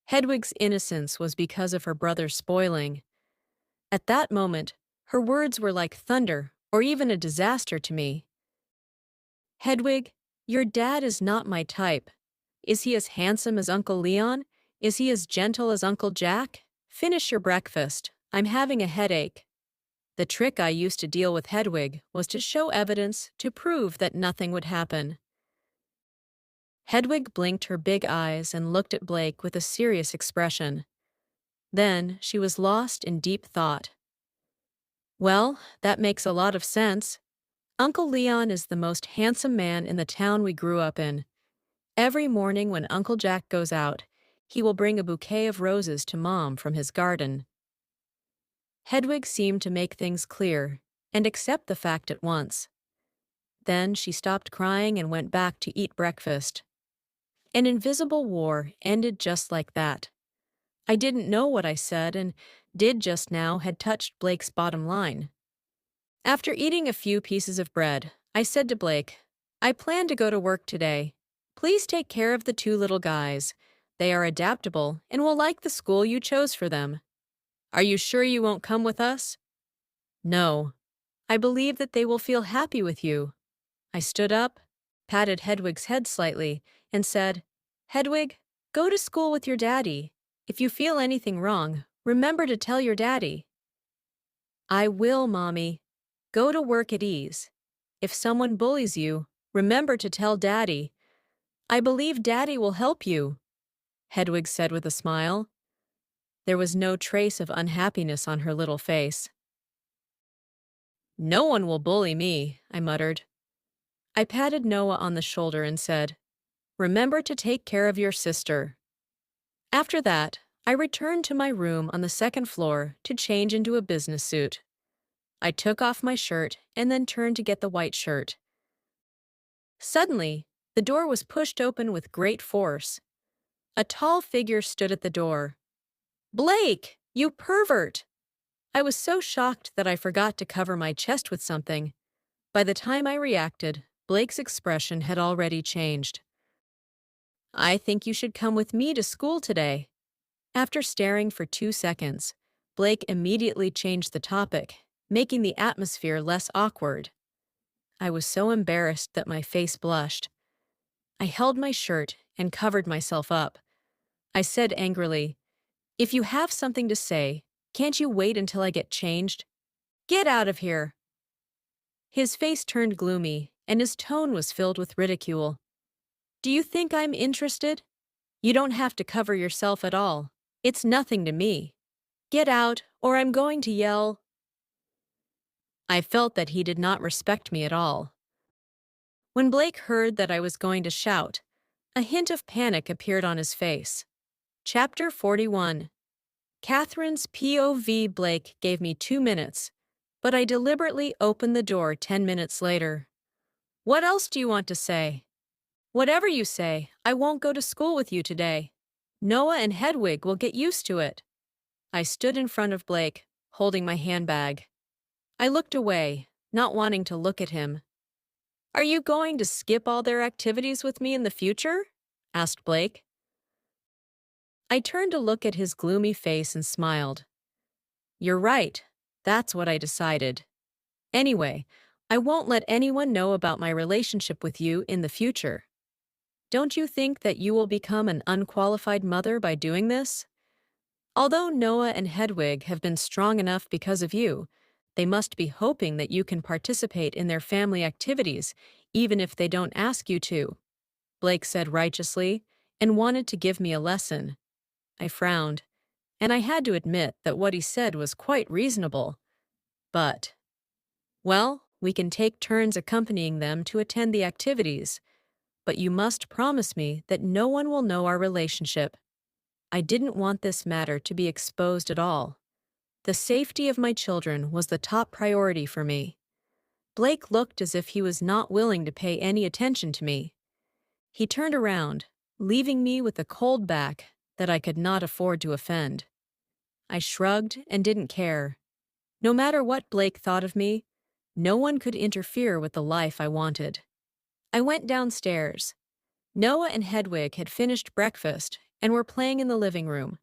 Hedwig's innocence was because of her brother's spoiling. At that moment, her words were like thunder or even a disaster to me. "Hedwig, your dad is not my type. Is he as handsome as Uncle Leon? Is he as gentle as Uncle Jack? Finish your breakfast. I'm having a headache." The trick I used to deal with Hedwig was to show evidence to prove that nothing would happen. Hedwig blinked her big eyes and looked at Blake with a serious expression. Then she was lost in deep thought. "Well, that makes a lot of sense. Uncle Leon is the most handsome man in the town we grew up in. Every morning when Uncle Jack goes out, he will bring a bouquet of roses to Mom from his garden." Hedwig seemed to make things clear and accept the fact at once. Then she stopped crying and went back to eat breakfast. An invisible war ended just like that. I didn't know what I said and did just now had touched Blake's bottom line. After eating a few pieces of bread, I said to Blake, "I plan to go to work today. Please take care of the two little guys. They are adaptable and will like the school you chose for them. Are you sure you won't come with us?" "No. I believe that they will feel happy with you." I stood up, patted Hedwig's head slightly, and said, "Hedwig, go to school with your daddy. If you feel anything wrong, remember to tell your daddy." "I will, Mommy. Go to work at ease. If someone bullies you, remember to tell Daddy. I believe Daddy will help you," Hedwig said with a smile. There was no trace of unhappiness on her little face. "No one will bully me," I muttered. I patted Noah on the shoulder and said, "Remember to take care of your sister." After that, I returned to my room on the second floor to change into a business suit. I took off my shirt and then turned to get the white shirt. Suddenly, the door was pushed open with great force. A tall figure stood at the door. "Blake, you pervert!" I was so shocked that I forgot to cover my chest with something. By the time I reacted, Blake's expression had already changed. "I think you should come with me to school today." After staring for 2 seconds, Blake immediately changed the topic, making the atmosphere less awkward. I was so embarrassed that my face blushed. I held my shirt and covered myself up. I said angrily, "If you have something to say, can't you wait until I get changed? Get out of here!" His face turned gloomy, and his tone was filled with ridicule. "Do you think I'm interested? You don't have to cover yourself at all. It's nothing to me. Get out, or I'm going to yell." I felt that he did not respect me at all. When Blake heard that I was going to shout, a hint of panic appeared on his face. Chapter 41. Catherine's POV. Blake gave me 2 minutes, but I deliberately opened the door 10 minutes later. "What else do you want to say?" "Whatever you say, I won't go to school with you today. Noah and Hedwig will get used to it." I stood in front of Blake, holding my handbag. I looked away, not wanting to look at him. "Are you going to skip all their activities with me in the future?" asked Blake. I turned to look at his gloomy face and smiled. "You're right. That's what I decided. Anyway, I won't let anyone know about my relationship with you in the future. Don't you think that you will become an unqualified mother by doing this? Although Noah and Hedwig have been strong enough because of you, They must be hoping that you can participate in their family activities, even if they don't ask you to, Blake said righteously, and wanted to give me a lesson. I frowned, and I had to admit that what he said was quite reasonable. But, well, we can take turns accompanying them to attend the activities, but you must promise me that no one will know our relationship. I didn't want this matter to be exposed at all. The safety of my children was the top priority for me. Blake looked as if he was not willing to pay any attention to me. He turned around, leaving me with a cold back that I could not afford to offend. I shrugged and didn't care. No matter what Blake thought of me, no one could interfere with the life I wanted. I went downstairs. Noah and Hedwig had finished breakfast and were playing in the living room.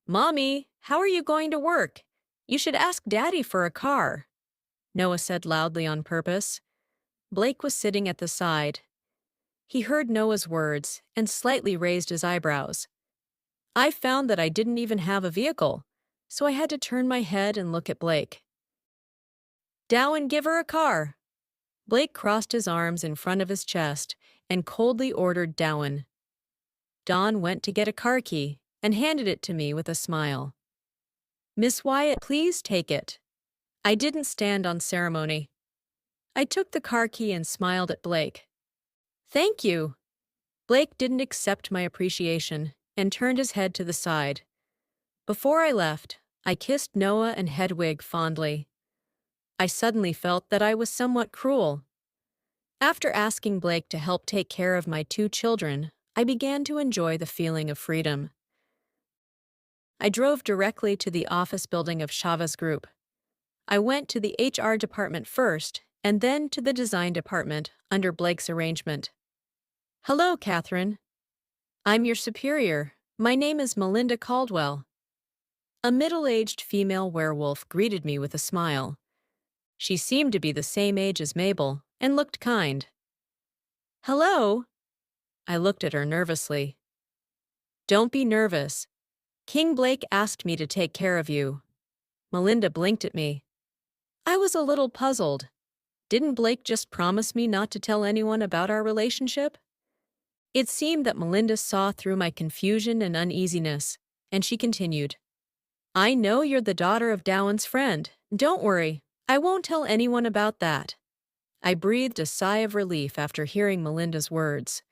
"Mommy, how are you going to work? You should ask Daddy for a car," Noah said loudly on purpose. Blake was sitting at the side. He heard Noah's words and slightly raised his eyebrows. I found that I didn't even have a vehicle, so I had to turn my head and look at Blake. "Dowen, give her a car." Blake crossed his arms in front of his chest and coldly ordered Dowen. Don went to get a car key and handed it to me with a smile. "Miss Wyatt, please take it." I didn't stand on ceremony. I took the car key and smiled at Blake. "Thank you." Blake didn't accept my appreciation and turned his head to the side. Before I left, I kissed Noah and Hedwig fondly. I suddenly felt that I was somewhat cruel. After asking Blake to help take care of my 2 children, I began to enjoy the feeling of freedom. I drove directly to the office building of Chavez Group. I went to the HR department first and then to the design department under Blake's arrangement. "Hello, Catherine. I'm your superior. My name is Melinda Caldwell." A middle-aged female werewolf greeted me with a smile. She seemed to be the same age as Mabel and looked kind. "Hello?" I looked at her nervously. "Don't be nervous. King Blake asked me to take care of you." Melinda blinked at me. I was a little puzzled. Didn't Blake just promise me not to tell anyone about our relationship? It seemed that Melinda saw through my confusion and uneasiness, and she continued. "I know you're the daughter of Dowen's friend. Don't worry, I won't tell anyone about that." I breathed a sigh of relief after hearing Melinda's words.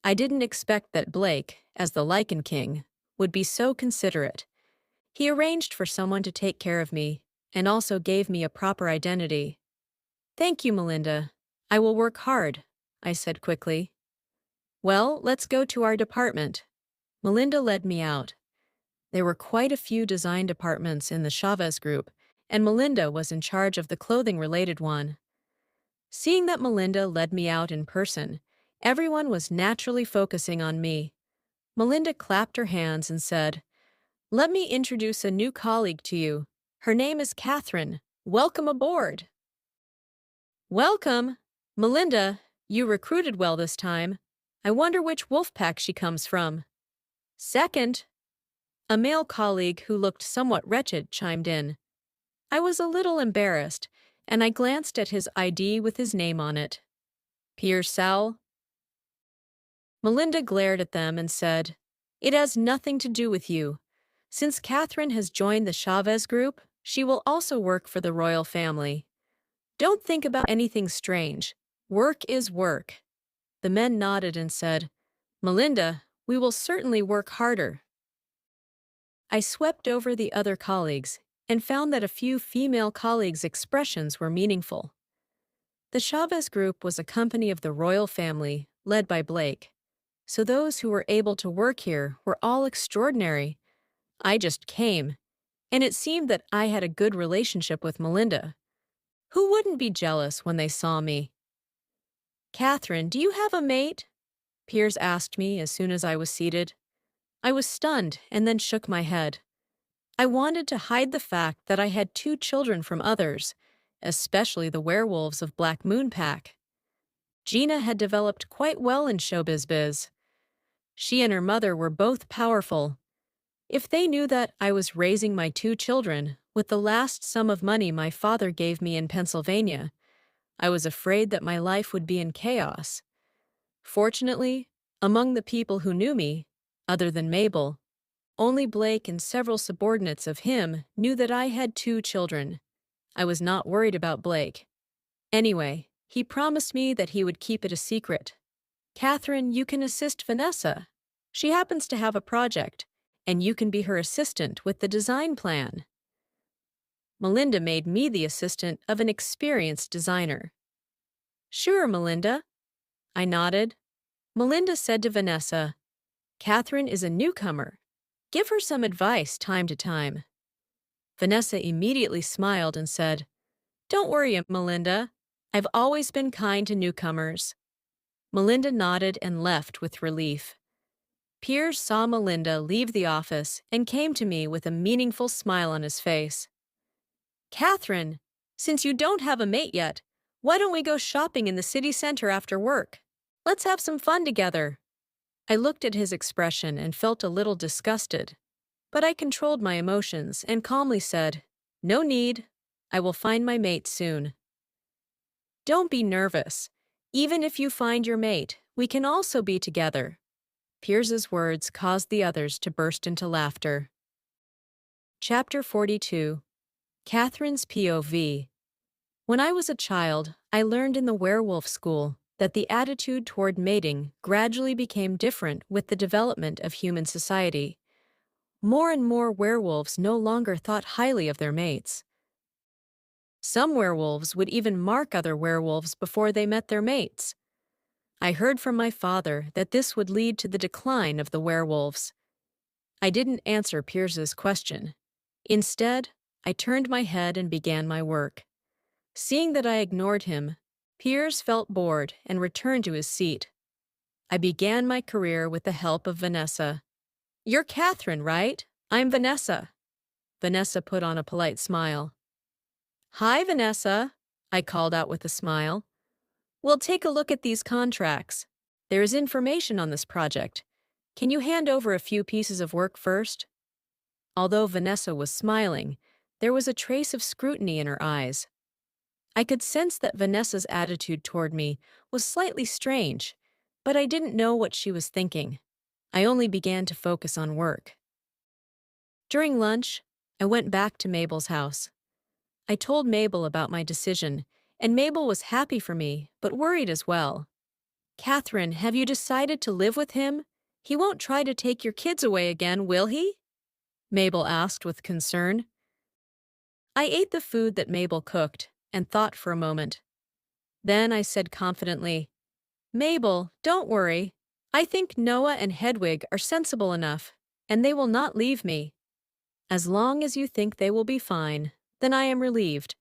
I didn't expect that Blake, as the Lichen King, would be so considerate. He arranged for someone to take care of me, and also gave me a proper identity. "Thank you, Melinda. I will work hard," I said quickly. "Well, let's go to our department." Melinda led me out. There were quite a few design departments in the Chavez Group, and Melinda was in charge of the clothing-related one. Seeing that Melinda led me out in person, everyone was naturally focusing on me. Melinda clapped her hands and said, "Let me introduce a new colleague to you. Her name is Catherine. Welcome aboard." "Welcome. Melinda, you recruited well this time. I wonder which wolf pack she comes from." "Second." A male colleague who looked somewhat wretched chimed in. I was a little embarrassed, and I glanced at his ID with his name on it. "Piers Sowell." Melinda glared at them and said, "It has nothing to do with you. Since Catherine has joined the Chavez Group, she will also work for the royal family. Don't think about anything strange. Work is work." The men nodded and said, "Melinda, we will certainly work harder." I swept over the other colleagues and found that a few female colleagues' expressions were meaningful. The Chavez Group was a company of the royal family, led by Blake, so those who were able to work here were all extraordinary. I just came, and it seemed that I had a good relationship with Melinda. Who wouldn't be jealous when they saw me? "Catherine, do you have a mate?" Piers asked me as soon as I was seated. I was stunned and then shook my head. I wanted to hide the fact that I had 2 children from others, especially the werewolves of Black Moon Pack. Gina had developed quite well in showbiz biz. She and her mother were both powerful. If they knew that I was raising my 2 children, With the last sum of money my father gave me in Pennsylvania, I was afraid that my life would be in chaos. Fortunately, among the people who knew me, other than Mabel, only Blake and several subordinates of him knew that I had 2 children. I was not worried about Blake. Anyway, he promised me that he would keep it a secret. Catherine, you can assist Vanessa. She happens to have a project, and you can be her assistant with the design plan. Melinda made me the assistant of an experienced designer. Sure, Melinda. I nodded. Melinda said to Vanessa, Catherine is a newcomer. Give her some advice time to time. Vanessa immediately smiled and said, Don't worry, Melinda. I've always been kind to newcomers. Melinda nodded and left with relief. Piers saw Melinda leave the office and came to me with a meaningful smile on his face. Catherine, since you don't have a mate yet, why don't we go shopping in the city center after work? Let's have some fun together. I looked at his expression and felt a little disgusted, but I controlled my emotions and calmly said, No need. I will find my mate soon. Don't be nervous. Even if you find your mate, we can also be together. Piers's words caused the others to burst into laughter. Chapter 42. Catherine's POV. When I was a child, I learned in the werewolf school that the attitude toward mating gradually became different with the development of human society. More and more werewolves no longer thought highly of their mates. Some werewolves would even mark other werewolves before they met their mates. I heard from my father that this would lead to the decline of the werewolves. I didn't answer Piers's question. Instead, I turned my head and began my work. Seeing that I ignored him, Piers felt bored and returned to his seat. I began my career with the help of Vanessa. You're Catherine, right? I'm Vanessa. Vanessa put on a polite smile. Hi, Vanessa, I called out with a smile. We'll take a look at these contracts. There is information on this project. Can you hand over a few pieces of work first? Although Vanessa was smiling, there was a trace of scrutiny in her eyes. I could sense that Vanessa's attitude toward me was slightly strange, but I didn't know what she was thinking. I only began to focus on work. During lunch, I went back to Mabel's house. I told Mabel about my decision, and Mabel was happy for me, but worried as well. Catherine, have you decided to live with him? He won't try to take your kids away again, will he? Mabel asked with concern. I ate the food that Mabel cooked and thought for a moment. Then I said confidently, Mabel, don't worry. I think Noah and Hedwig are sensible enough, and they will not leave me. As long as you think they will be fine, then I am relieved.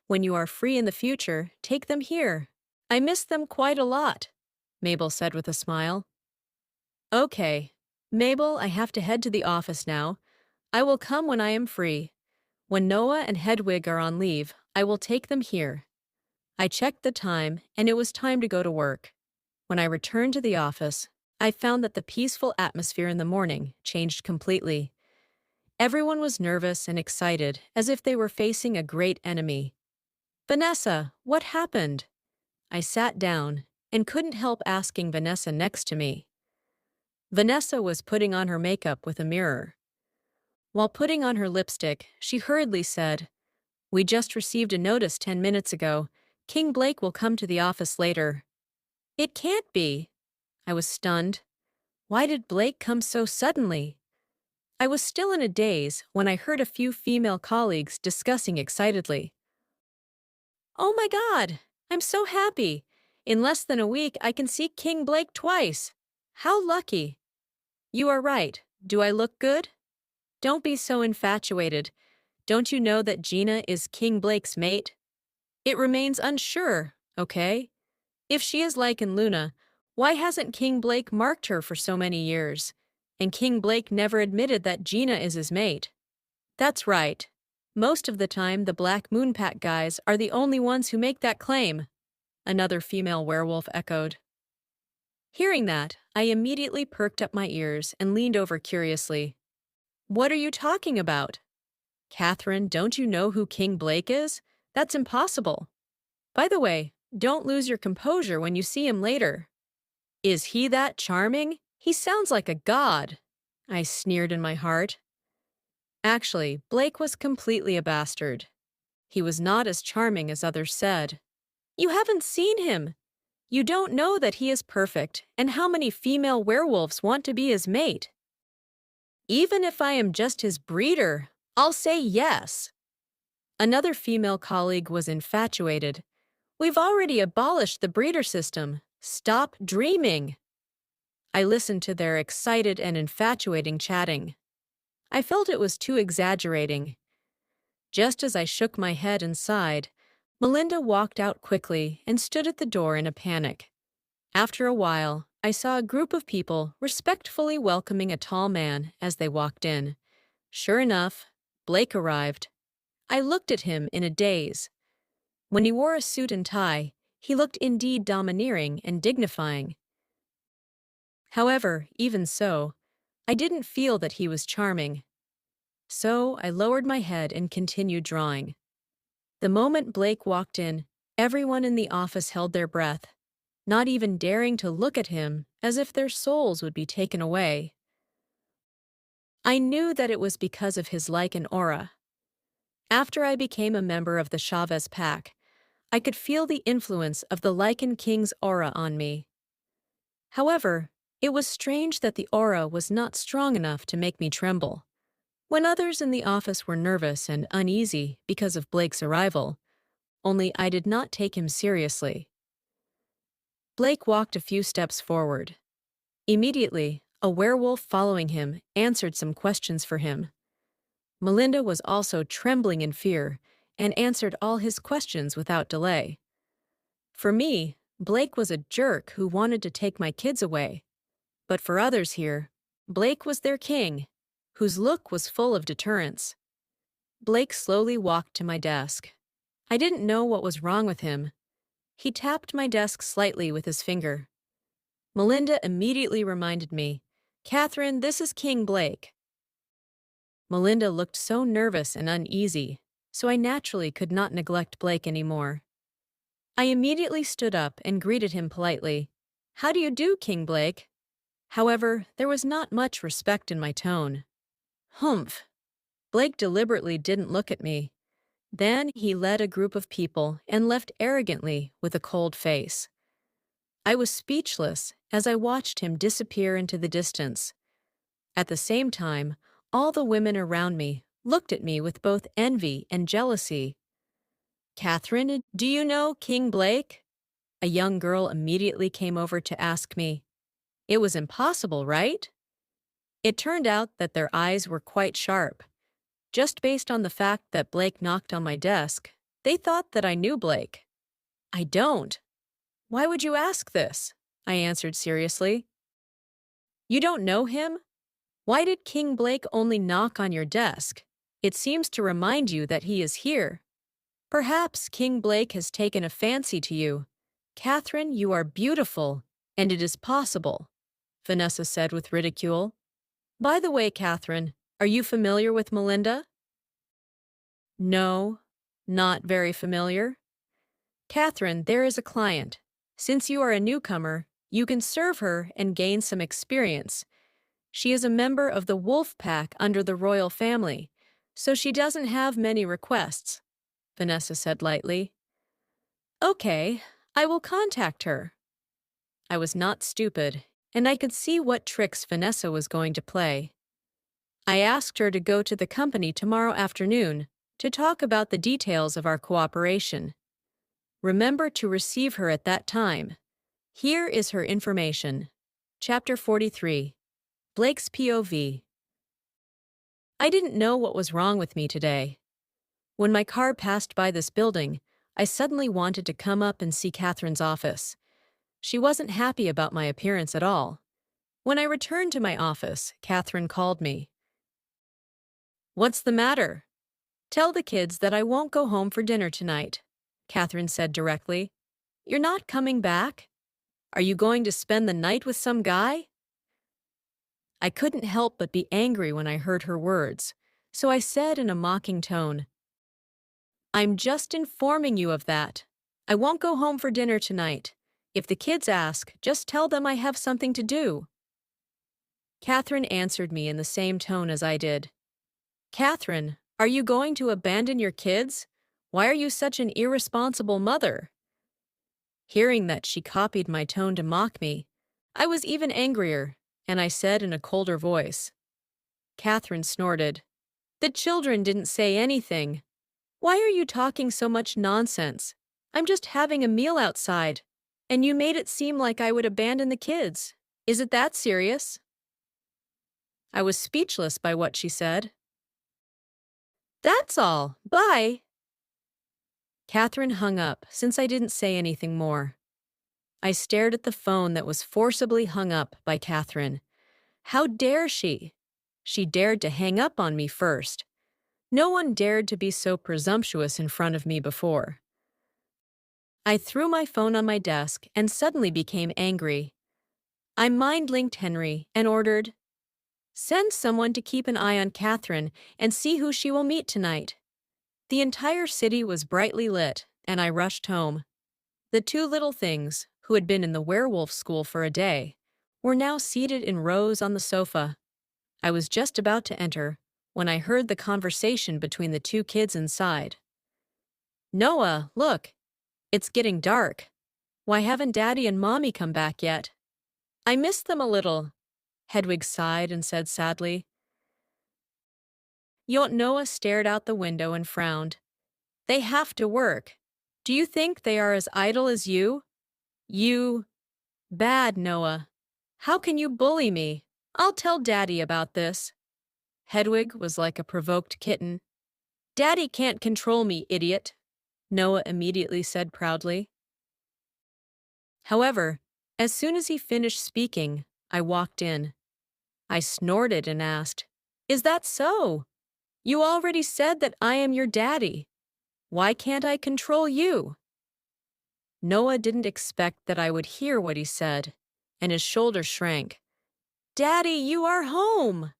When you are free in the future, take them here. I miss them quite a lot, Mabel said with a smile. Okay. Mabel, I have to head to the office now. I will come when I am free. When Noah and Hedwig are on leave, I will take them here. I checked the time, and it was time to go to work. When I returned to the office, I found that the peaceful atmosphere in the morning changed completely. Everyone was nervous and excited, as if they were facing a great enemy. Vanessa, what happened? I sat down and couldn't help asking Vanessa next to me. Vanessa was putting on her makeup with a mirror. While putting on her lipstick, she hurriedly said, We just received a notice 10 minutes ago. King Blake will come to the office later. It can't be. I was stunned. Why did Blake come so suddenly? I was still in a daze when I heard a few female colleagues discussing excitedly. Oh my God, I'm so happy. In less than a week, I can see King Blake twice. How lucky. You are right. Do I look good? Don't be so infatuated. Don't you know that Gina is King Blake's mate? It remains unsure, okay? If she is like in Luna, why hasn't King Blake marked her for so many years? And King Blake never admitted that Gina is his mate. That's right. Most of the time, the Black Moon Pack guys are the only ones who make that claim, another female werewolf echoed. Hearing that, I immediately perked up my ears and leaned over curiously. What are you talking about? Catherine, don't you know who King Blake is? That's impossible. By the way, don't lose your composure when you see him later. Is he that charming? He sounds like a god. I sneered in my heart. Actually, Blake was completely a bastard. He was not as charming as others said. You haven't seen him. You don't know that he is perfect and how many female werewolves want to be his mate. Even if I am just his breeder, I'll say yes. Another female colleague was infatuated. We've already abolished the breeder system. Stop dreaming. I listened to their excited and infatuating chatting. I felt it was too exaggerating. Just as I shook my head and sighed, Melinda walked out quickly and stood at the door in a panic. After a while, I saw a group of people respectfully welcoming a tall man as they walked in. Sure enough, Blake arrived. I looked at him in a daze. When he wore a suit and tie, he looked indeed domineering and dignifying. However, even so, I didn't feel that he was charming. So I lowered my head and continued drawing. The moment Blake walked in, everyone in the office held their breath, not even daring to look at him as if their souls would be taken away. I knew that it was because of his lichen aura. After I became a member of the Chavez pack, I could feel the influence of the Lichen King's aura on me. However, it was strange that the aura was not strong enough to make me tremble. When others in the office were nervous and uneasy because of Blake's arrival, only I did not take him seriously. Blake walked a few steps forward. Immediately, a werewolf following him answered some questions for him. Melinda was also trembling in fear and answered all his questions without delay. For me, Blake was a jerk who wanted to take my kids away. But for others here, Blake was their king, whose look was full of deterrence. Blake slowly walked to my desk. I didn't know what was wrong with him. He tapped my desk slightly with his finger. Melinda immediately reminded me, "Catherine, this is King Blake." Melinda looked so nervous and uneasy, so I naturally could not neglect Blake anymore. I immediately stood up and greeted him politely. "How do you do, King Blake?" However, there was not much respect in my tone. Humph. Blake deliberately didn't look at me. Then he led a group of people and left arrogantly with a cold face. I was speechless as I watched him disappear into the distance. At the same time, all the women around me looked at me with both envy and jealousy. "Catherine, do you know King Blake?" A young girl immediately came over to ask me. It was impossible, right? It turned out that their eyes were quite sharp. Just based on the fact that Blake knocked on my desk, they thought that I knew Blake. "I don't." "Why would you ask this?" I answered seriously. "You don't know him? Why did King Blake only knock on your desk? It seems to remind you that he is here. Perhaps King Blake has taken a fancy to you. Catherine, you are beautiful, and it is possible," Vanessa said with ridicule. "By the way, Catherine, are you familiar with Melinda?" "No, not very familiar." "Catherine, there is a client. Since you are a newcomer, you can serve her and gain some experience. She is a member of the wolf pack under the royal family, so she doesn't have many requests," Vanessa said lightly. "Okay, I will contact her." I was not stupid, and I could see what tricks Vanessa was going to play. I asked her to go to the company tomorrow afternoon to talk about the details of our cooperation. Remember to receive her at that time. Here is her information. Chapter 43. Blake's POV. I didn't know what was wrong with me today. When my car passed by this building, I suddenly wanted to come up and see Catherine's office. She wasn't happy about my appearance at all. When I returned to my office, Catherine called me. "What's the matter?" "Tell the kids that I won't go home for dinner tonight," Catherine said directly. "You're not coming back? Are you going to spend the night with some guy?" I couldn't help but be angry when I heard her words. so I said in a mocking tone, "I'm just informing you of that. I won't go home for dinner tonight. If the kids ask, just tell them I have something to do." Catherine answered me in the same tone as I did. "Catherine, are you going to abandon your kids? Why are you such an irresponsible mother?" Hearing that she copied my tone to mock me, I was even angrier, and I said in a colder voice. Catherine snorted. "The children didn't say anything. Why are you talking so much nonsense? I'm just having a meal outside, and you made it seem like I would abandon the kids. Is it that serious?" I was speechless by what she said. "That's all. Bye." Catherine hung up since I didn't say anything more. I stared at the phone that was forcibly hung up by Catherine. How dare she? She dared to hang up on me first. No one dared to be so presumptuous in front of me before. I threw my phone on my desk and suddenly became angry. I mind-linked Henry and ordered, "Send someone to keep an eye on Catherine and see who she will meet tonight." The entire city was brightly lit, and I rushed home. The two little things, who had been in the werewolf school for a day, were now seated in rows on the sofa. I was just about to enter when I heard the conversation between the two kids inside. "Noah, look, it's getting dark. Why haven't Daddy and Mommy come back yet?" "I missed them a little," Hedwig sighed and said sadly. Noah stared out the window and frowned. "They have to work. Do you think they are as idle as you?" "You... Bad, Noah. How can you bully me? I'll tell Daddy about this." Hedwig was like a provoked kitten. "Daddy can't control me, idiot," Noah immediately said proudly. However, as soon as he finished speaking, I walked in. I snorted and asked, "Is that so? You already said that I am your daddy. Why can't I control you?" Noah didn't expect that I would hear what he said, and his shoulders shrank. "Daddy, you are home!"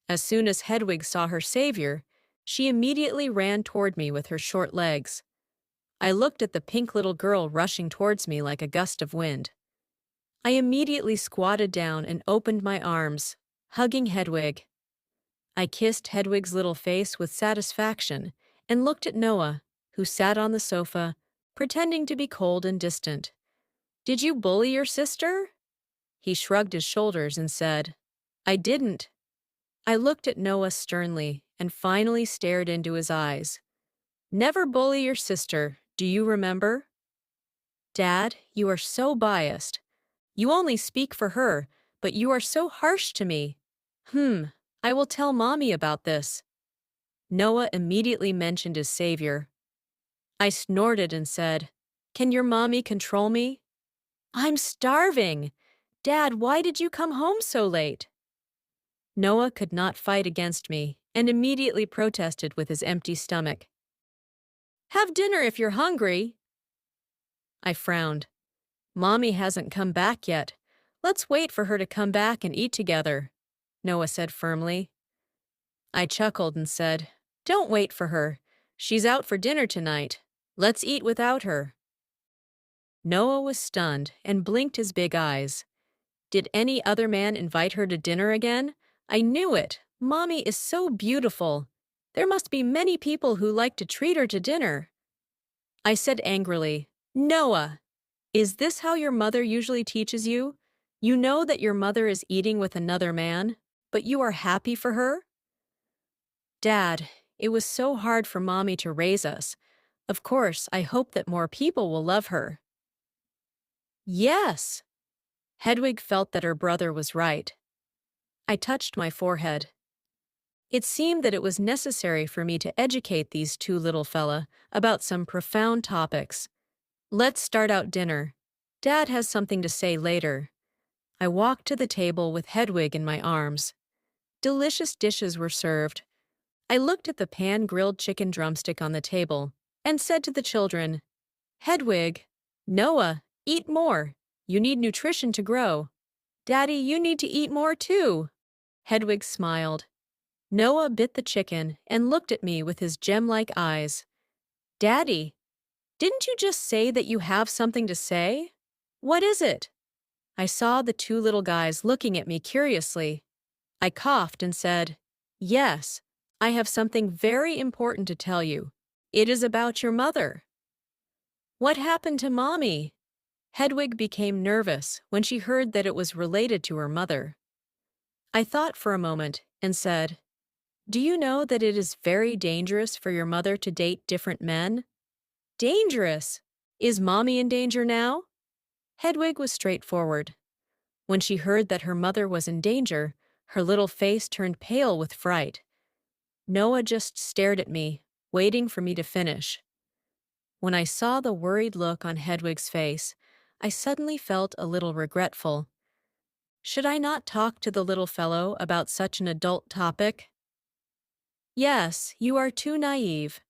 As soon as Hedwig saw her savior, she immediately ran toward me with her short legs. I looked at the pink little girl rushing towards me like a gust of wind. I immediately squatted down and opened my arms, hugging Hedwig. I kissed Hedwig's little face with satisfaction and looked at Noah, who sat on the sofa, pretending to be cold and distant. "Did you bully your sister?" He shrugged his shoulders and said, "I didn't." I looked at Noah sternly and finally stared into his eyes. "Never bully your sister, do you remember?" "Dad, you are so biased. You only speak for her, but you are so harsh to me." I will tell Mommy about this." Noah immediately mentioned his savior. I snorted and said, "Can your mommy control me?" "I'm starving. Dad, why did you come home so late?" Noah could not fight against me and immediately protested with his empty stomach. "Have dinner if you're hungry." I frowned. "Mommy hasn't come back yet. Let's wait for her to come back and eat together," Noah said firmly. I chuckled and said, "Don't wait for her. She's out for dinner tonight. Let's eat without her." Noah was stunned and blinked his big eyes. Did any other man invite her to dinner again? I knew it. Mommy is so beautiful. There must be many people who like to treat her to dinner. I said angrily, "Noah, is this how your mother usually teaches you? You know that your mother is eating with another man, but you are happy for her?" "Dad, it was so hard for Mommy to raise us. Of course, I hope that more people will love her." "Yes." Hedwig felt that her brother was right. I touched my forehead. It seemed that it was necessary for me to educate these two little fella about some profound topics. Let's start out dinner. Dad has something to say later. I walked to the table with Hedwig in my arms. Delicious dishes were served. I looked at the pan-grilled chicken drumstick on the table and said to the children, "Hedwig, Noah, eat more. You need nutrition to grow. Daddy, you need to eat more too." Hedwig smiled. Noah bit the chicken and looked at me with his gem-like eyes. Daddy, didn't you just say that you have something to say? What is it? I saw the two little guys looking at me curiously. I coughed and said, Yes, I have something very important to tell you. It is about your mother. What happened to Mommy? Hedwig became nervous when she heard that it was related to her mother. I thought for a moment and said, Do you know that it is very dangerous for your mother to date different men? Dangerous? Is Mommy in danger now? Hedwig was straightforward. When she heard that her mother was in danger, her little face turned pale with fright. Noah just stared at me, waiting for me to finish. When I saw the worried look on Hedwig's face, I suddenly felt a little regretful. Should I not talk to the little fellow about such an adult topic? Yes, you are too naive.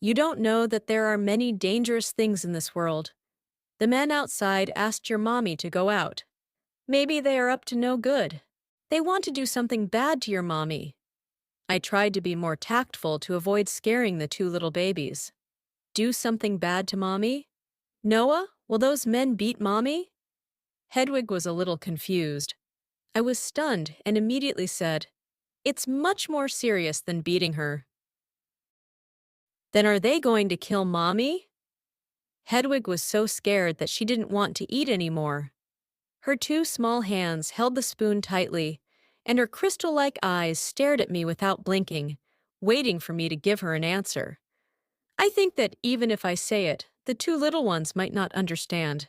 You don't know that there are many dangerous things in this world. The men outside asked your mommy to go out. Maybe they are up to no good. They want to do something bad to your mommy. I tried to be more tactful to avoid scaring the two little babies. Do something bad to Mommy? Noah, will those men beat Mommy? Hedwig was a little confused. I was stunned and immediately said, It's much more serious than beating her. Then are they going to kill Mommy? Hedwig was so scared that she didn't want to eat anymore. Her two small hands held the spoon tightly, and her crystal-like eyes stared at me without blinking, waiting for me to give her an answer. I think that even if I say it, the two little ones might not understand.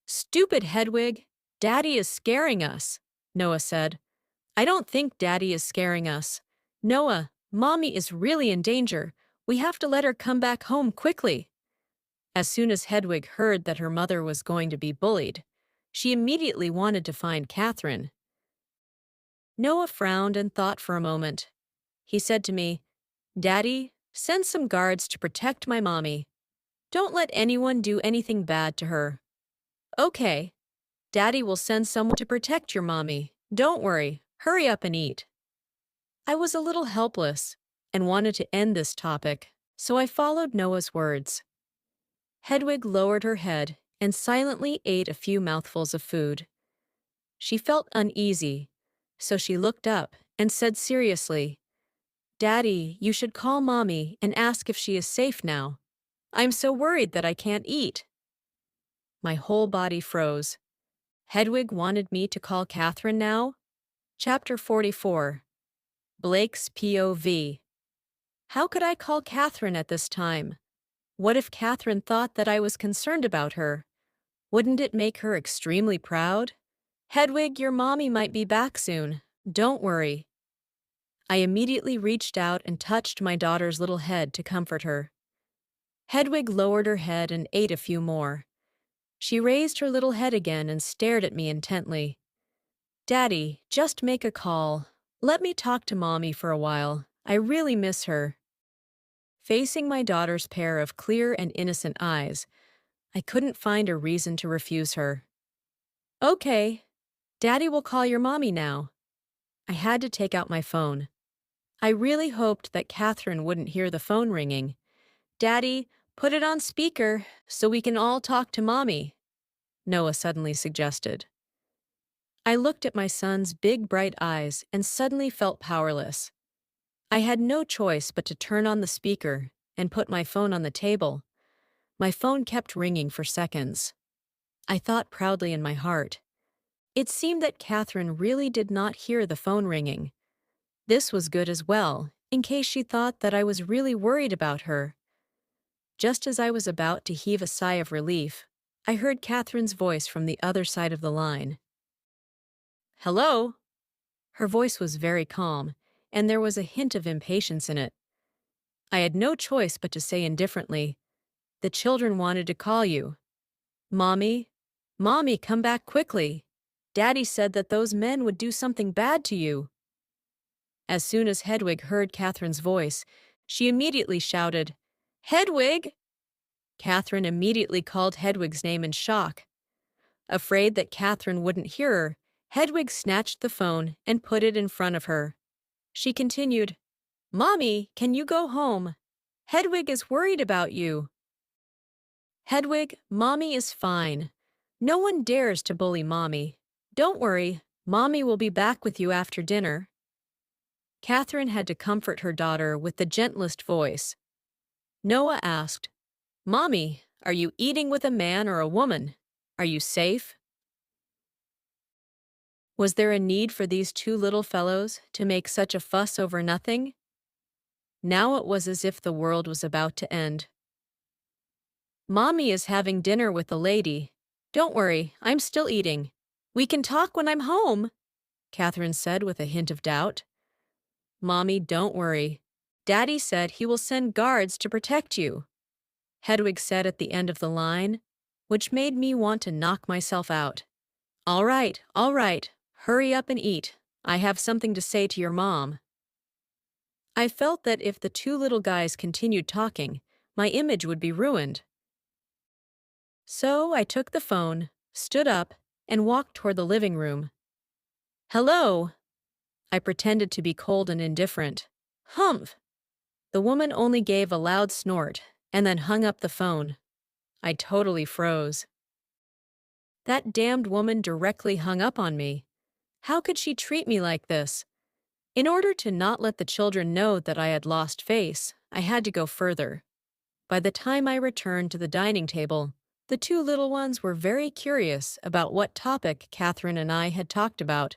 Stupid Hedwig, Daddy is scaring us, Noah said. I don't think Daddy is scaring us. Noah, Mommy is really in danger. We have to let her come back home quickly. As soon as Hedwig heard that her mother was going to be bullied, she immediately wanted to find Catherine. Noah frowned and thought for a moment. He said to me, Daddy, send some guards to protect my mommy. Don't let anyone do anything bad to her. Okay. Daddy will send someone to protect your mommy. Don't worry. Hurry up and eat. I was a little helpless and wanted to end this topic, so I followed Noah's words. Hedwig lowered her head and silently ate a few mouthfuls of food. She felt uneasy, so she looked up and said seriously, Daddy, you should call Mommy and ask if she is safe now. I'm so worried that I can't eat. My whole body froze. Hedwig wanted me to call Catherine now? Chapter 44. Blake's POV. How could I call Catherine at this time? What if Catherine thought that I was concerned about her? Wouldn't it make her extremely proud? Hedwig, your mommy might be back soon. Don't worry. I immediately reached out and touched my daughter's little head to comfort her. Hedwig lowered her head and ate a few more. She raised her little head again and stared at me intently. Daddy, just make a call. Let me talk to Mommy for a while. I really miss her. Facing my daughter's pair of clear and innocent eyes, I couldn't find a reason to refuse her. Okay. Daddy will call your mommy now. I had to take out my phone. I really hoped that Catherine wouldn't hear the phone ringing. Daddy, put it on speaker so we can all talk to Mommy, Noah suddenly suggested. I looked at my son's big bright eyes and suddenly felt powerless. I had no choice but to turn on the speaker and put my phone on the table. My phone kept ringing for seconds. I thought proudly in my heart. It seemed that Catherine really did not hear the phone ringing. This was good as well, in case she thought that I was really worried about her. Just as I was about to heave a sigh of relief, I heard Catherine's voice from the other side of the line. Hello? Her voice was very calm, and there was a hint of impatience in it. I had no choice but to say indifferently, The children wanted to call you. Mommy, come back quickly. Daddy said that those men would do something bad to you. As soon as Hedwig heard Catherine's voice, she immediately shouted, Hedwig! Catherine immediately called Hedwig's name in shock. Afraid that Catherine wouldn't hear her, Hedwig snatched the phone and put it in front of her. She continued, "Mommy, can you go home? Hedwig is worried about you." "Hedwig, Mommy is fine. No one dares to bully Mommy. Don't worry, Mommy will be back with you after dinner." Catherine had to comfort her daughter with the gentlest voice. Noah asked, "Mommy, are you eating with a man or a woman? Are you safe?" Was there a need for these two little fellows to make such a fuss over nothing? Now it was as if the world was about to end. "Mommy is having dinner with a lady. Don't worry, I'm still eating. We can talk when I'm home," Catherine said with a hint of doubt. "Mommy, don't worry. Daddy said he will send guards to protect you," Hedwig said at the end of the line, which made me want to knock myself out. All right. Hurry up and eat. I have something to say to your mom." I felt that if the two little guys continued talking, my image would be ruined. So I took the phone, stood up, and walked toward the living room. "Hello." I pretended to be cold and indifferent. "Humph." The woman only gave a loud snort and then hung up the phone. I totally froze. That damned woman directly hung up on me. How could she treat me like this? In order to not let the children know that I had lost face, I had to go further. By the time I returned to the dining table, the two little ones were very curious about what topic Catherine and I had talked about.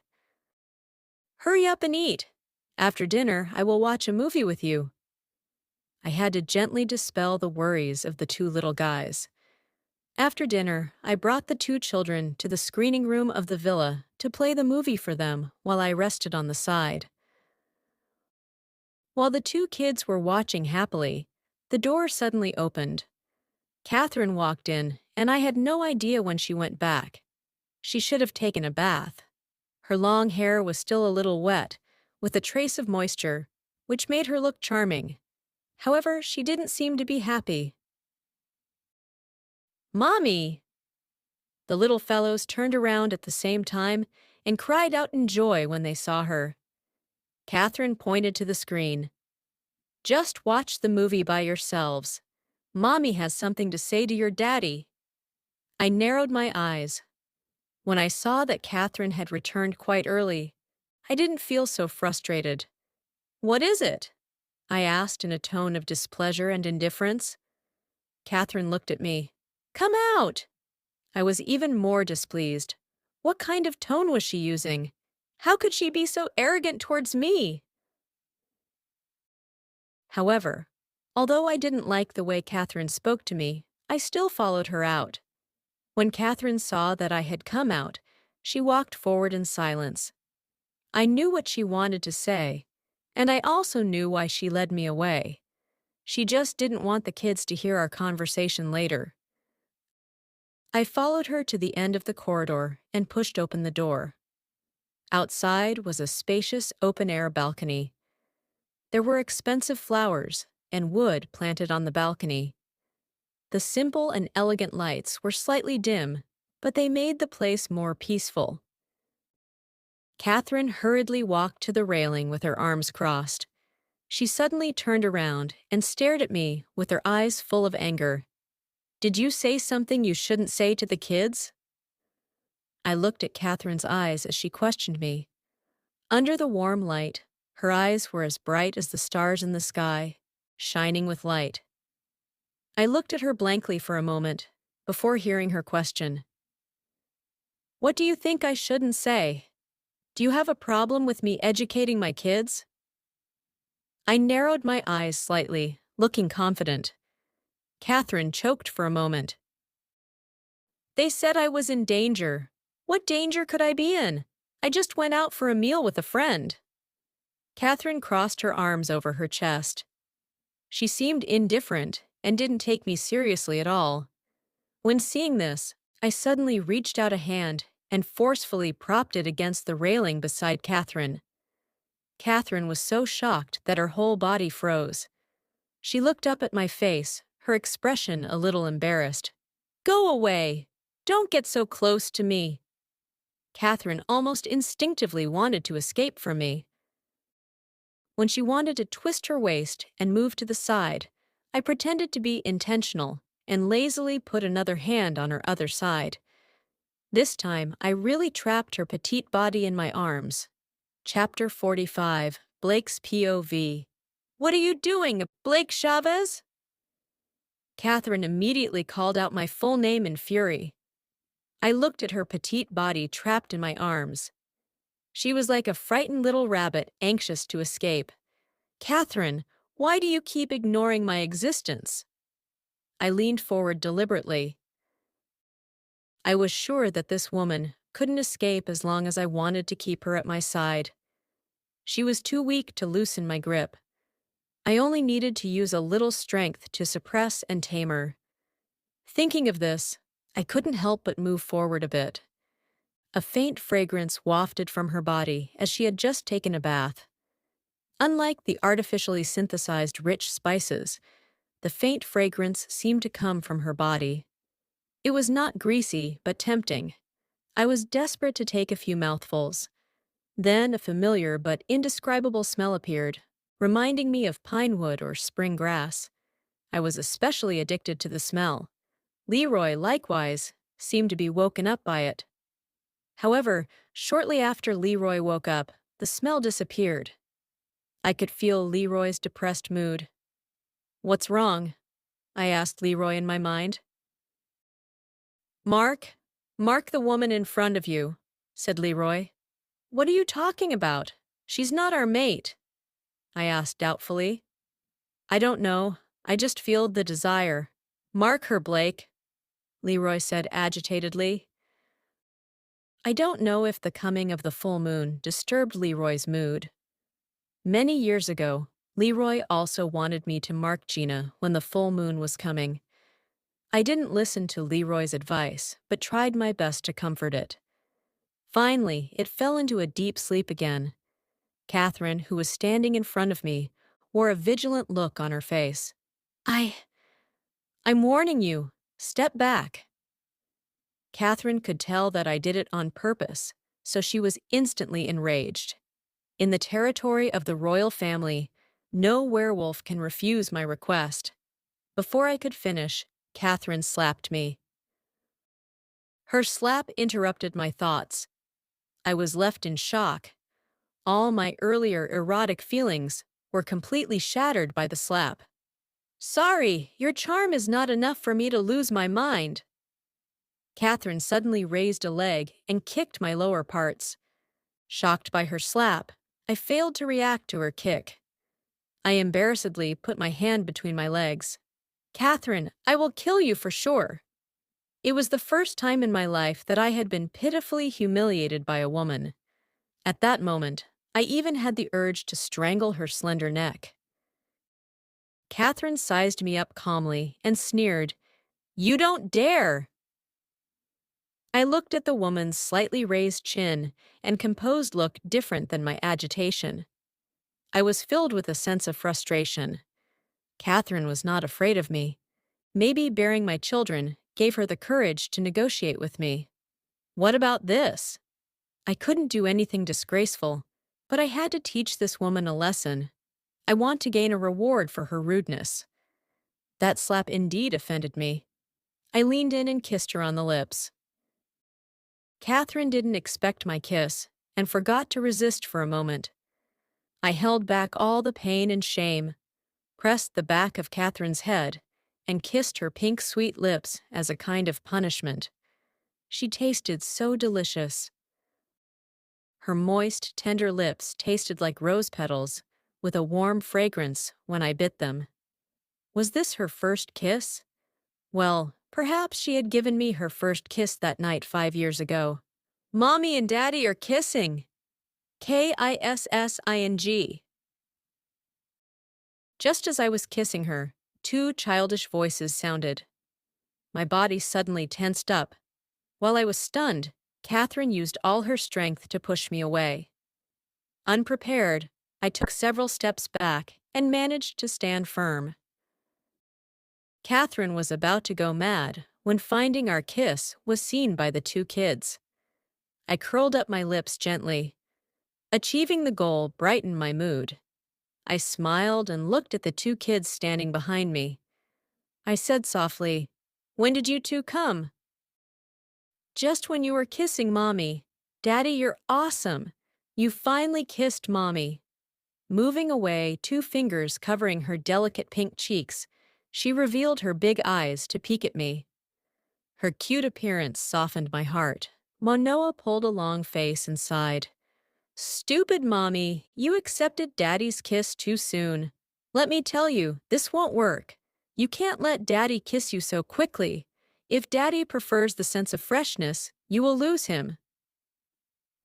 "Hurry up and eat. After dinner, I will watch a movie with you." I had to gently dispel the worries of the two little guys. After dinner, I brought the two children to the screening room of the villa to play the movie for them while I rested on the side. While the two kids were watching happily, the door suddenly opened. Catherine walked in, and I had no idea when she went back. She should have taken a bath. Her long hair was still a little wet, with a trace of moisture, which made her look charming. However, she didn't seem to be happy. "Mommy!" The little fellows turned around at the same time and cried out in joy when they saw her. Catherine pointed to the screen. "Just watch the movie by yourselves. Mommy has something to say to your daddy." I narrowed my eyes. When I saw that Catherine had returned quite early, I didn't feel so frustrated. "What is it?" I asked in a tone of displeasure and indifference. Catherine looked at me. "Come out!" I was even more displeased. What kind of tone was she using? How could she be so arrogant towards me? However, although I didn't like the way Catherine spoke to me, I still followed her out. When Catherine saw that I had come out, she walked forward in silence. I knew what she wanted to say, and I also knew why she led me away. She just didn't want the kids to hear our conversation later. I followed her to the end of the corridor and pushed open the door. Outside was a spacious open-air balcony. There were expensive flowers and wood planted on the balcony. The simple and elegant lights were slightly dim, but they made the place more peaceful. Catherine hurriedly walked to the railing with her arms crossed. She suddenly turned around and stared at me with her eyes full of anger. "Did you say something you shouldn't say to the kids?" I looked at Catherine's eyes as she questioned me. Under the warm light, her eyes were as bright as the stars in the sky, shining with light. I looked at her blankly for a moment, before hearing her question. "What do you think I shouldn't say? Do you have a problem with me educating my kids?" I narrowed my eyes slightly, looking confident. Catherine choked for a moment. "They said I was in danger. What danger could I be in? I just went out for a meal with a friend." Catherine crossed her arms over her chest. She seemed indifferent and didn't take me seriously at all. When seeing this, I suddenly reached out a hand and forcefully propped it against the railing beside Catherine. Catherine was so shocked that her whole body froze. She looked up at my face, her expression a little embarrassed. "Go away! Don't get so close to me!" Catherine almost instinctively wanted to escape from me. When she wanted to twist her waist and move to the side, I pretended to be intentional and lazily put another hand on her other side. This time, I really trapped her petite body in my arms. Chapter 45, Blake's POV. "What are you doing, Blake Chavez?" Catherine immediately called out my full name in fury. I looked at her petite body trapped in my arms. She was like a frightened little rabbit anxious to escape. "Catherine, why do you keep ignoring my existence?" I leaned forward deliberately. I was sure that this woman couldn't escape as long as I wanted to keep her at my side. She was too weak to loosen my grip. I only needed to use a little strength to suppress and tame her. Thinking of this, I couldn't help but move forward a bit. A faint fragrance wafted from her body as she had just taken a bath. Unlike the artificially synthesized rich spices, the faint fragrance seemed to come from her body. It was not greasy, but tempting. I was desperate to take a few mouthfuls. Then a familiar but indescribable smell appeared, reminding me of pine wood or spring grass. I was especially addicted to the smell. Leroy, likewise, seemed to be woken up by it. However, shortly after Leroy woke up, the smell disappeared. I could feel Leroy's depressed mood. "What's wrong?" I asked Leroy in my mind. Mark the woman in front of you," said Leroy. "What are you talking about? She's not our mate," I asked doubtfully. "I don't know. I just feel the desire." "Mark her, Blake," Leroy said agitatedly. I don't know if the coming of the full moon disturbed Leroy's mood. Many years ago, Leroy also wanted me to mark Gina when the full moon was coming. I didn't listen to Leroy's advice, but tried my best to comfort it. Finally, it fell into a deep sleep again. Catherine, who was standing in front of me, wore a vigilant look on her face. I'm warning you. Step back." Catherine could tell that I did it on purpose, so she was instantly enraged. In the territory of the royal family, no werewolf can refuse my request. Before I could finish, Catherine slapped me. Her slap interrupted my thoughts. I was left in shock. All my earlier erotic feelings were completely shattered by the slap. "Sorry, your charm is not enough for me to lose my mind." Catherine suddenly raised a leg and kicked my lower parts. Shocked by her slap, I failed to react to her kick. I embarrassedly put my hand between my legs. "Catherine, I will kill you for sure." It was the first time in my life that I had been pitifully humiliated by a woman. At that moment, I even had the urge to strangle her slender neck. Catherine sized me up calmly and sneered, "You don't dare!" I looked at the woman's slightly raised chin and composed look different than my agitation. I was filled with a sense of frustration. Catherine was not afraid of me. Maybe bearing my children gave her the courage to negotiate with me. What about this? I couldn't do anything disgraceful, but I had to teach this woman a lesson. I want to gain a reward for her rudeness. That slap indeed offended me. I leaned in and kissed her on the lips. Catherine didn't expect my kiss and forgot to resist for a moment. I held back all the pain and shame, pressed the back of Catherine's head, and kissed her pink sweet lips as a kind of punishment. She tasted so delicious. Her moist, tender lips tasted like rose petals, with a warm fragrance when I bit them. Was this her first kiss? Well, perhaps she had given me her first kiss that night 5 years ago. "Mommy and Daddy are kissing." KISSING. Just as I was kissing her, 2 childish voices sounded. My body suddenly tensed up. While I was stunned, Catherine used all her strength to push me away. Unprepared, I took several steps back and managed to stand firm. Catherine was about to go mad when finding our kiss was seen by the 2 kids. I curled up my lips gently. Achieving the goal brightened my mood. I smiled and looked at the two kids standing behind me. I said softly, "When did you two come?" "Just when you were kissing Mommy. Daddy, you're awesome. You finally kissed Mommy." Moving away, two fingers covering her delicate pink cheeks, she revealed her big eyes to peek at me. Her cute appearance softened my heart. Manoa pulled a long face and sighed. "Stupid Mommy, you accepted Daddy's kiss too soon. Let me tell you, this won't work. You can't let Daddy kiss you so quickly. If Daddy prefers the sense of freshness, you will lose him."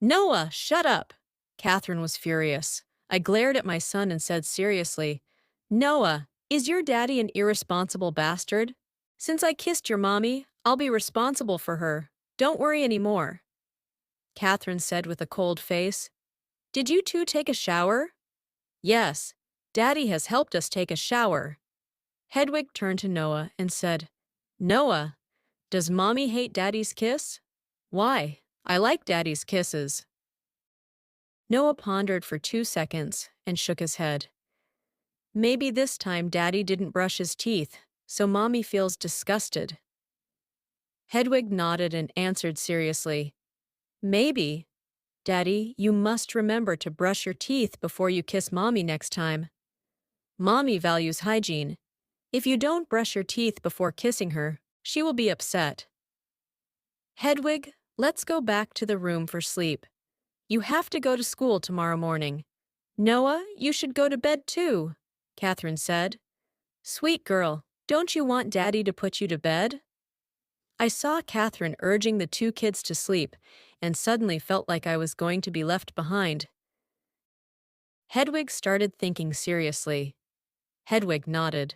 "Noah, shut up!" Catherine was furious. I glared at my son and said seriously, "Noah, is your daddy an irresponsible bastard? Since I kissed your mommy, I'll be responsible for her. Don't worry anymore." Catherine said with a cold face, "Did you two take a shower?" "Yes, Daddy has helped us take a shower." Hedwig turned to Noah and said, "Noah, does Mommy hate Daddy's kiss?" "Why? I like Daddy's kisses." Noah pondered for 2 seconds and shook his head. "Maybe this time Daddy didn't brush his teeth, so Mommy feels disgusted." Hedwig nodded and answered seriously, "Maybe. Daddy, you must remember to brush your teeth before you kiss Mommy next time. Mommy values hygiene. If you don't brush your teeth before kissing her, she will be upset." "Hedwig, let's go back to the room for sleep. You have to go to school tomorrow morning." "Noah, you should go to bed too," Catherine said. "Sweet girl, don't you want Daddy to put you to bed?" I saw Catherine urging the two kids to sleep and suddenly felt like I was going to be left behind. Hedwig started thinking seriously. Hedwig nodded.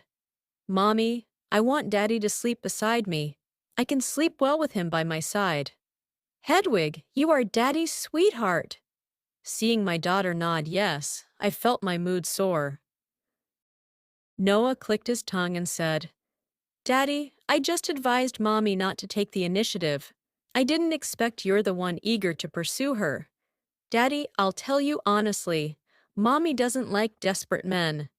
"Mommy, I want Daddy to sleep beside me. I can sleep well with him by my side." "Hedwig, you are Daddy's sweetheart." Seeing my daughter nod yes, I felt my mood soar. Noah clicked his tongue and said, "Daddy, I just advised Mommy not to take the initiative. I didn't expect you're the one eager to pursue her. Daddy, I'll tell you honestly, Mommy doesn't like desperate men.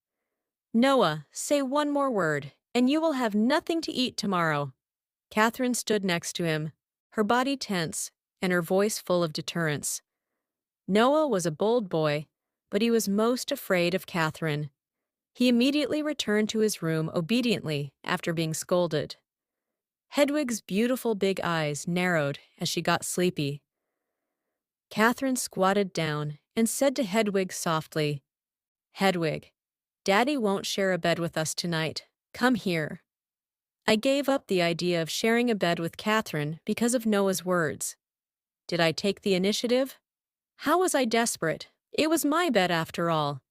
Noah, say one more word, and you will have nothing to eat tomorrow." Catherine stood next to him, her body tense and her voice full of deterrence. Noah was a bold boy, but he was most afraid of Catherine. He immediately returned to his room obediently after being scolded. Hedwig's beautiful big eyes narrowed as she got sleepy. Catherine squatted down and said to Hedwig softly, "Hedwig, Daddy won't share a bed with us tonight. Come here." I gave up the idea of sharing a bed with Catherine because of Noah's words. Did I take the initiative? How was I desperate? It was my bed after all.